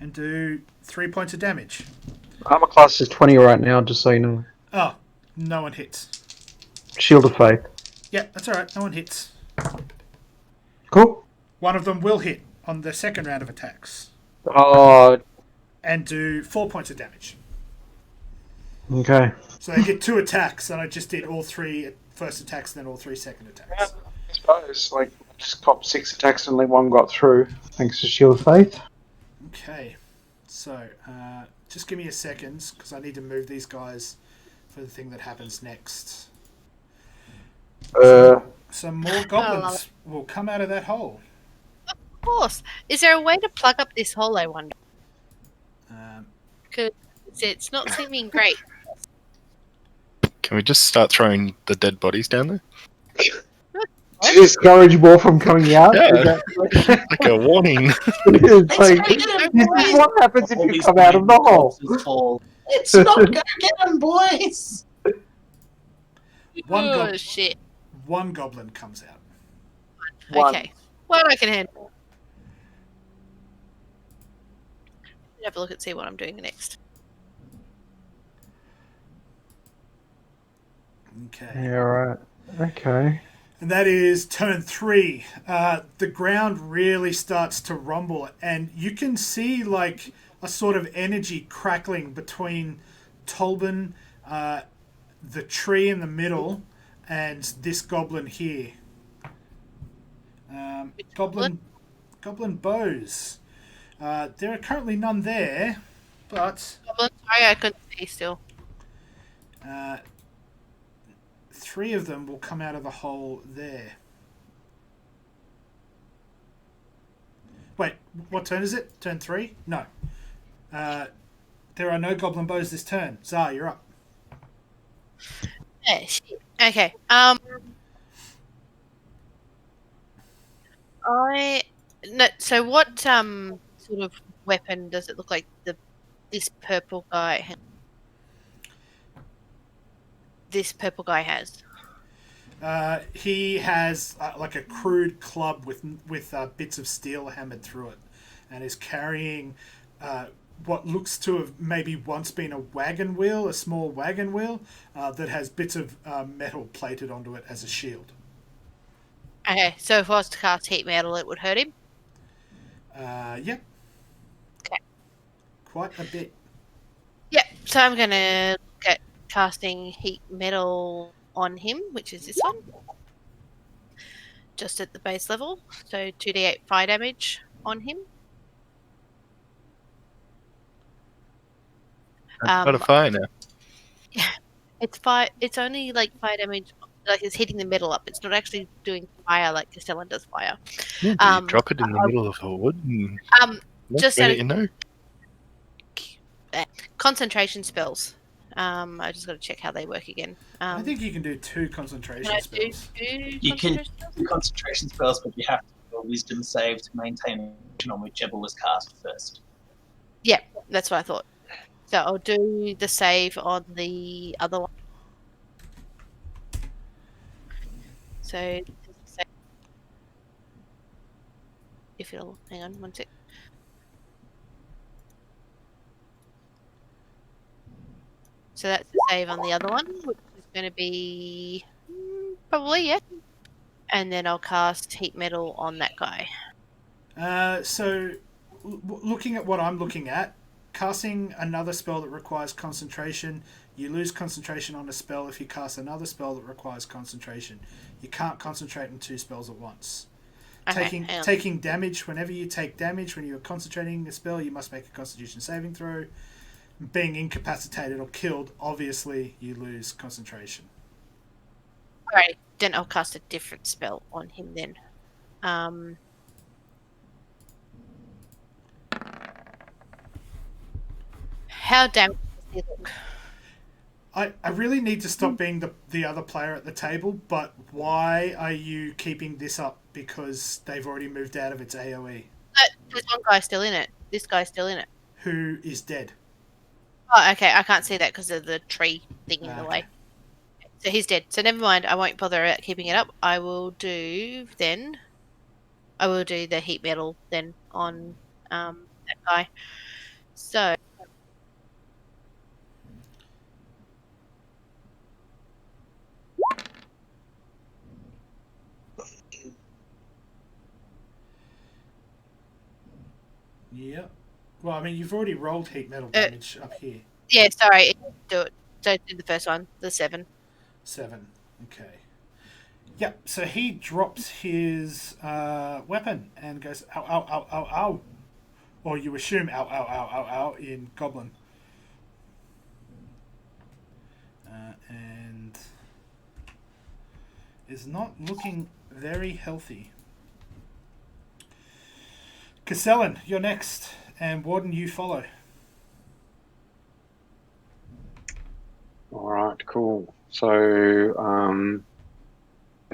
and do 3 points of damage. Armor class is 20 right now, just so you know. Oh, no one hits. Shield of Faith. Yeah, that's alright. No one hits. Cool. One of them will hit on the second round of attacks Oh, and do 4 points of damage. okay. So they get 2 attacks, and I just did all 3 first attacks and then all 3 second attacks. I suppose, like, just copped 6 attacks and only 1 got through, thanks to Shield of Faith. Okay, so just give me a second, because I need to move these guys for the thing that happens next. Some more goblins will come out of that hole. Of course. Is there a way to plug up this hole, I wonder? Because it's not seeming great. Can we just start throwing the dead bodies down there? To discourage more from coming out? Yeah. Like a warning. It's like, this is what happens if you come out of the hole. It's not gonna get them, boys! Oh, shit. One goblin comes out. Okay. Well, I can handle. Have a look and see what I'm doing next. Okay. Yeah, right. Okay. And that is turn 3. The ground really starts to rumble, and you can see like a sort of energy crackling between Tolbin, the tree in the middle, and this goblin here. Goblin bows. There are currently none there, but Goblin? Sorry, I couldn't see still. 3 of them will come out of the hole there. Wait, what turn is it? Turn 3? No. There are no goblin bows this turn. Zah, you're up. Yeah, shit. Okay. So what sort of weapon does it look like this purple guy has? He has like a crude club with bits of steel hammered through it, and is carrying what looks to have maybe once been a wagon wheel, a small wagon wheel that has bits of metal plated onto it as a shield. Okay, so if I was to cast heat metal, it would hurt him? Yep. Okay. Quite a bit. Yep, so I'm going to look at casting heat metal on him, which is this one. Just at the base level. So 2d8 fire damage on him. Got a fire now. It's only like fire damage, like it's hitting the metal up. It's not actually doing fire like Castellan does fire. Yeah, you drop it in the middle of the wood. And Just out of, you know. concentration spells. I just got to check how they work again. I think you can do 2 concentration spells. You can do concentration spells, but you have to do a wisdom save to maintain on whichever was cast first. Yeah, that's what I thought. So I'll do the save on the other one. So, if it'll hang on 1 sec. So that's the save on the other one, which is going to be probably, yeah. And then I'll cast Heat Metal on that guy. So, looking at what I'm looking at, casting another spell that requires concentration, you lose concentration on a spell if you cast another spell that requires concentration. You can't concentrate on 2 spells at once. Okay, Taking damage, whenever you take damage, when you're concentrating a spell, you must make a Constitution saving throw. Being incapacitated or killed, obviously you lose concentration. Alright, then I'll cast a different spell on him then. How damaged does he look? I really need to stop being the other player at the table, but why are you keeping this up? Because they've already moved out of its AoE. There's one guy still in it. This guy's still in it. Who is dead? Oh, okay. I can't see that because of the tree thing in the way. So he's dead. So never mind. I won't bother keeping it up. I will do the heat metal then on that guy. So Yeah. Well, I mean, you've already rolled heat metal damage up here. yeah, sorry. Do it. Don't do the first one. The 7. 7. Okay. Yep. So he drops his weapon and goes ow ow ow ow ow, or you assume ow ow ow ow ow in Goblin. And is not looking very healthy. Castellan, you're next, and Warden, you follow. All right, cool. So,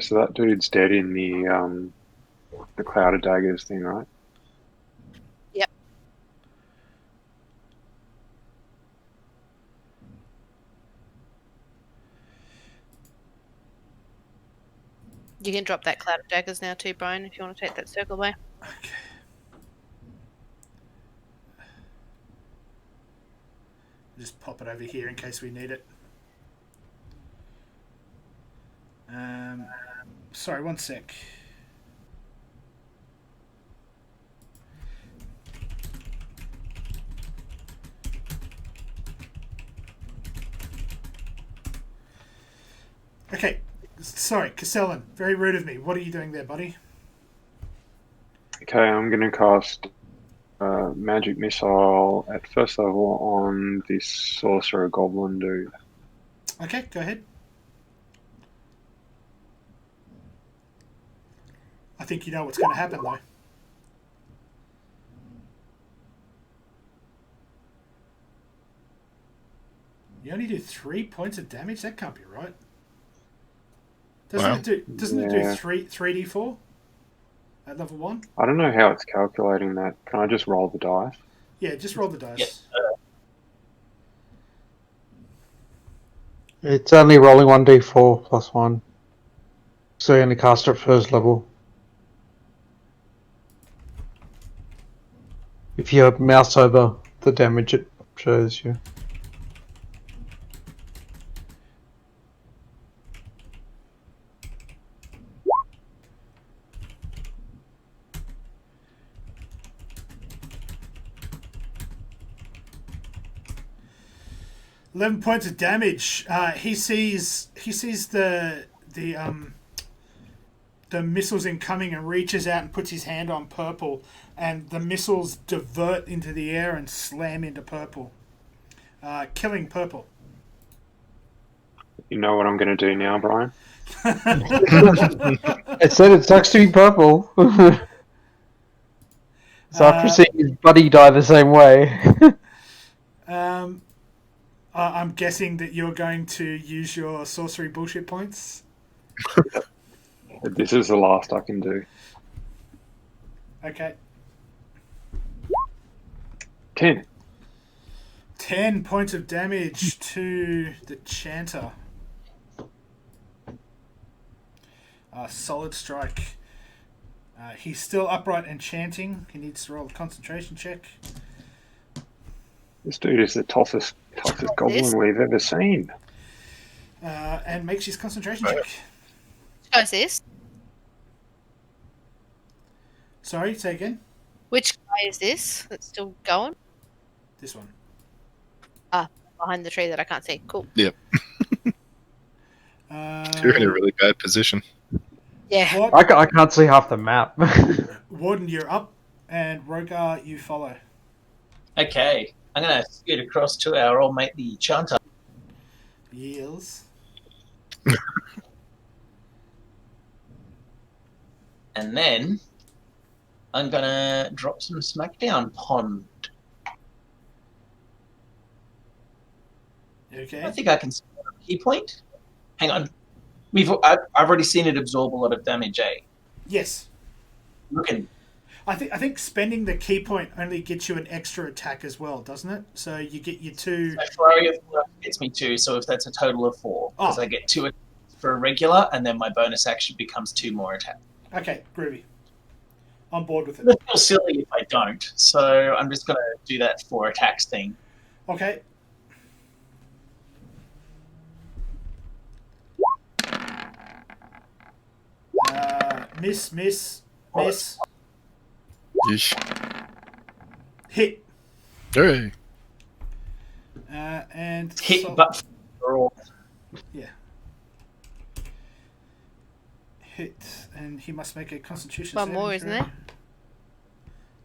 so that dude's dead in the cloud of daggers thing, right? Yep. You can drop that cloud of daggers now too, Brian, if you want to take that circle away. Okay. Just pop it over here in case we need it. Sorry, 1 sec. Okay, sorry, Castellan, very rude of me. What are you doing there, buddy? Okay, I'm going to cast Magic Missile at first level on this Sorcerer Goblin dude. Okay, go ahead. I think you know what's going to happen, though. You only do 3 points of damage? That can't be right. Doesn't it do 3d4 at level 1? I don't know how it's calculating that. Can I just roll the dice? Yeah, just roll the dice. Yep. It's only rolling 1d4 plus 1. So you only cast it first level. If you mouse over the damage, it shows you. $11 points of damage. He sees the missiles incoming and reaches out and puts his hand on Purple, and the missiles divert into the air and slam into Purple, killing Purple. You know what I'm going to do now, Brian? It said it sucks to be purple. So after seeing his buddy die the same way. I'm guessing that you're going to use your sorcery bullshit points. This is the last I can do. Okay. 10. 10 points of damage to the Chanter. Solid strike. He's still upright and chanting. He needs to roll a concentration check. This dude is the toughest goblin we've ever seen. And makes his concentration check. Which guy's this? Sorry, say again. Which guy is this that's still going? This one. Behind the tree that I can't see. Cool. Yep. You're in a really bad position. Yeah. I can't see half the map. Warden, you're up, and Rogar, you follow. Okay, I'm going to scoot across to our old mate, the Chanter. Yields. And then I'm going to drop some Smackdown Pond. Okay. I think I can see a key point. Hang on. I've already seen it absorb a lot of damage, eh? Yes. Looking. I think spending the key point only gets you an extra attack as well, doesn't it? So you get your 2... So Flurry of Blows gets me 2, so if that's a total of 4. Because I get 2 attacks for a regular, and then my bonus action becomes 2 more attacks. Okay, groovy. On board with it. It's feel silly if I don't, so I'm just going to do that 4 attacks thing. Okay. Miss. Yeesh. Hit. Hey. And hit, but for all. Yeah. Hit, and he must make a Constitution. One more, isn't there?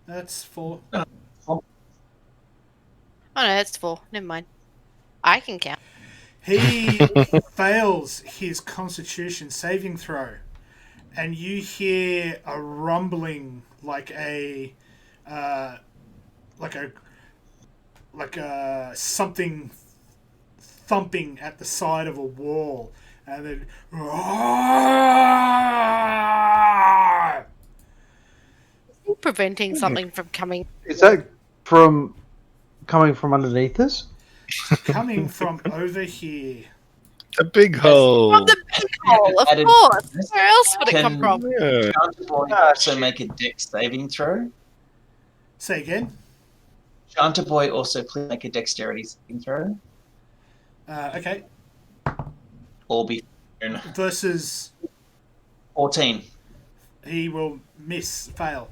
That's 4. Oh no, that's 4. Never mind. I can count. He fails his Constitution saving throw, and you hear a rumbling like a something thumping at the side of a wall, and then Preventing something from coming. Is that from coming from underneath us? coming from over here. A big hole. From the big hole, of course. Where else would it come from? Yeah. Chanterboy also make a dex saving throw. Say again. Chanterboy also please make a dexterity saving throw. Okay. Or be Versus 14. he will fail.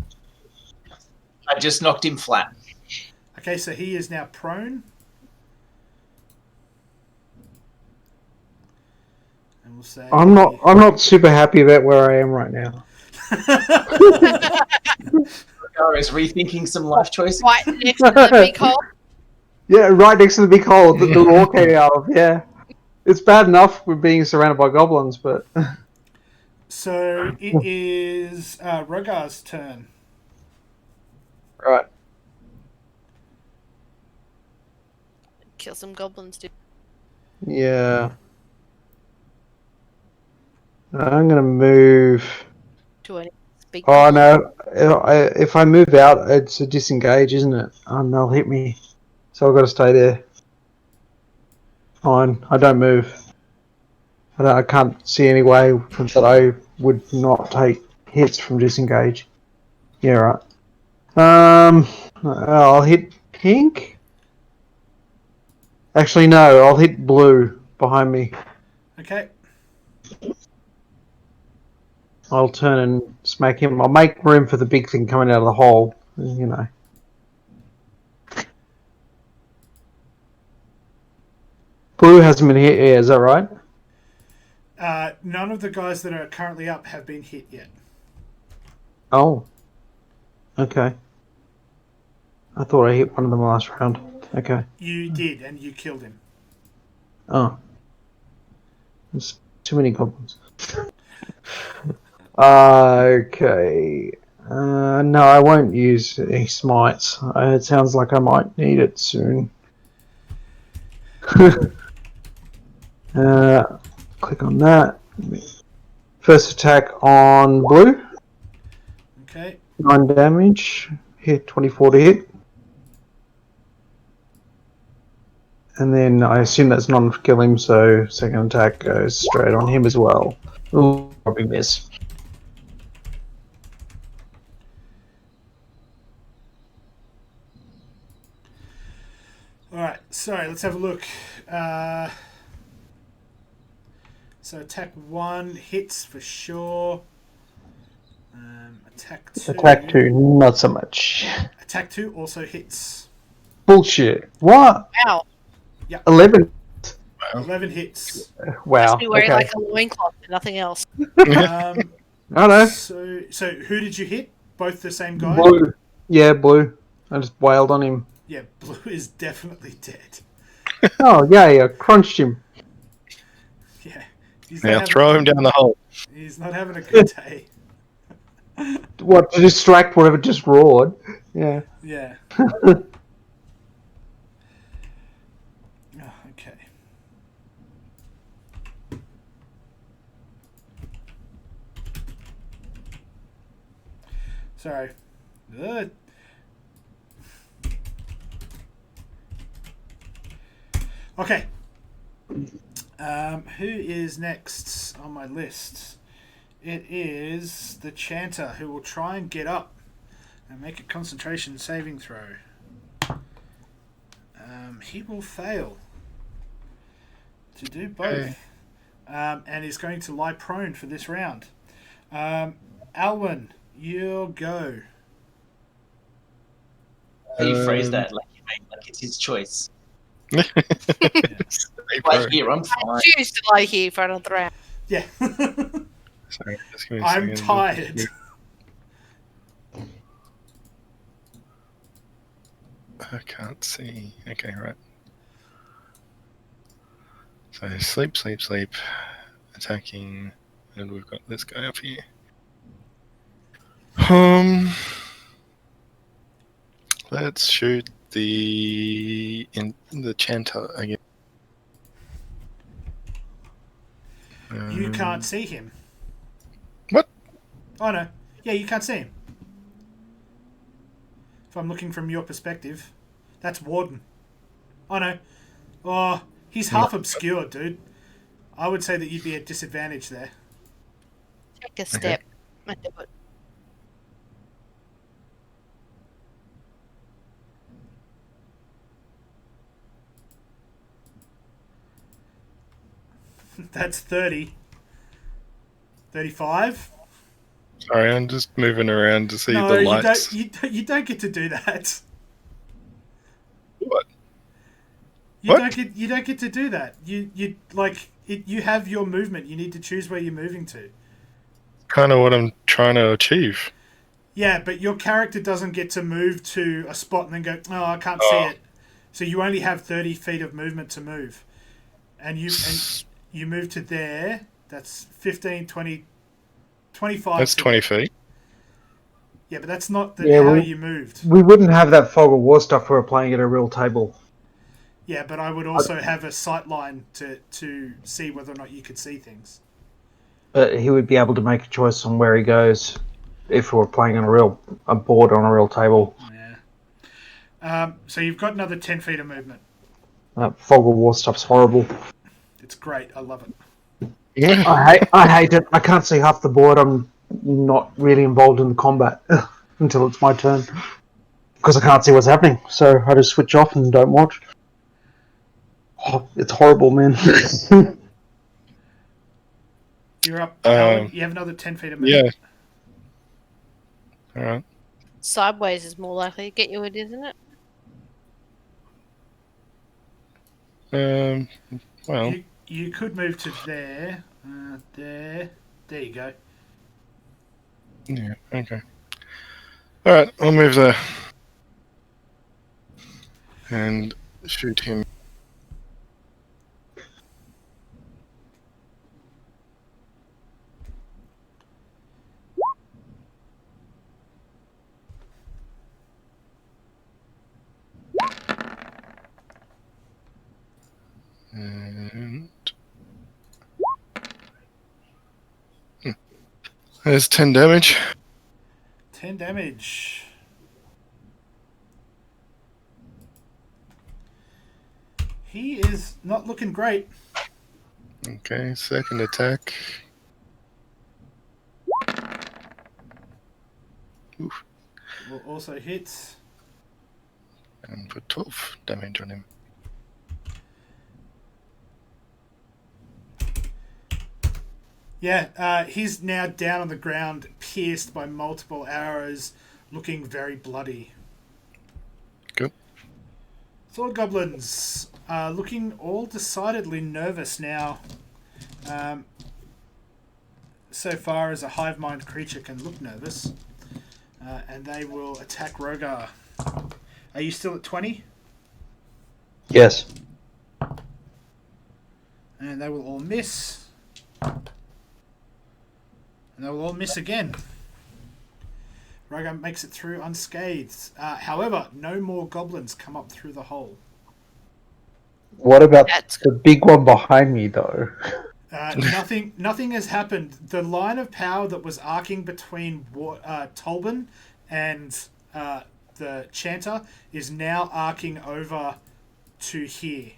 I just knocked him flat. Okay, so he is now prone. And we'll say I'm not super happy about where I am right now. Rogar is rethinking some life choices. Right next to the big hole. Yeah, right next to the big hole that the wall came out of. Yeah, it's bad enough with being surrounded by goblins, but So it is Rogar's turn. right. Kill some goblins, dude. Yeah, I'm gonna move. To a big Oh no! If I move out, it's a disengage, isn't it? And they'll hit me, so I've got to stay there. Fine, I don't move. I can't see any way that I would not take hits from disengage. Yeah, right. I'll hit pink. Actually, no, I'll hit blue behind me. Okay. I'll turn and smack him. I'll make room for the big thing coming out of the hole, you know. Blue hasn't been hit yet, is that right? None of the guys that are currently up have been hit yet. Oh. Okay. I thought I hit one of them last round. Okay. You did, and you killed him. Oh. There's too many goblins. Okay. No, I won't use any smites. It sounds like I might need it soon. Click on that. First attack on blue. Okay. 9 damage. Hit 24 to hit. And then I assume that's not enough to kill him, so second attack goes straight on him as well. 11 probably miss. All right, sorry, let's have a look. So attack 1 hits for sure. Attack 2. Attack 2, not so much. Attack 2 also hits. Bullshit. What? Wow. 11. 11 hits. Wow. Must be wearing Okay. like a loincloth and nothing else. I know. So who did you hit? Both the same guy? Blue. Yeah, blue. I just wailed on him. Yeah, blue is definitely dead. Oh, yeah, I crunched him. Yeah. Now throw him down the hole. He's not having a good day. What, to distract whatever just roared? Yeah. Yeah. Oh, okay. Sorry. Okay. Who is next on my list? It is the Chanter, who will try and get up and make a concentration saving throw. He will fail to do both. And is going to lie prone for this round. Alwyn, you'll go. How you phrase that, like it's his choice. Yeah. Like here, I'm fine. I choose to lie here for another round. Yeah. Sorry, just give me a I'm second. tired. I can't see. Okay, right. So sleep, sleep, sleep. Attacking. And we've got this guy up here. Let's shoot the Chanter again. You can't see him. What? Oh no. Yeah, you can't see him. If I'm looking from your perspective, that's Warden. Oh no. Oh, he's half obscured, dude. I would say that you'd be at disadvantage there. Take a step. And do it. That's 30. 35? Sorry, I'm just moving around to see No, the lights. you don't get to do that. What? You What? don't get to do that. You have your movement. You need to choose where you're moving to. Kind of what I'm trying to achieve. Yeah, but your character doesn't get to move to a spot and then go, oh, I can't see it. So you only have 30 feet of movement to move. And you move to there. That's 15, 20, 25. That's 20 feet. Yeah, but that's not how you moved. We wouldn't have that fog of war stuff if we were playing at a real table. Yeah, but I would also have a sight line to see whether or not you could see things. But he would be able to make a choice on where he goes if we were playing on a board on a real table. Yeah. So you've got another 10 feet of movement. That fog of war stuff's horrible. It's great. I love it. I hate it. I can't see half the board. I'm not really involved in the combat until it's my turn because I can't see what's happening. So I just switch off and don't watch. Oh, it's horrible, man. You're up. Alan, you have another 10 feet of movement. Yeah. All right. Sideways is more likely to get you, isn't Well. You could move to there. There you go. Yeah. Okay. All right. I'll move there and shoot him. And there's 10 damage. 10 damage. He is not looking great. Okay, second attack. Oof. Will also hit. And put 12 damage on him. Yeah, he's now down on the ground, pierced by multiple arrows, looking very bloody. Cool. Sword goblins looking all decidedly nervous now. So far as a hive mind creature can look nervous. And they will attack Rogar. Are you still at 20? Yes. And they will all miss. And they will all miss again. Rogar makes it through unscathed. However, no more goblins come up through the hole. What about That's the big one behind me, though? Nothing has happened. The line of power that was arcing between Tolban and the Chanter is now arcing over to here.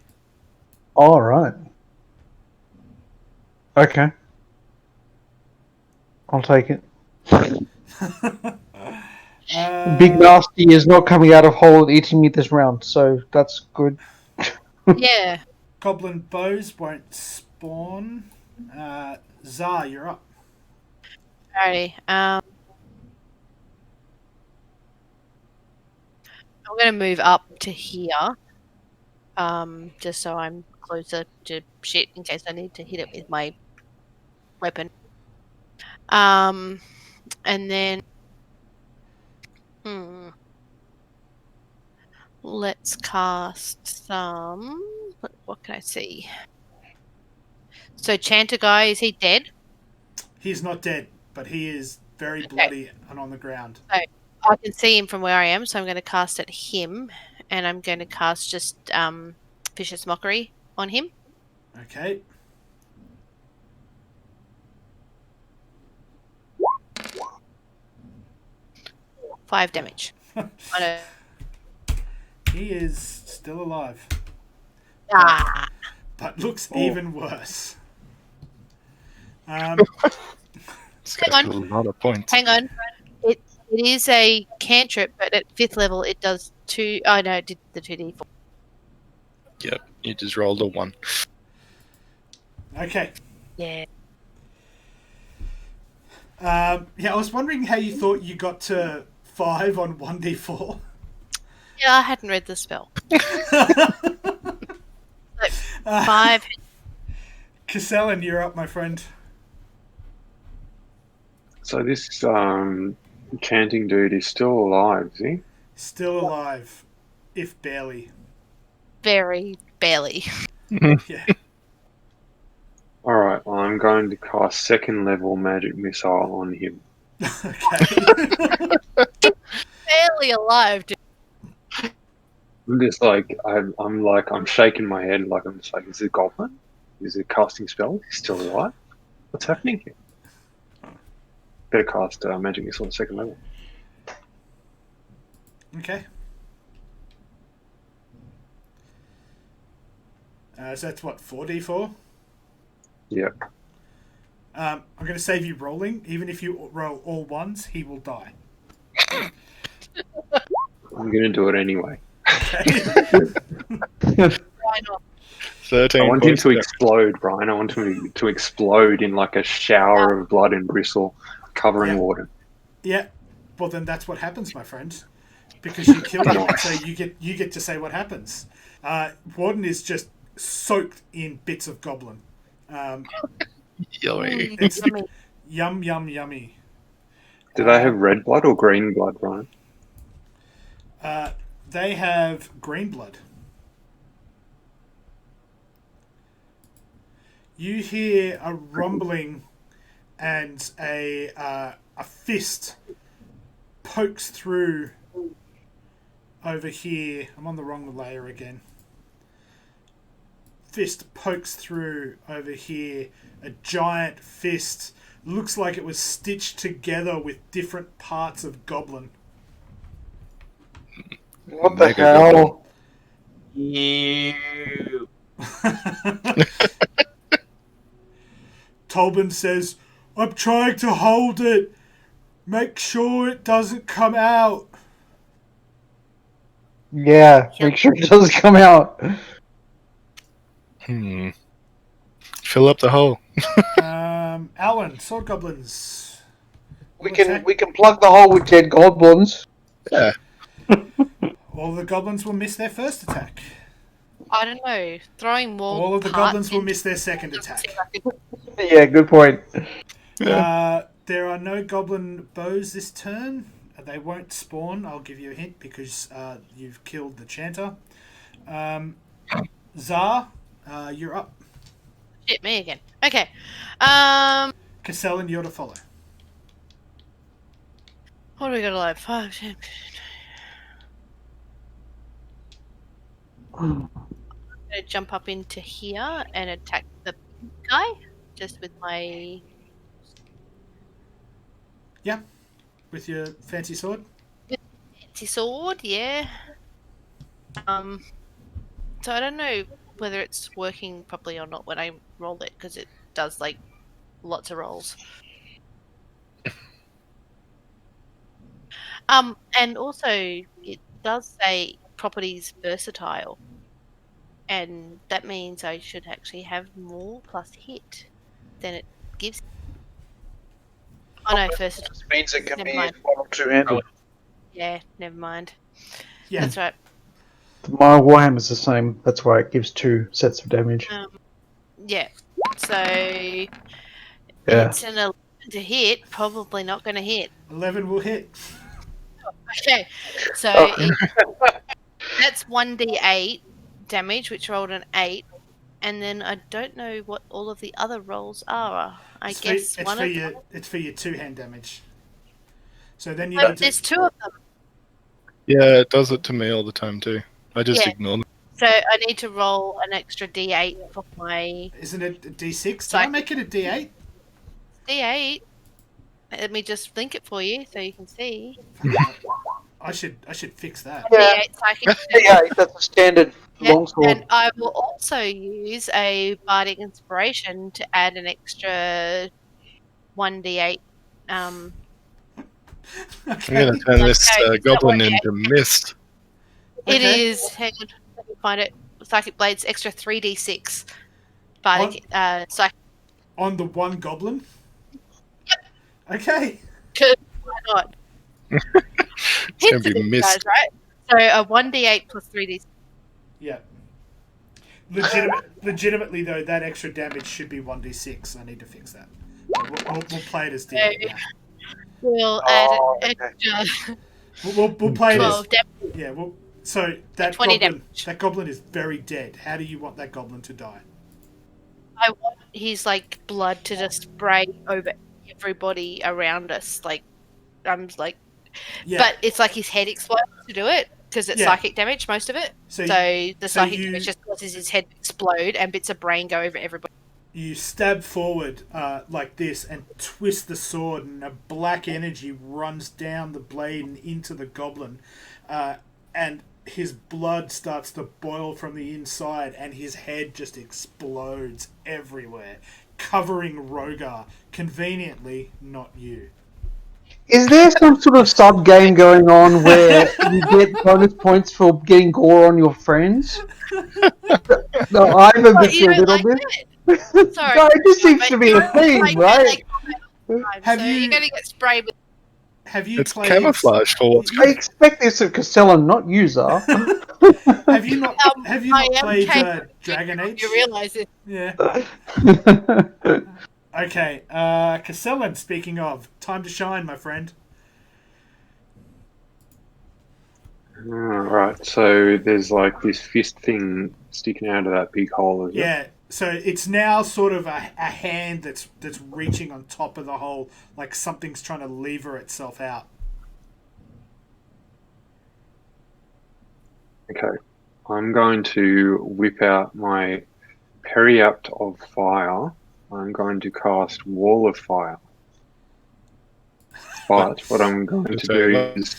All right. Okay. I'll take it. Big Nasty is not coming out of hole and eating me this round, so that's good. yeah. Goblin bows won't spawn. Zar, you're up. Alrighty. I'm going to move up to here. Just so I'm closer to shit in case I need to hit it with my weapon. And then let's cast some. What can I see? So Chanter guy, is he dead? He's not dead, but he is very bloody and on the ground. So I can see him from where I am, so I'm going to cast at him, and I'm going to cast just Vicious Mockery on him. Okay. Five damage. I know. He is still alive. But looks even worse. It's got a lot of points. Hang on. It is a cantrip, but at 5th level it does 2. Oh no, it did the 2d4. Yep, you just rolled a 1. Okay. Yeah. I was wondering how you thought you got to 5 on 1d4. Yeah, I hadn't read the spell. 5. Castellan, you're up, my friend. So this chanting dude is still alive, is he? Still alive, if barely. Very barely. Yeah. Alright, well, I'm going to cast 2nd level magic missile on him. Okay. Barely alive, dude. I'm just like, I'm shaking my head like, I'm just like, is it a goblin? Is it casting spell? He's still alive? What's happening here? Better cast magic missile on 2nd level. Okay. So that's what, 4d4? Yep. I'm going to save you rolling. Even if you roll all ones, he will die. I'm going to do it anyway. Okay. Why not? 13 I want him points to of explode, Brian. I want him to explode in like a shower of blood and bristle covering Yeah. Warden. Yeah. Well, then that's what happens, my friend. Because you killed him, so you get to say what happens. Warden is just soaked in bits of goblin. Yummy. It's yum, yummy. Do they have red blood or green blood, Brian? They have green blood. You hear a rumbling and a fist pokes through over here. I'm on the wrong layer again. Fist pokes through over here. A giant fist. Looks like it was stitched together with different parts of goblin. What the Mega hell? Ew. Tolban says, I'm trying to hold it. Make sure it doesn't come out. Yeah, make sure it does come out. Fill up the hole. Alan, sword goblins. We can plug the hole with dead goblins. Yeah. All the goblins will miss their first attack. I don't know. Throwing more. All of the goblins will miss their second attack. Yeah, good point. There are no goblin bows this turn. They won't spawn. I'll give you a hint because you've killed the chanter. Zar, you're up. Shit, me again. Okay. Castellan, you're to follow. What do we got alive? 5, 10. I'm gonna jump up into here and attack the guy just with my. Yeah, with your fancy sword. Fancy sword, yeah. So I don't know whether it's working properly or not when I roll it because it does like lots of rolls. And also it does say properties versatile, and that means I should actually have more plus hit than it gives. Oh no, versatile. This means it can Never be mind. one or two-handed. Yeah, never mind. Yeah, That's right. My Warhammer's the same. That's why it gives 2 sets of damage. Yeah. So Yeah. it's an 11 to hit. Probably not going to hit. 11 will hit. Okay. So Oh. that's 1d8 damage, which rolled an 8, and then I don't know what all of the other rolls are. I guess it's one for of your it's for your 2-hand damage. So then you them. need to. There's 2 of them. Yeah, it does it to me all the time too. I just Yeah. ignore them. So I need to roll an extra d8 for my Isn't it a D6? Did I make it a D8? d8. Let me just link it for you so you can see. I should fix that. Yeah. D8 psychic. Yeah, that's a standard Yeah, longsword. and I will also use a bardic inspiration to add an extra 1d8. I'm going to turn this goblin into mist. It Okay. is. Hang on, let me find it. Psychic Blades, extra 3d6. Bardic, psychic. On the one goblin? Okay. Why not? It's Heaps going of to be these mist. guys, right? So a 1d8 plus 3d6. Yeah. Legitimately though, that extra damage should be 1d6. I need to fix that. We'll play it as D8 now. We'll add an okay. extra We'll play it as 12 damage. yeah. Well, so that 20 goblin, damage. that goblin is very dead. How do you want that goblin to die? I want his like blood to just spray over everybody around us. Like I'm like, Yeah. but it's like his head explodes to do it because it's Yeah. psychic damage, most of it. So So the psychic you- damage just causes his head to explode and bits of brain go over everybody. you stab forward like this and twist the sword, and a black energy runs down the blade and into the goblin, and his blood starts to boil from the inside, and his head just explodes everywhere, covering Rogar. Conveniently, not you. Is there some sort of sub game going on where you get bonus points for getting gore on your friends? No, I'm a bit You a don't little like bit. it? Sorry. No, it just seems But to be you a don't thing, like it, right? like, Have so you- you're gonna get sprayed with. Have you It's played camouflage for what's I expect this of Castellan, not user. Have you not I am played capable. Dragon Age? You realise it? Yeah. Okay, Castellan, speaking of, time to shine, my friend. Right, so there's like this fist thing sticking out of that big hole, is it? Yeah, so it's now sort of a hand that's reaching on top of the hole, like something's trying to lever itself out. Okay. I'm going to whip out my Periapt of Fire. I'm going to cast Wall of Fire. But what I'm going to do is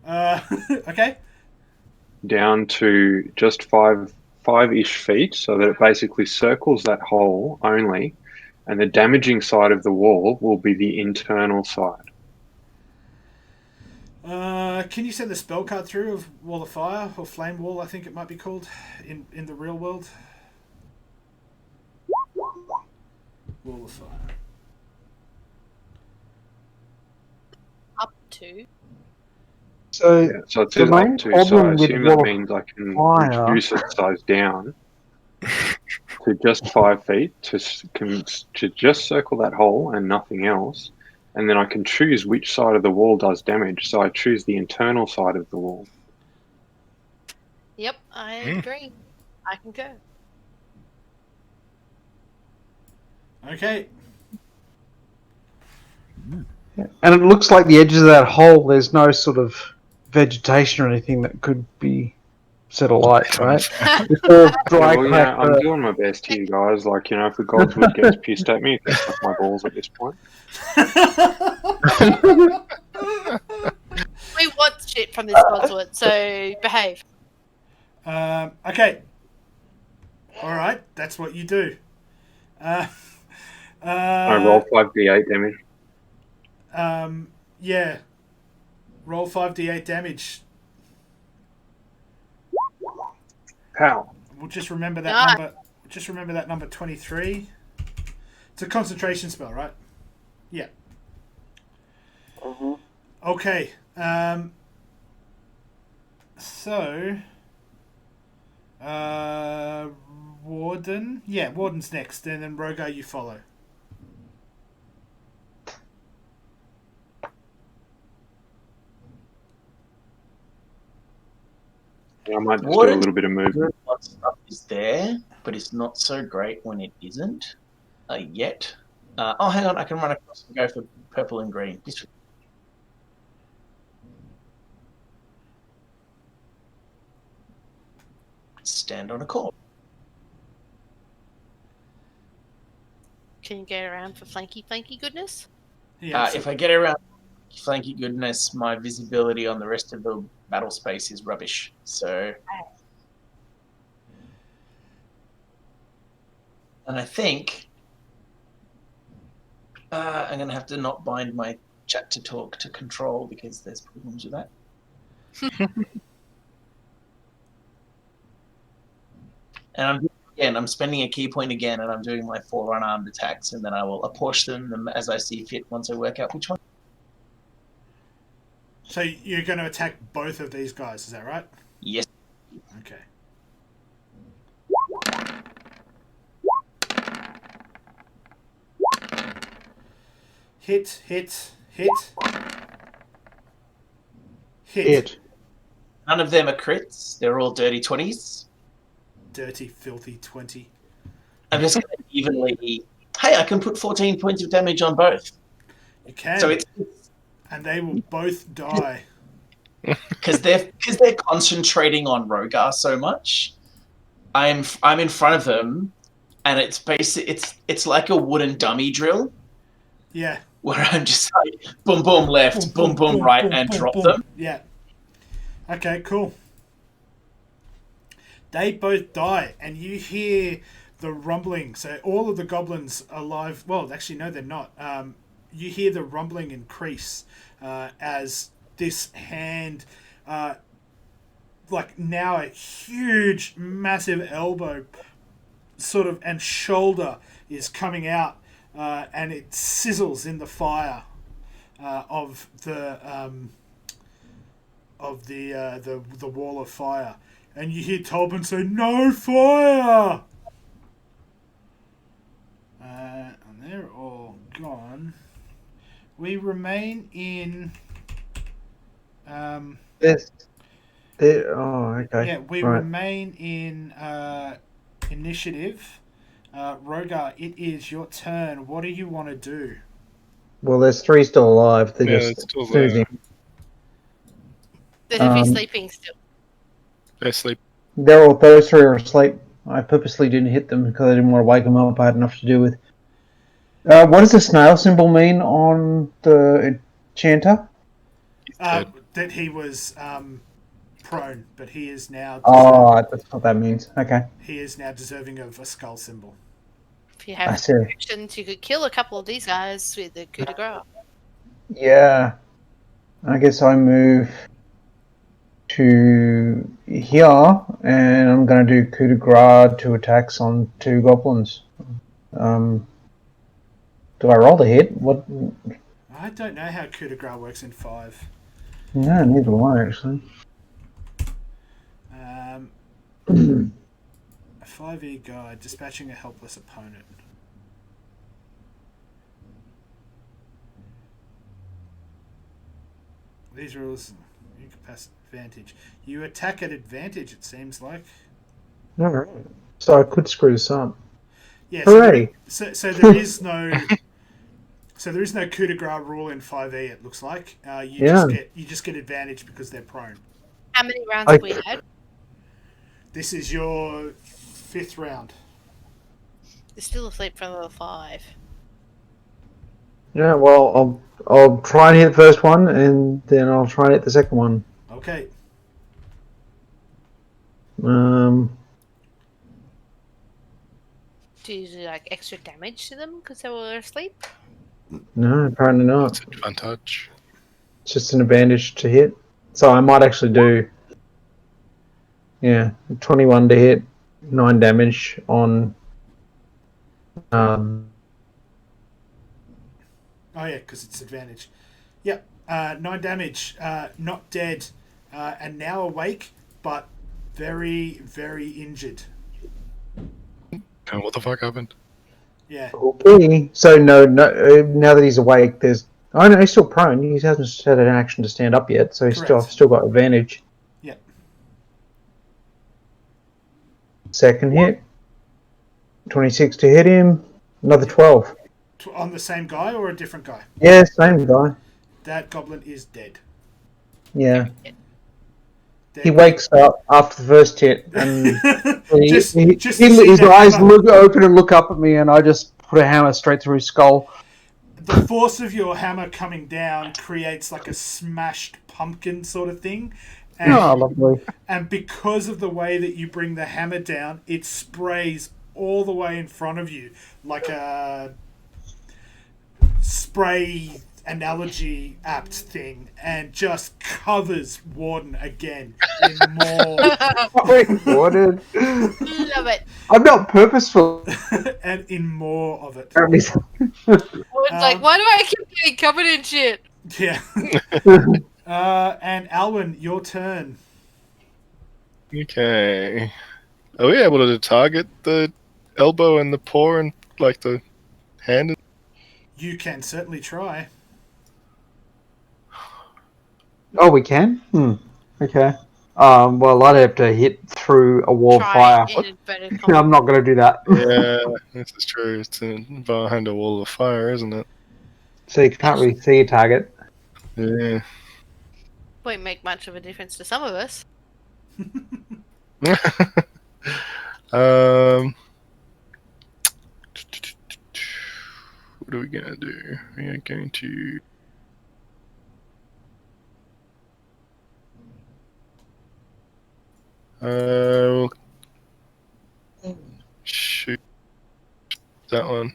Okay. down to just five-ish feet, so that it basically circles that hole only, and the damaging side of the wall will be the internal side. Can you send the spell card through of Wall of Fire or Flame Wall? I think it might be called in the real world. Wall of Fire. Up to. So, Yeah, so it the says main up to, so I problem with assume Wall that of means I can Fire- reduce its size down to just 5 feet to just circle that hole and nothing else. And then I can choose which side of the wall does damage. So I choose the internal side of the wall. Yep, I agree. I can go. Okay. And it looks like the edges of that hole, there's no sort of vegetation or anything that could be set alight, right? It's all Yeah, dry, well, cracked I'm earth. doing my best here, guys. Like, if the Godswood gets pissed at me, it can suck my balls at this point. We want shit from this Godswood, so behave. Okay. All right, that's what you do. I roll 5d8 damage. Yeah. Roll 5d8 damage. How? We'll just remember that Ah. number. Just remember that number 23. It's a concentration spell, right? Yeah. Mm-hmm. Okay. So. Warden. Yeah, Warden's next, and then Rogar, you follow. I might just do a Warden's little bit of movement. good when stuff is there, but it's not so great when it isn't yet. Hang on, I can run across and go for purple and green. Stand on a corner. Can you get around for flanky goodness? Yeah. If I get around flanky goodness, my visibility on the rest of the battle space is rubbish. So, and I think I'm going to have to not bind my chat to talk to control because there's problems with that. And I'm spending a key point again, and I'm doing my 4 unarmed attacks, and then I will apportion them as I see fit once I work out which one. So you're going to attack both of these guys, is that right? Yes. Okay. Hit. None of them are crits. They're all dirty 20s. Dirty, filthy 20. I'm just going to evenly... Hey, I can put 14 points of damage on both. You can. So it's... And they will both die. Because they're concentrating on Rogar so much. I'm in front of them, and it's like a wooden dummy drill. Yeah. Where I'm just like boom boom left, boom boom right, and drop them. Yeah. Okay, cool. They both die, and you hear the rumbling. So all of the goblins are alive. Well, actually, no, they're not. You hear the rumbling increase as this hand, like now a huge, massive elbow, sort of, and shoulder is coming out, and it sizzles in the fire of the wall of fire. And you hear Tolbin say, "No fire!" And they're all gone. We remain in... Yes. Okay. Yeah, we Right. remain in initiative. Rogar, it is your turn. What do you want to do? Well, there's 3 still alive. They're Yeah, just it's still snoozing. They're definitely sleeping still. They sleep. Those 3 are asleep. I purposely didn't hit them because I didn't want to wake them up. I had enough to do with. What does the snail symbol mean on the enchanter? That he was prone, but he is now. Oh, that's what that means. Okay. He is now deserving of a skull symbol. If you I have see. options, you could kill a couple of these guys with the coup de grace. Yeah. I guess I move to here, and I'm going to do coup de grace, 2 attacks on 2 goblins. Do I roll the hit? What? I don't know how coup de grace works in 5. No, neither do I actually. A 5e guide, dispatching a helpless opponent. These rules, you can pass advantage. You attack at advantage, it seems like. Alright. So I could screw this up. Yeah, Hooray! So there is no coup de grace rule in 5e. It looks like you just get advantage because they're prone. How many rounds have we had? This is your 5th round. They're still asleep from level 5. Yeah, well, I'll try and hit the first one, and then I'll try and hit the second one. Okay. Do you do like extra damage to them because they were asleep? No, apparently not. That's advantage. It's just an advantage to hit. So I might actually do, 21 to hit, 9 damage on. Oh yeah, because it's advantage. Yep, 9 damage. Not dead, and now awake, but very, very injured. What the fuck happened? Yeah. Okay. So no. Now that he's awake, there's. Oh no, he's still prone. He hasn't had an action to stand up yet, so he's still got advantage. Yep. Second hit. 26 to hit him. Another 12. On the same guy or a different guy? Yeah, same guy. That goblin is dead. Yeah. Dead. He wakes up after the first hit, and his his eyes look open and look up at me, and I just put a hammer straight through his skull. The force of your hammer coming down creates like a smashed pumpkin sort of thing. And, lovely. And because of the way that you bring the hammer down, it sprays all the way in front of you like a spray analogy apt thing, and just covers Warden again in more. Warden. Love it. I'm not purposeful. And in more of it. Warden's like, why do I keep getting covered in shit? Yeah. And Alwyn, your turn. Okay. Are we able to target the elbow and the paw and like the hand? You can certainly try. Oh, we can? Okay. Well, I'd have to hit through a wall of fire. I'm not going to do that. Yeah, this is true. It's behind a wall of fire, isn't it? So you can't really see a target. Yeah. Won't make much of a difference to some of us. What are we gonna do? We are going to shoot that one.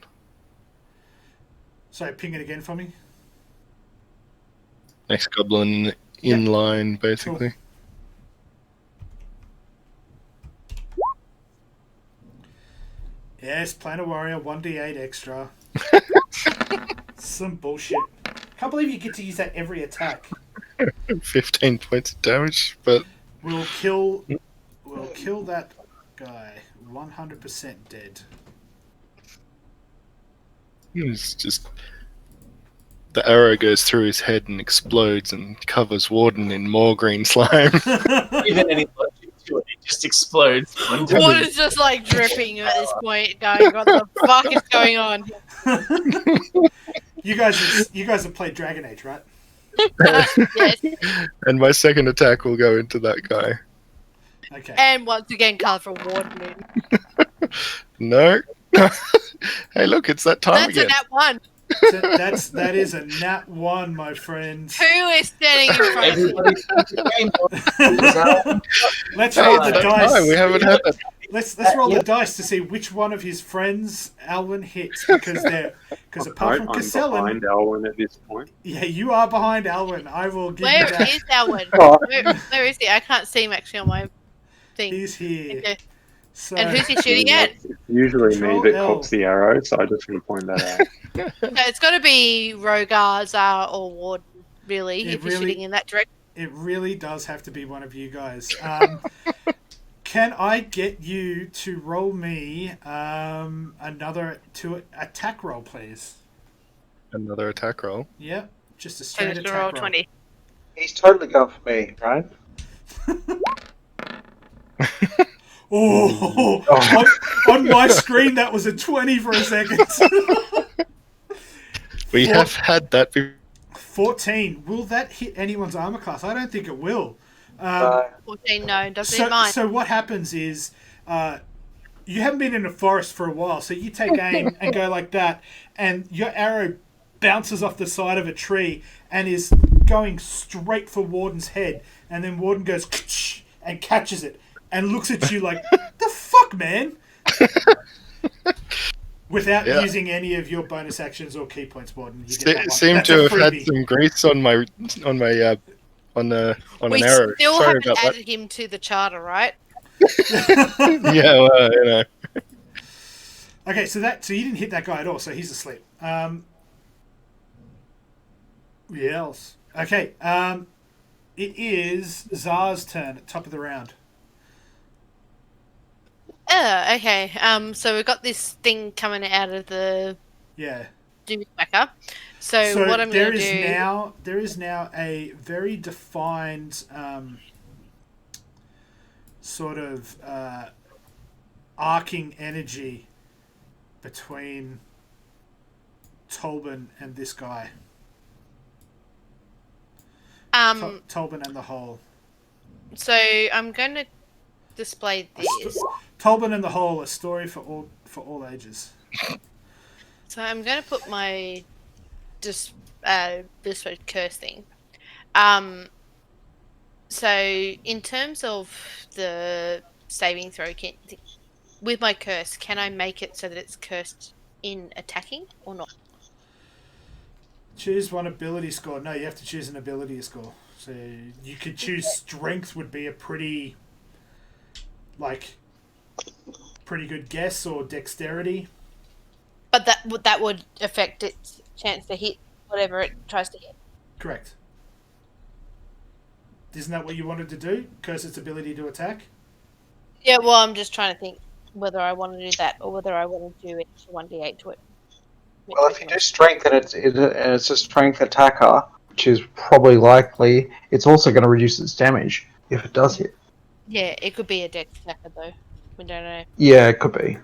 Sorry, ping it again for me. Next goblin in line, basically. Cool. Yes, Planar Warrior, 1d8 extra. Some bullshit. Can't believe you get to use that every attack. 15 points of damage, but We'll kill that guy. 100% dead. it's just the arrow goes through his head and explodes and covers Warden in more green slime. Even any logic to it, it just explodes. Water's just like dripping at this point, going, what the fuck is going on? You guys have played Dragon Age, right? Yes. And my second attack will go into that guy. Okay. And once again, colourful Warden in. No. Hey, look, it's that time That's again. a nat 1. So that is a nat 1, my friends. Who is standing in front of you? Everybody Let's roll the dice. We haven't had that. Let's roll the Yep. dice to see which one of his friends Alwyn hits, because apart from I'm Castellan, behind Alwyn at this point. yeah, you are behind Alwyn. I will give Where you that. is Alwyn? Oh. Where is he? I can't see him actually on my thing. He's here. Okay. So, And who's he shooting at? It's usually Control me that L. cops the arrow, so I just want to point that out. So it's got to be Rogar, Zar, or Warden, really, It if you're really- shooting in that direction. It really does have to be one of you guys. Can I get you to roll me another attack roll, please? Another attack roll. Yep, just a So straight just attack roll roll. 20. He's totally going for me, right? On my screen, that was a 20 for a second. We have had that before. 14. Will that hit anyone's armor class? I don't think it will. 14, no, doesn't hit mine. So what happens is, you haven't been in a forest for a while, so you take aim and go like that, and your arrow bounces off the side of a tree and is going straight for Warden's head, and then Warden goes and catches it and looks at you like, the fuck, man? Without using any of your bonus actions or key points, Warden. You get that one. Seem That's to a have had freebie. some grease on an We arrow. still Sorry haven't about that. added him to the charter, right? Yeah, well, you know. Okay, so you didn't hit that guy at all, so he's asleep. Yeah, else. Okay, it is Zar's turn at top of the round. Okay. So we've got this thing coming out of the Yeah. Dewbacker. So what I'm there going to is do... there is now a very defined sort of arcing energy between Tolbin and this guy. Tolbin and the Hole. So I'm going to display this. Tolbin and the Hole, a story for all ages. So I'm going to put my this curse thing. So in terms of the saving throw, with my curse, can I make it so that it's cursed in attacking or not? Choose one ability score. No, you have to choose an ability score. So you could choose strength would be a pretty good guess, or dexterity. But that would affect its chance to hit whatever it tries to hit. Correct. Isn't that what you wanted to do? Curse its ability to attack? Yeah, well, I'm just trying to think whether I want to do that or whether I want to do extra 1d8 to it. Well, if you do strength and it's a strength attacker, which is probably likely, it's also going to reduce its damage if it does hit. Yeah, it could be a dex attacker though. We don't know. Yeah, it could be.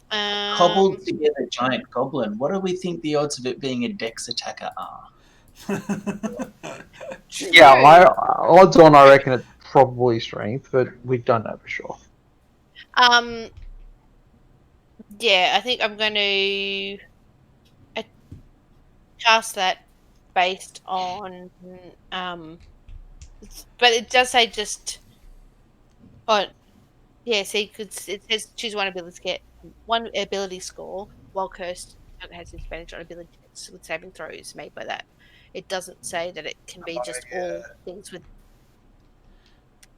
Cobbled together giant goblin. What do we think the odds of it being a dex attacker are? Yeah, odds on, I reckon it's probably strength, but we don't know for sure. Yeah, I think I'm going to cast that based on, but it does say just, yeah, see, it says choose one ability score, while cursed, it has advantage on ability checks with saving throws made by that. It doesn't say that it can be just all things with,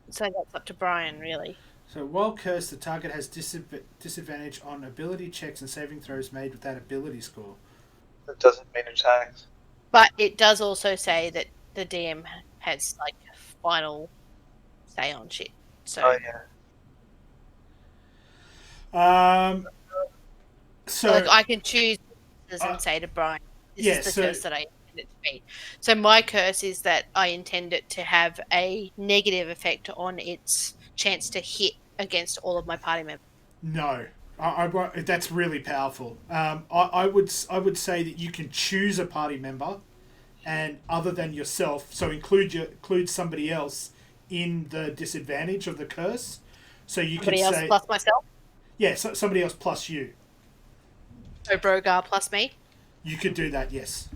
so that's up to Brian, really. So while cursed, the target has disadvantage on ability checks and saving throws made with that ability score. That doesn't mean attacks. But it does also say that the DM has final say on shit. So Oh yeah. So I can choose and say to Brian, this is the curse that I intend it to be. So my curse is that I intend it to have a negative effect on its chance to hit against all of my party members. No, that's really powerful. I would say that you can choose a party member, and other than yourself, so include somebody else in the disadvantage of the curse. So you Somebody can else say plus myself. Yeah, somebody else plus you. So Rogar plus me. You could do that, yes.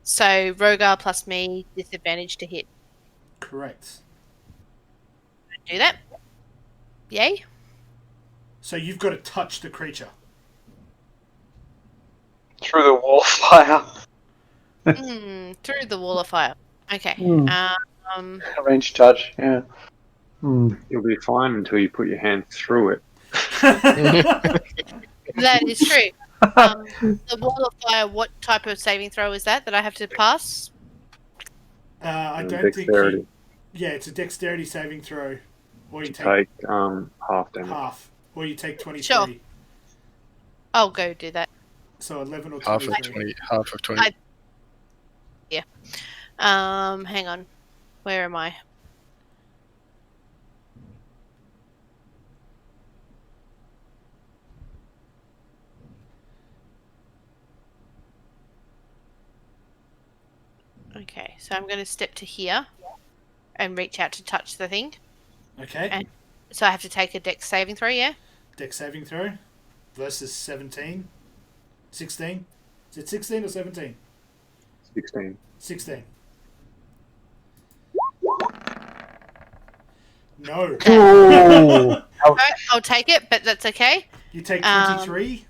So Rogar plus me, disadvantage to hit. Correct. Do that. Yay. So you've got to touch the creature. Through the wall of fire. Through the wall of fire. Okay. Range touch, yeah. You'll be fine until you put your hand through it. That is true. The wall of fire, what type of saving throw is that I have to pass? I don't Dexterity. think yeah, it's a dexterity saving throw. Or you Take half damage. half. Or you take 23. Sure. I'll go do that. So 11 or Half 23. of 20. Half of 20. Hang on. Where am I? Okay, so I'm going to step to here and reach out to touch the thing. Okay. And so I have to take a dex saving throw, yeah? Dex saving throw versus 17. 16. Is it 16 or 17? 16. 16. No. Ooh. Alright, I'll take it, but that's okay. You take 23.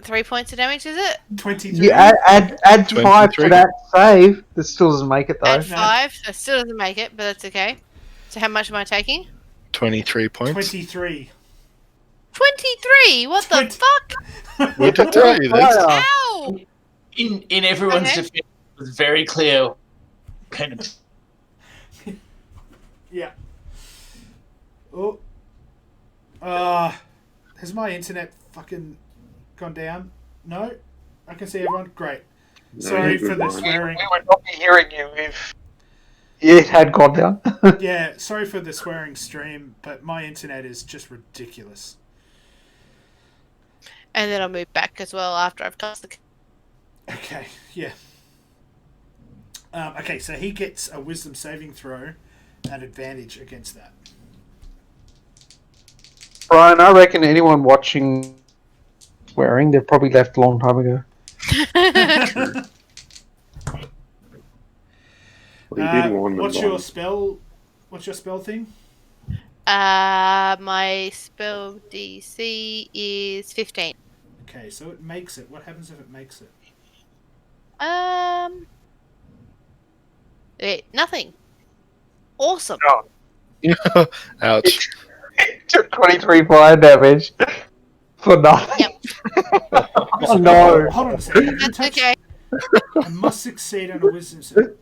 3 points of damage, is it? 23. You add 5 to 23. that save. This still doesn't make it though. Add 5, that still doesn't make it, but that's okay. So how much am I taking? 23 points. 23. 23? What the 20. fuck? What did I tell you this? Ow! In everyone's Okay. defense, it was very clear. Kind of. Yeah. Oh. Has my internet fucking gone down? No? I can see everyone? Great. No, Sorry you're for good, the Brian. swearing. We would not be hearing you if it had gone down. Yeah, sorry for the swearing stream, but my internet is just ridiculous. And then I'll move back as well after I've cast the... Okay, yeah. Okay, so he gets a wisdom saving throw at advantage against that. Brian, I reckon anyone watching swearing, they've probably left a long time ago. Well, you did warn them, what's Brian. your spell? What's your spell thing? My spell DC is 15. Okay, so it makes it. What happens if it makes it? Nothing. Awesome. Ouch. It took 23 fire damage for nothing. Yep. Oh no. Hold on a second. That's okay. I must succeed on a wisdom save.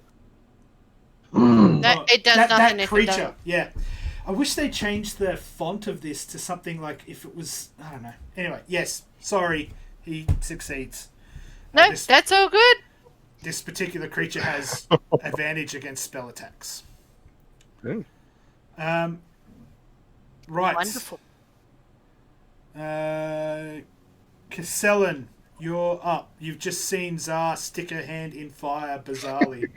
It does nothing That if creature, it does. yeah. I wish they changed the font of this to something like if it was, I don't know. Anyway, yes, sorry, he succeeds. No, that's all good. This particular creature has advantage against spell attacks. Ooh. Right. Wonderful. Castellan, you're up. You've just seen Zar stick her hand in fire bizarrely.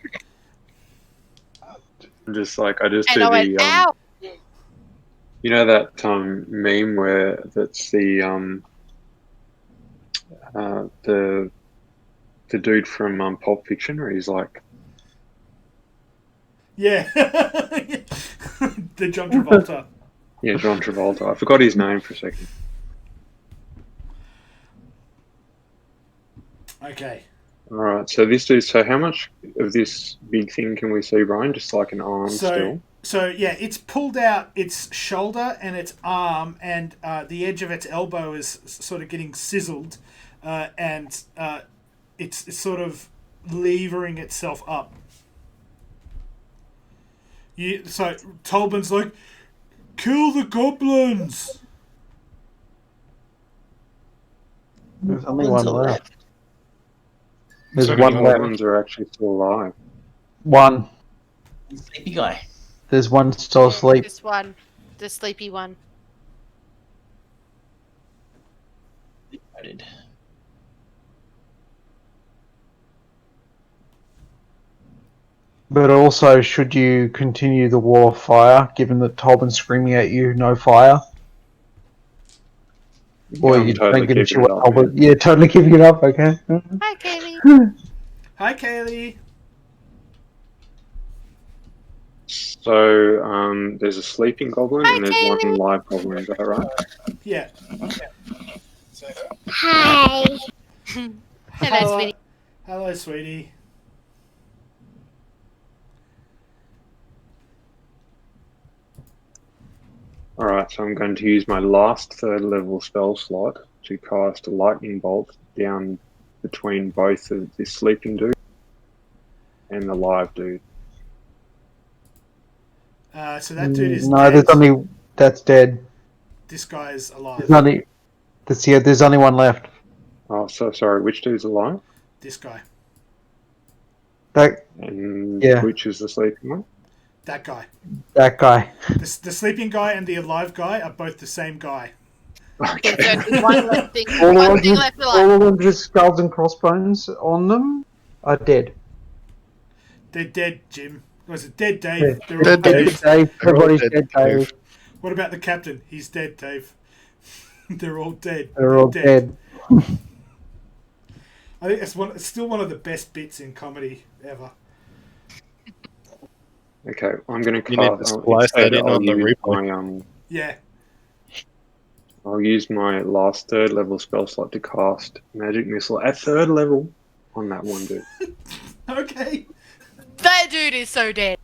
I'm just like, I just And do I went, the, ow! you know that meme where that's the dude from Pulp Fiction where he's like, Yeah. The John Travolta. yeah, John Travolta. I forgot his name for a second. Okay. All right, so this dude. So how much of this big thing can we see, Brian? Just like an arm still. So yeah, it's pulled out its shoulder and its arm, and the edge of its elbow is sort of getting sizzled, and it's sort of levering itself up. So Tolban's like, kill the goblins. There's only one left. There's So one the left. ones are actually still alive. One. Sleepy guy. There's one still asleep. Just one. The sleepy one. I did. But also, should you continue the wall of fire, given that Tolban's screaming at you, no fire? Or I'm you totally don't give a keeping shit it what up, Tolban... Yeah, totally keeping it up, okay. Hi, Kaylee. Hi, Kaylee. So there's a sleeping goblin Hi, and there's Taylor. one live goblin. Is that right? Yeah. Hi. Hello, sweetie. Hello, sweetie. Alright, so I'm going to use my last 3rd level spell slot to cast a lightning bolt down between both of the sleeping dude and the live dude. So that dude is No, dead. there's only that's dead. This guy is alive. There's only one left. Oh, so sorry, which dude's alive? This guy. And Yeah. which is the sleeping one? That guy. That guy. The sleeping guy and the alive guy are both the same guy. Okay. There's only one left thing, All the one ones thing with, left all alive. the ones with skulls and crossbones on them are dead. They're dead, Jim. Was it dead, Dave? Yeah. They're all Dead, dead. Dave. Dave, everybody's They're all dead, dead, Dave. What about the captain? He's dead, Dave. They're all dead. They're all dead. I think it's still one of the best bits in comedy ever. Okay, I'm going to You need to cast. splice that in on the replay. Yeah. I'll use my last 3rd level spell slot to cast Magic Missile at 3rd level on that one dude. Okay. That dude is so dead.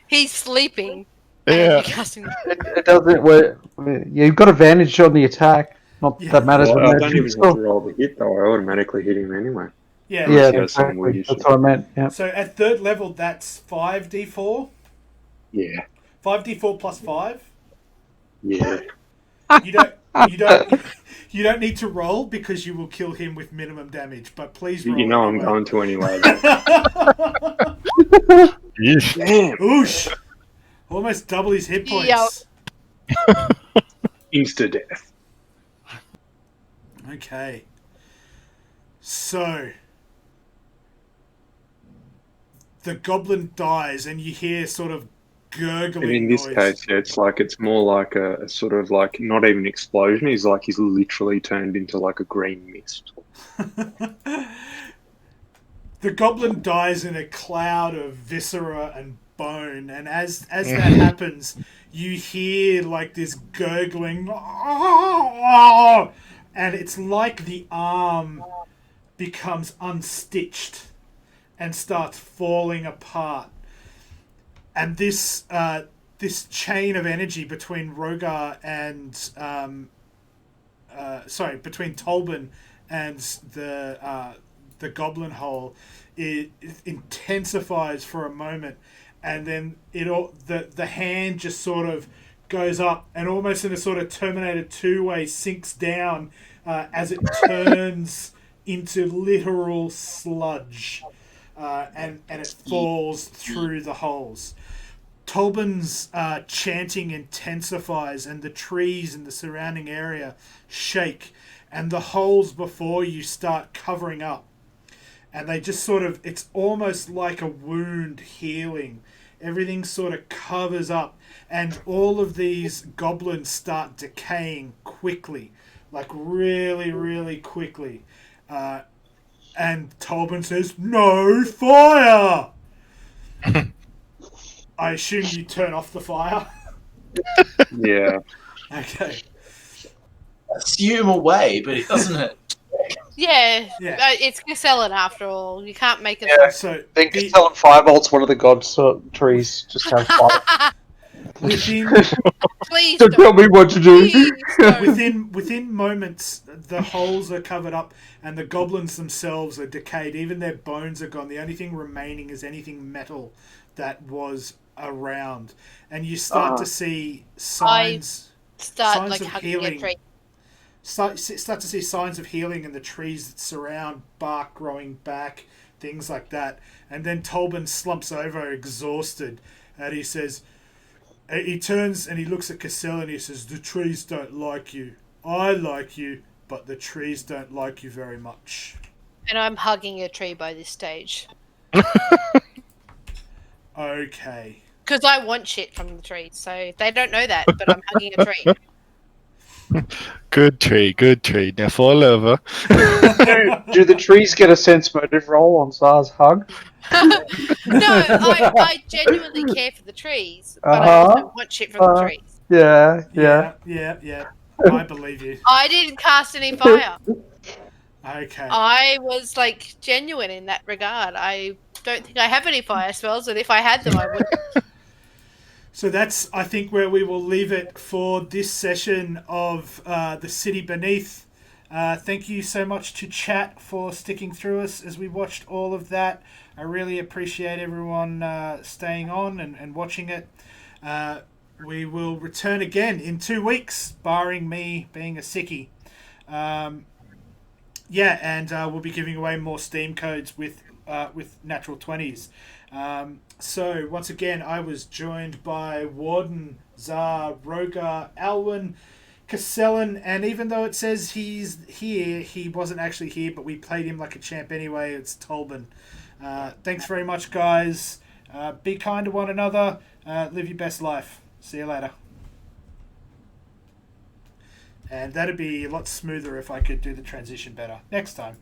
He's sleeping. Yeah. And you're casting- It doesn't. You've got advantage on the attack. Not Yeah. that matters. Well, with I don't magic even have spell. to roll the hit though. I automatically hit him anyway. Yeah. Yeah, He has some exactly. weird That's shit. what I meant. Yeah. So at 3rd level, that's 5d4. Yeah. 5d4 plus 5. Yeah. You don't need to roll because you will kill him with minimum damage. But please roll. You know I'm anyway. going to anyway. Yeesh. Damn. Oosh! Almost double his hit points. Yup. Insta death. Okay. So the goblin dies, and you hear sort of gurgling And in this noise. case, yeah, it's more like a sort of like not even explosion. He's literally turned into like a green mist. The goblin dies in a cloud of viscera and bone, and as that happens, you hear like this gurgling, and it's like the arm becomes unstitched and starts falling apart. And this chain of energy between Rogar and between Tolbin and the goblin hole, it intensifies for a moment, and then the hand just sort of goes up and almost in a sort of Terminator 2 way sinks down as it turns into literal sludge, and it falls through the holes. Tolbin's chanting intensifies, and the trees in the surrounding area shake, and the holes before you start covering up. And they just sort of, it's almost like a wound healing. Everything sort of covers up, and all of these goblins start decaying quickly, like really, really quickly. And Tolbin says, "No fire!" I assume you turn off the fire. Yeah. Okay. Assume away, but it doesn't hurt. Yeah, Yeah. It's Castellan after all. You can't make it. Yeah. So I think Castellan Firebolt's one of the gods trees. Just have fire. within Please Don't tell don't. me what to do. Please don't. within moments, the holes are covered up, and the goblins themselves are decayed. Even their bones are gone. The only thing remaining is anything metal that was around, and you start to see signs. Start Signs like of hugging healing. a tree. Start to see signs of healing in the trees that surround, bark growing back, things like that. And then Tolbin slumps over, exhausted, and he says, he turns and he looks at Cassell and he says, "The trees don't like you. I like you, but the trees don't like you very much." And I'm hugging a tree by this stage. Okay. Because I want shit from the trees, so they don't know that, but I'm hugging a tree. Good tree, good tree. Now fall over. Do the trees get a sense motive roll on Zara's hug? No, I genuinely care for the trees, but I Uh-huh. also want shit from the trees. Yeah. Yeah. I believe you. I didn't cast any fire. Okay. I was like genuine in that regard. I don't think I have any fire spells, and if I had them, I would. So that's, I think, where we will leave it for this session of The City Beneath. Thank you so much to chat for sticking through us as we watched all of that. I really appreciate everyone staying on and watching it. We will return again in 2 weeks, barring me being a sickie. And we'll be giving away more Steam codes with Natural 20s. So, once again, I was joined by Warden, Zar, Rogar, Alwyn, Castellan, and even though it says he's here, he wasn't actually here, but we played him like a champ anyway. It's Tolban. Thanks very much, guys. Be kind to one another. Live your best life. See you later. And that'd be a lot smoother if I could do the transition better next time.